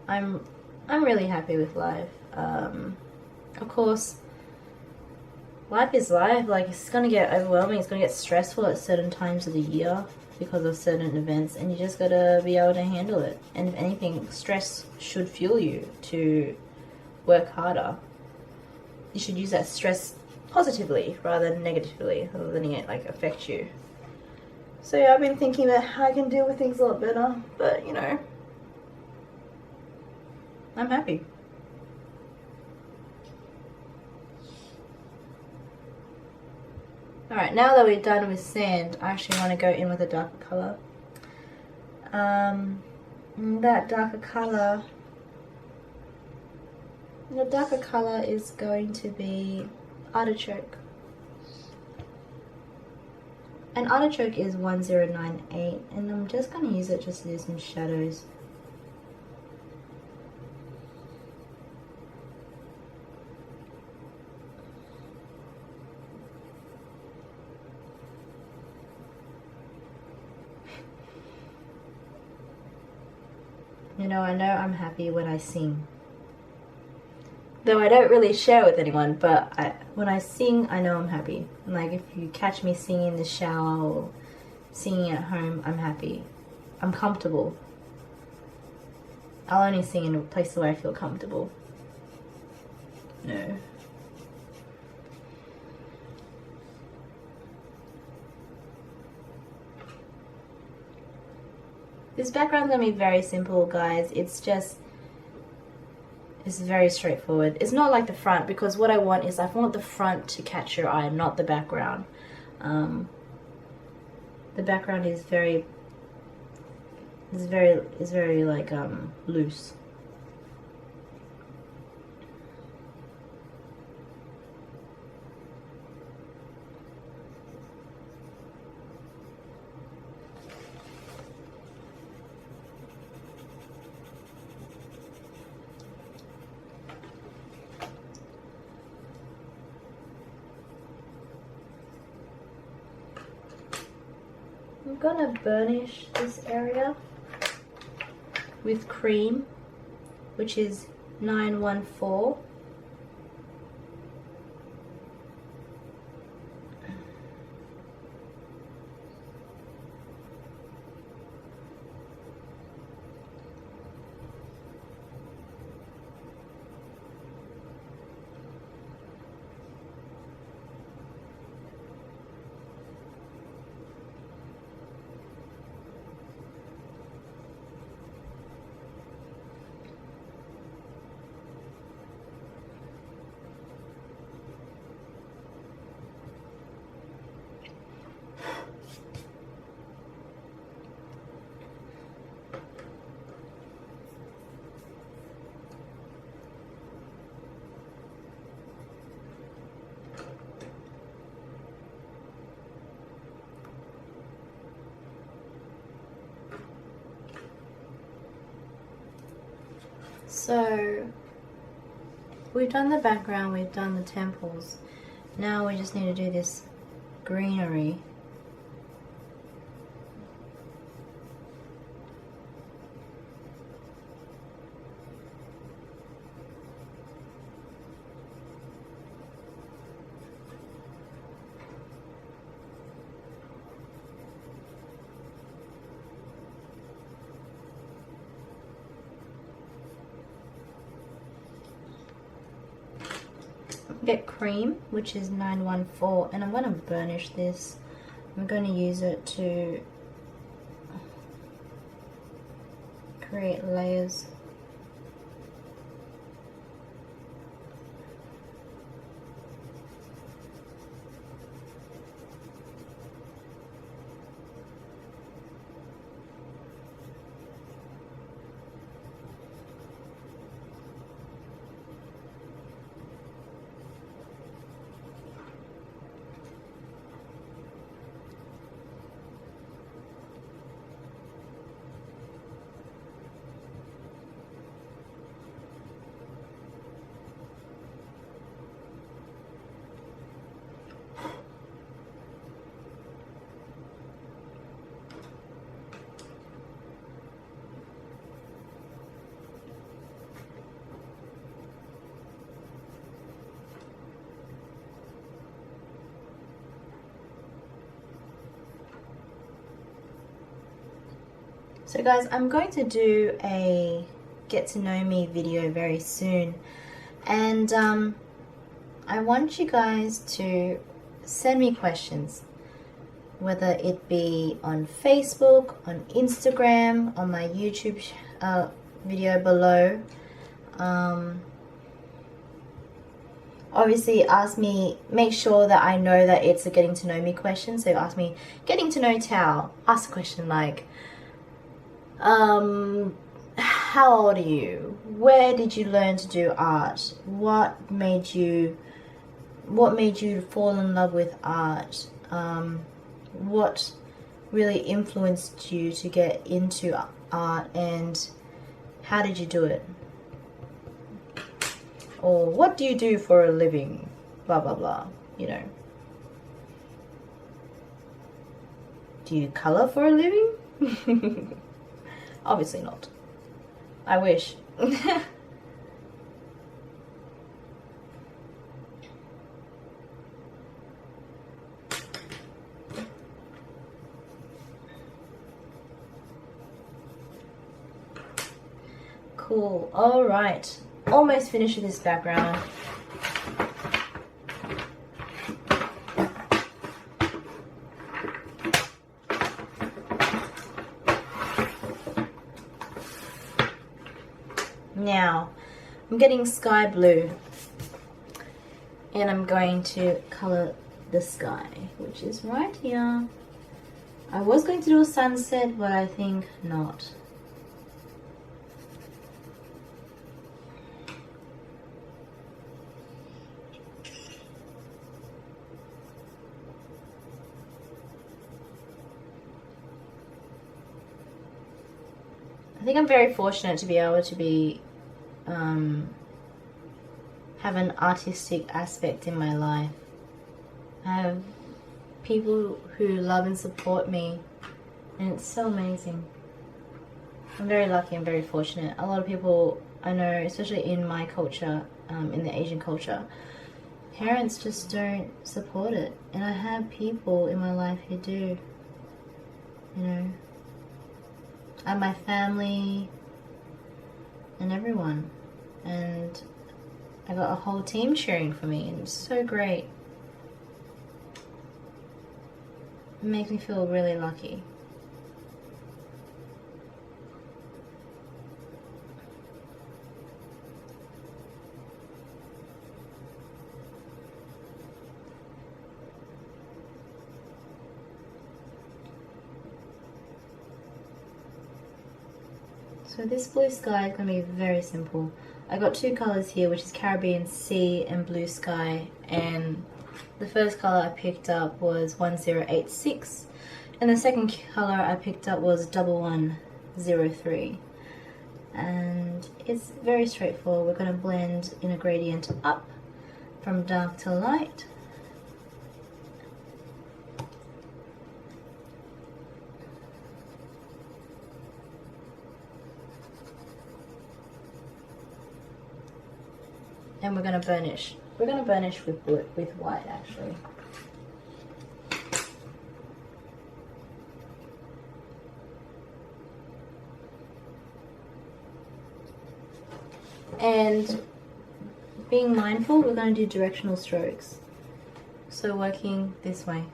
I'm really happy with life. Of course, life is life. Like, it's gonna get overwhelming, it's gonna get stressful at certain times of the year because of certain events, and you just gotta be able to handle it. And if anything, stress should fuel you to work harder. You should use that stress positively rather than negatively, rather than letting it like affect you. So yeah, I've been thinking about how I can deal with things a lot better, but you know, I'm happy. Alright, now that we're done with sand, I actually want to go in with a darker colour. That darker colour, the darker colour is going to be Artichoke. And Artichoke is 1098, and I'm just going to use it just to do some shadows. You know I'm happy when I sing. Though I don't really share with anyone, but when I sing, I know I'm happy. Like, if you catch me singing in the shower or singing at home, I'm happy. I'm comfortable. I'll only sing in a place where I feel comfortable. No. This background's gonna be very simple, guys. It's very straightforward. It's not like the front, because what I want is I want the front to catch your eye, not the background. The background is very like loose. I'm gonna burnish this area with cream, which is 914. So we've done the background, we've done the temples. Now we just need to do this greenery. Get cream, which is 914, and I'm going to burnish this. I'm going to use it to create layers. So guys, I'm going to do a get to know me video very soon, and I want you guys to send me questions, whether it be on Facebook, on Instagram, on my YouTube video below. Obviously ask me, make sure that I know that it's a getting to know me question. So ask me, getting to know Tao, ask a question like, how old are you? Where did you learn to do art? What made you fall in love with art? What really influenced you to get into art, and how did you do it? Or what do you do for a living? Blah blah blah, you know. Do you color for a living? Obviously not. I wish. Cool. All right. Almost finished with this background. Now, I'm getting sky blue, and I'm going to color the sky, which is right here. I was going to do a sunset, but I think not. I think I'm very fortunate to be able to be have an artistic aspect in my life. I have people who love and support me, and it's so amazing. I'm very lucky and very fortunate. A lot of people I know, especially in my culture, in the Asian culture, parents just don't support it, and I have people in my life who do, you know, and my family and everyone, and I got a whole team cheering for me, and it's so great. It makes me feel really lucky. So this blue sky is going to be very simple. I got two colors here, which is Caribbean Sea and Blue Sky, and the first color I picked up was 1086 and the second color I picked up was 1103, and it's very straightforward. We're going to blend in a gradient up from dark to light. And we're going to burnish. We're going to burnish with white, actually. And being mindful, we're going to do directional strokes. So working this way.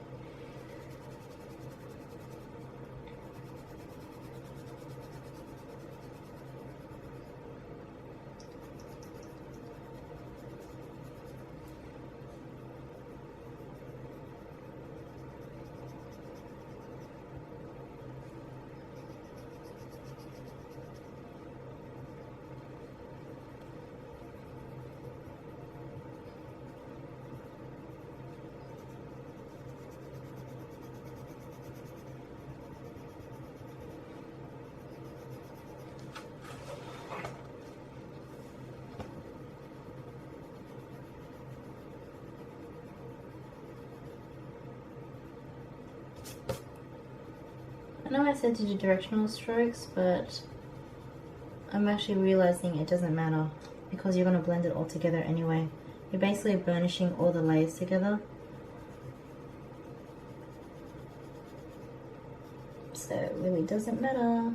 I know I said to do directional strokes, but I'm actually realizing it doesn't matter because you're going to blend it all together anyway. You're basically burnishing all the layers together. So it really doesn't matter.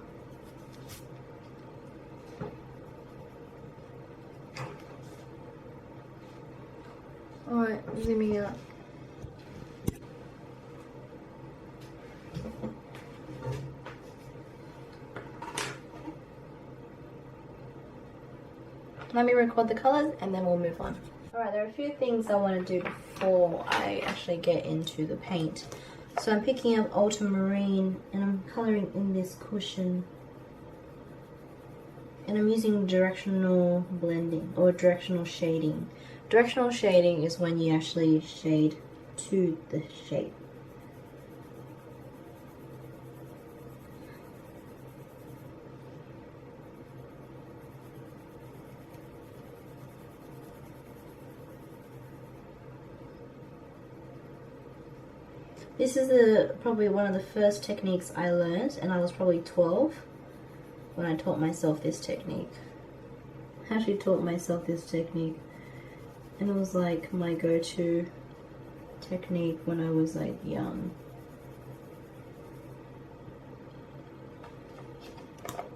Alright, zooming out. Let me record the colors and then we'll move on. Alright, there are a few things I want to do before I actually get into the paint. So I'm picking up ultramarine and I'm colouring in this cushion. And I'm using directional blending or directional shading. Directional shading is when you actually shade to the shape. This is probably one of the first techniques I learned, and I was probably 12 when I taught myself this technique. I actually taught myself this technique, and it was like my go-to technique when I was like young.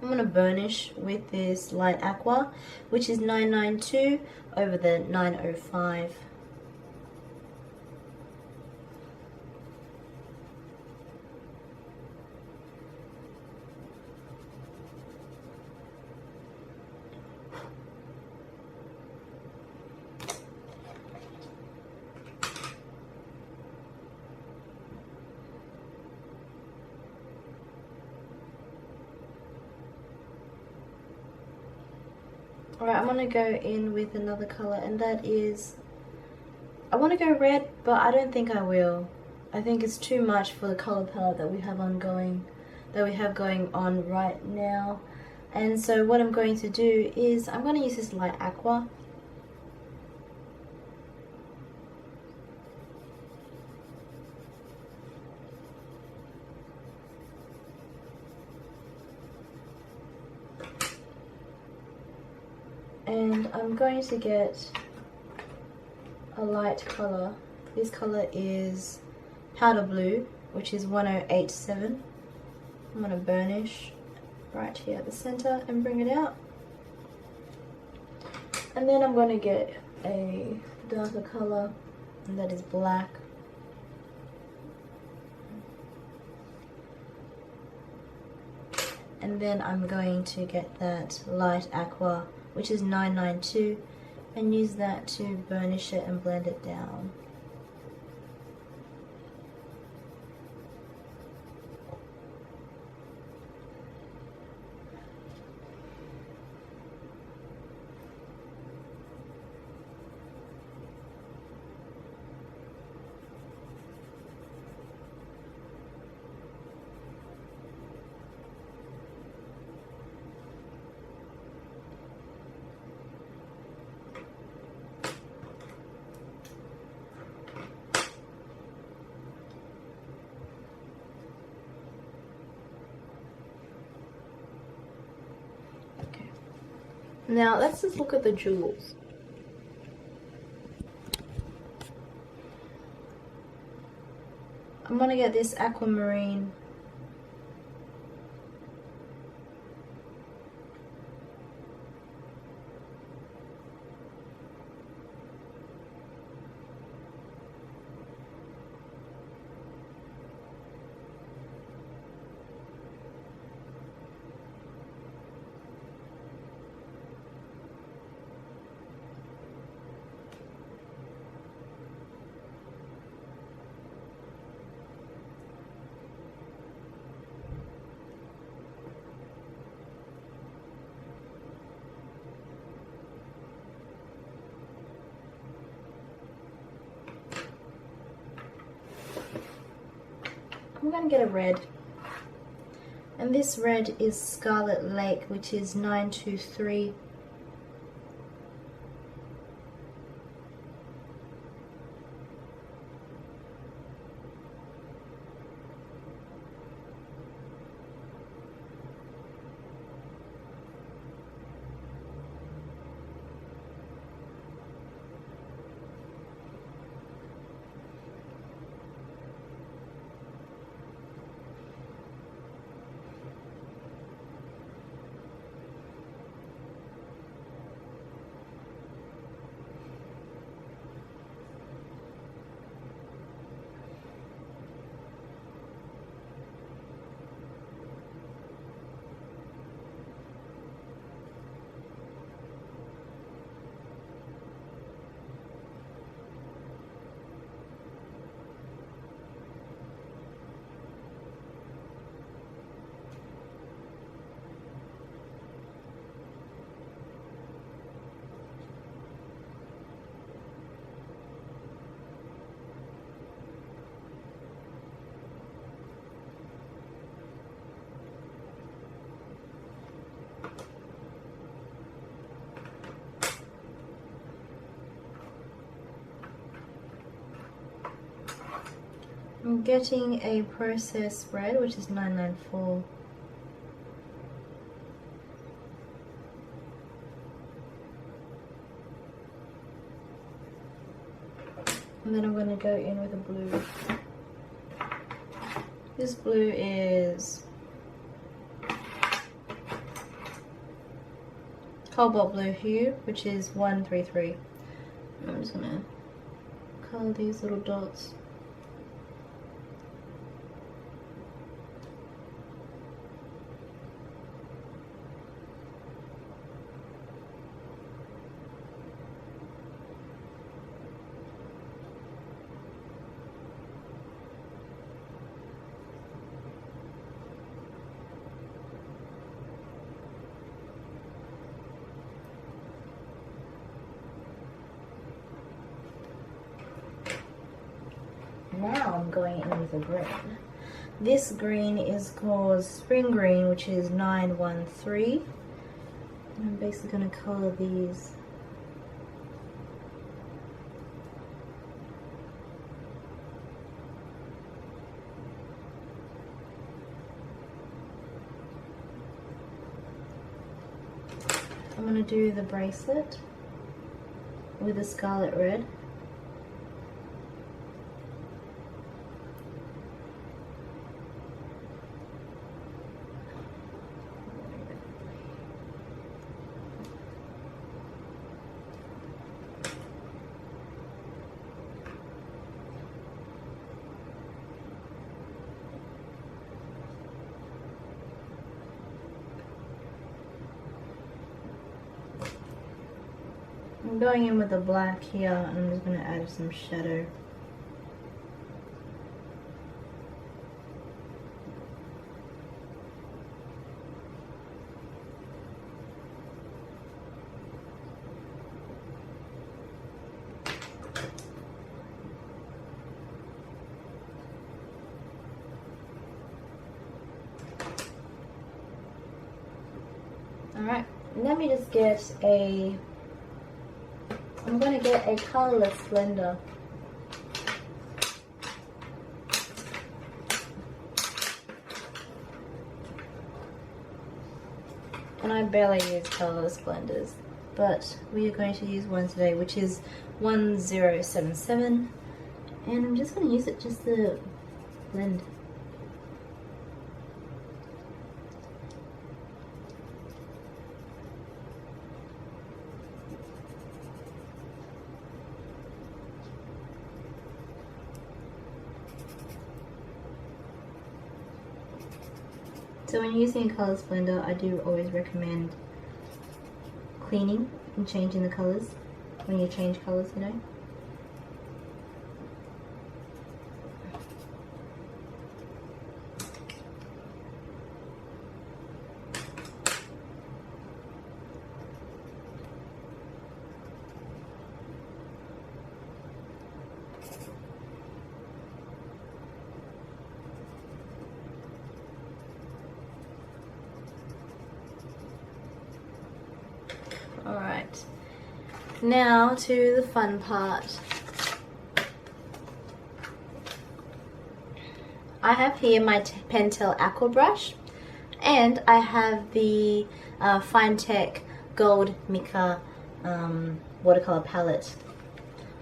I'm going to burnish with this light aqua, which is 992 over the 905. Alright, I'm going to go in with another colour, and that is, I want to go red, but I don't think I will. I think it's too much for the colour palette that we have going on right now. And so what I'm going to do is, I'm going to use this light aqua. And I'm going to get a light color. This color is powder blue, which is 1087. I'm going to burnish right here at the center and bring it out. And then I'm going to get a darker color, and that is black. And then I'm going to get that light aqua, which is 992, and use that to burnish it and blend it down. Now let's just look at the jewels. I'm going to get this aquamarine. I'm going to get a red, and this red is Scarlet Lake, which is 923. I'm getting a processed red, which is 994. And then I'm going to go in with a blue. This blue is cobalt blue hue, which is 133. I'm just going to color these little dots. Now I'm going in with a green. This green is called Spring Green, which is 913. And I'm basically going to color these. I'm I'm going to do the bracelet with the scarlet red. I'm going in with the black here and I'm just going to add some shadow. Alright, let me just get I'm going to get a colorless blender. And I barely use colorless blenders, but we are going to use one today, which is 1077, and I'm just going to use it just to blend. So when using a colors blender, I do always recommend cleaning and changing the colors when you change colors, you know. Alright, now to the fun part. I have here my Pentel Aqua brush, and I have the Finetec Gold Mica watercolor palette.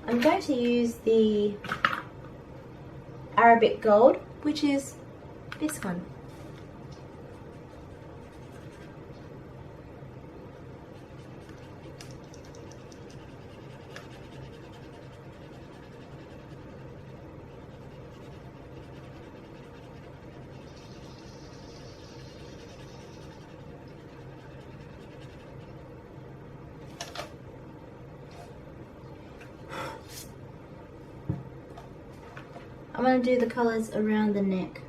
I'm going to use the Arabic Gold, which is this one. I'm going to do the colors around the neck.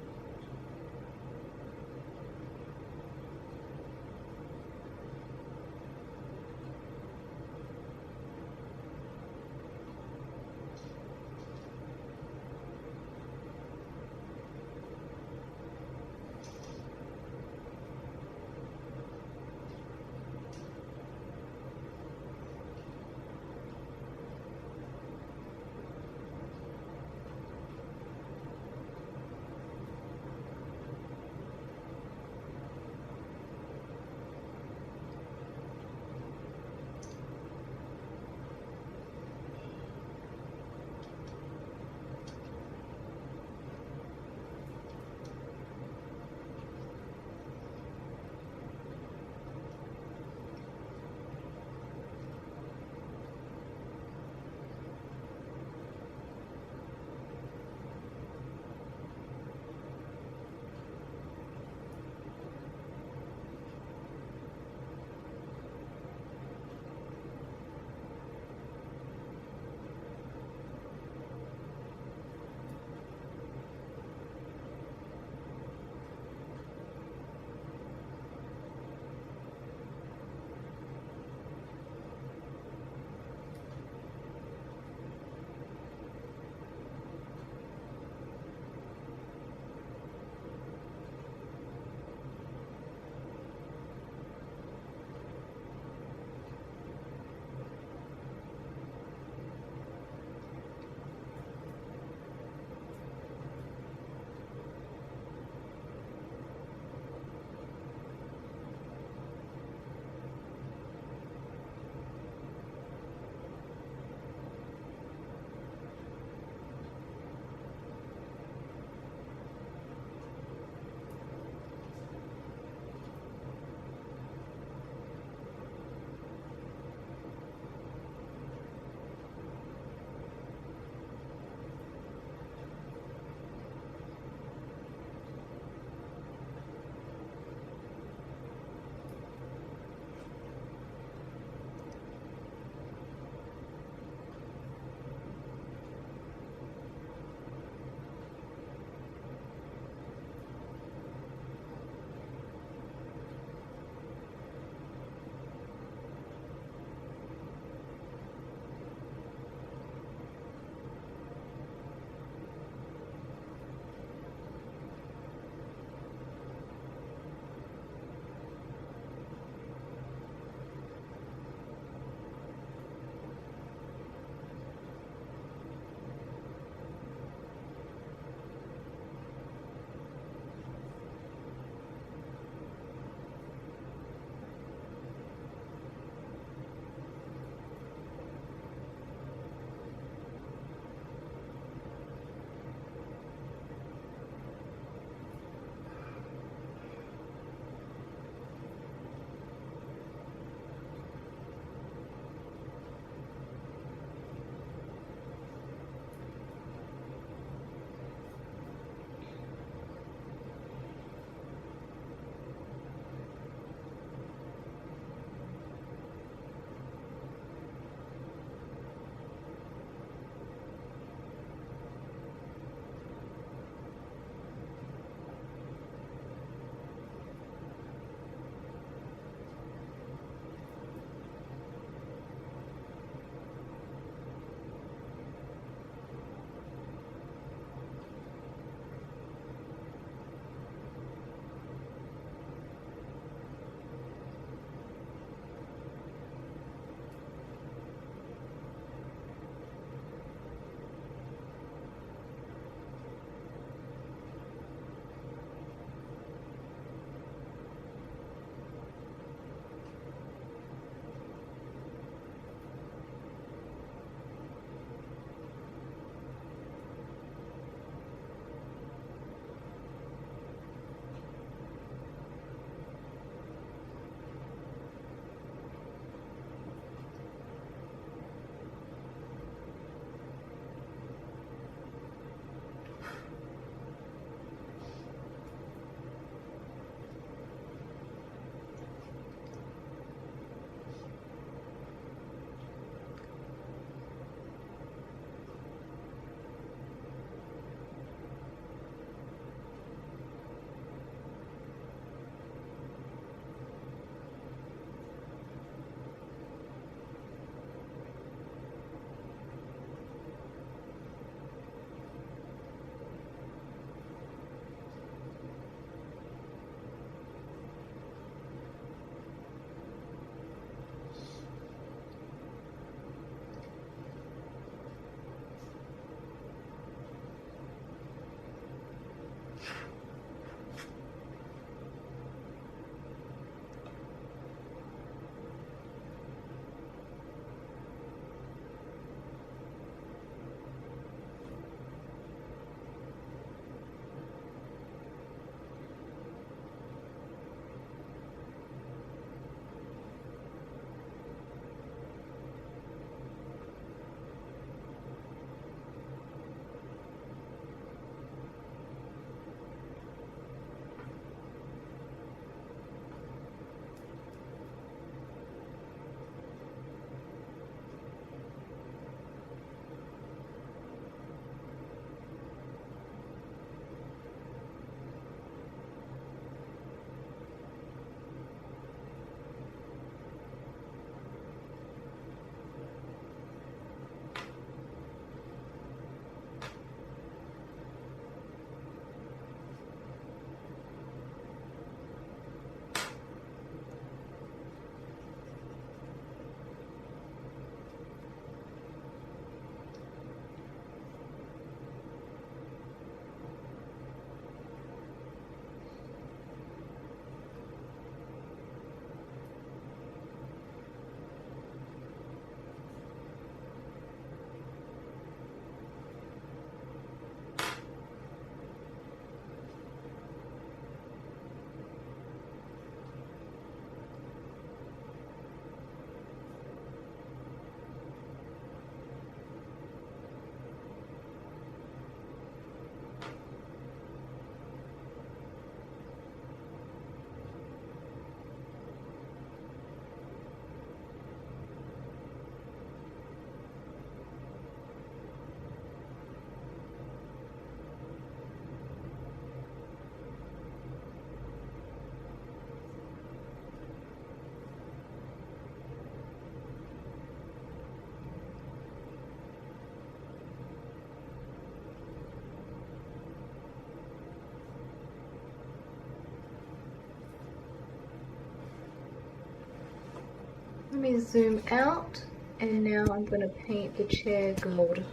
Let me zoom out, and now I'm going to paint the chair gold.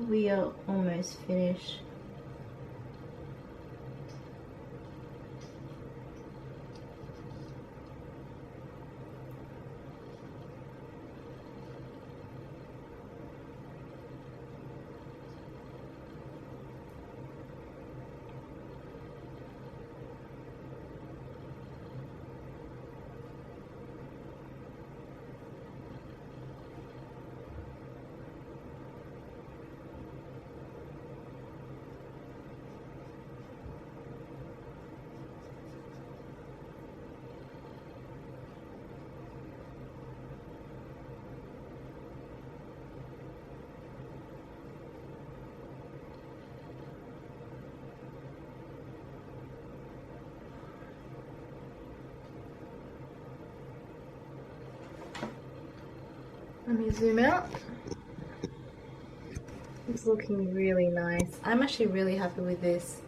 We are almost finished. Let me zoom out. It's looking really nice. I'm actually really happy with this.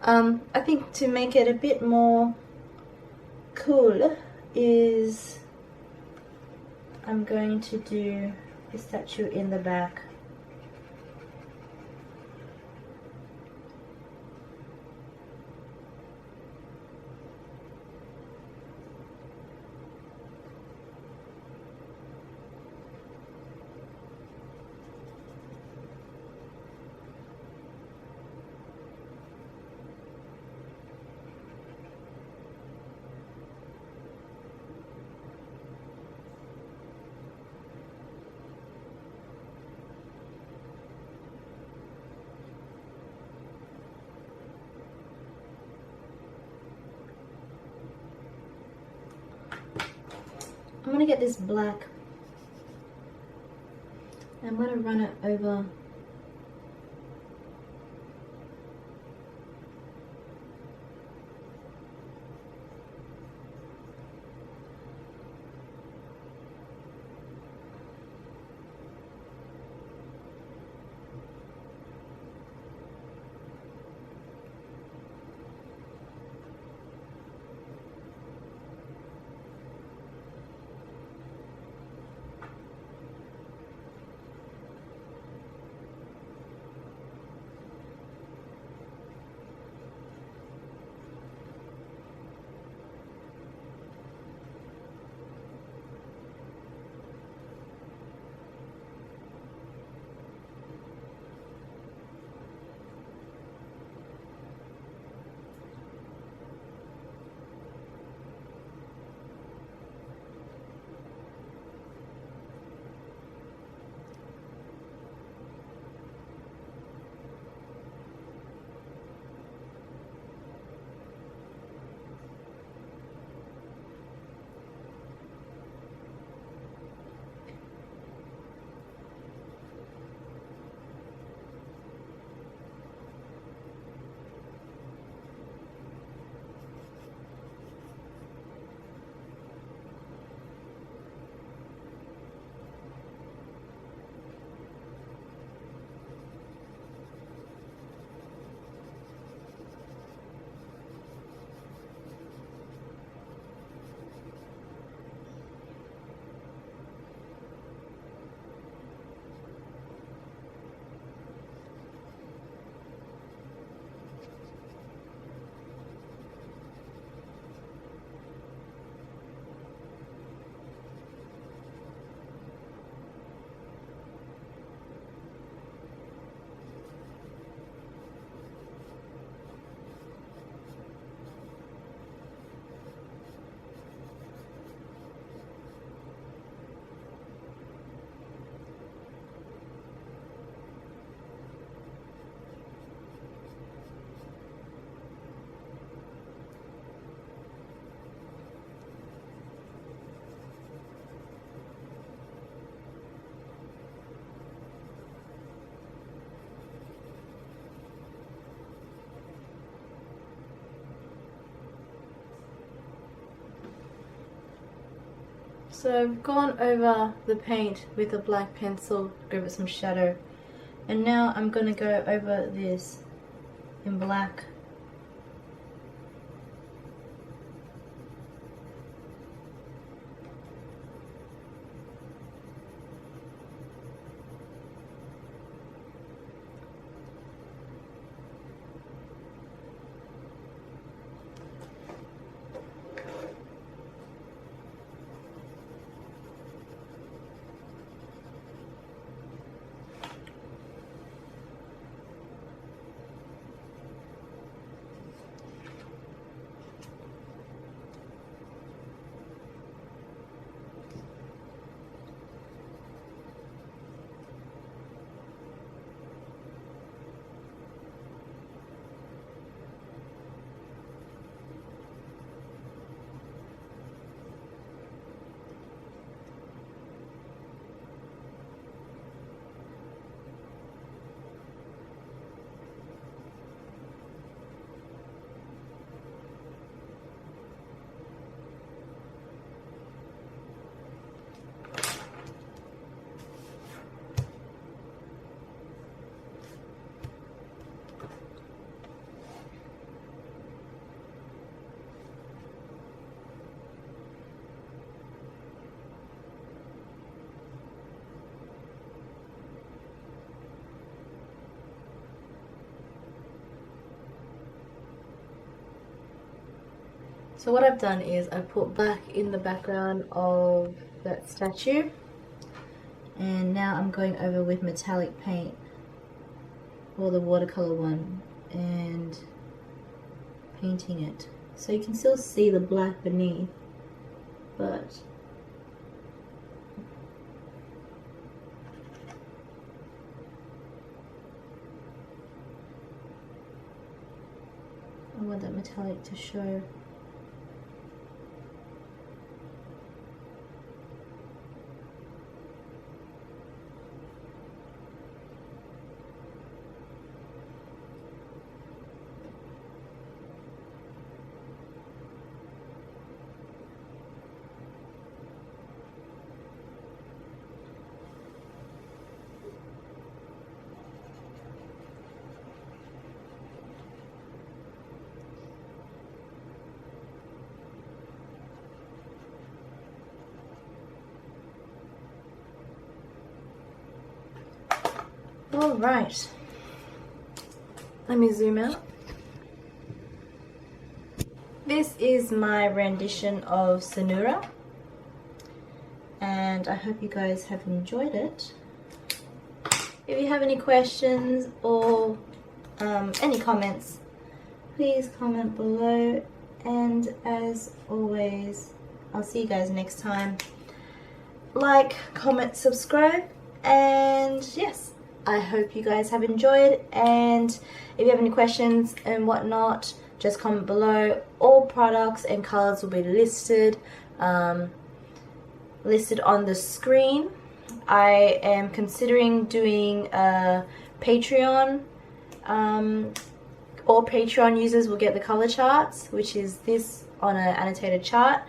I think to make it a bit more cool is I'm going to do a statue in the back. I'm going to get this black. I'm going to run it over So I've gone over the paint with a black pencil, give it some shadow, and now I'm going to go over this in black So what I've done is I put black in the background of that statue, and now I'm going over with metallic paint, or the watercolor one, and painting it. So you can still see the black beneath, but I want that metallic to show. Alright, let me zoom out. This is my rendition of Sanura, and I hope you guys have enjoyed it. If you have any questions or any comments, please comment below, and as always, I'll see you guys next time. Like, comment, subscribe, and yes, I hope you guys have enjoyed, and if you have any questions and whatnot, just comment below. All products and colors will be listed on the screen. I am considering doing a Patreon. All Patreon users will get the color charts, which is this on an annotated chart,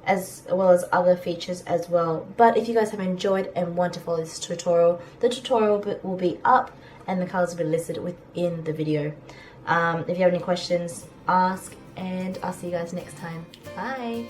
as well as other features as well. But if you guys have enjoyed and want to follow this tutorial, the tutorial will be up and the colors will be listed within the video. If you have any questions, ask, and I'll see you guys next time. Bye!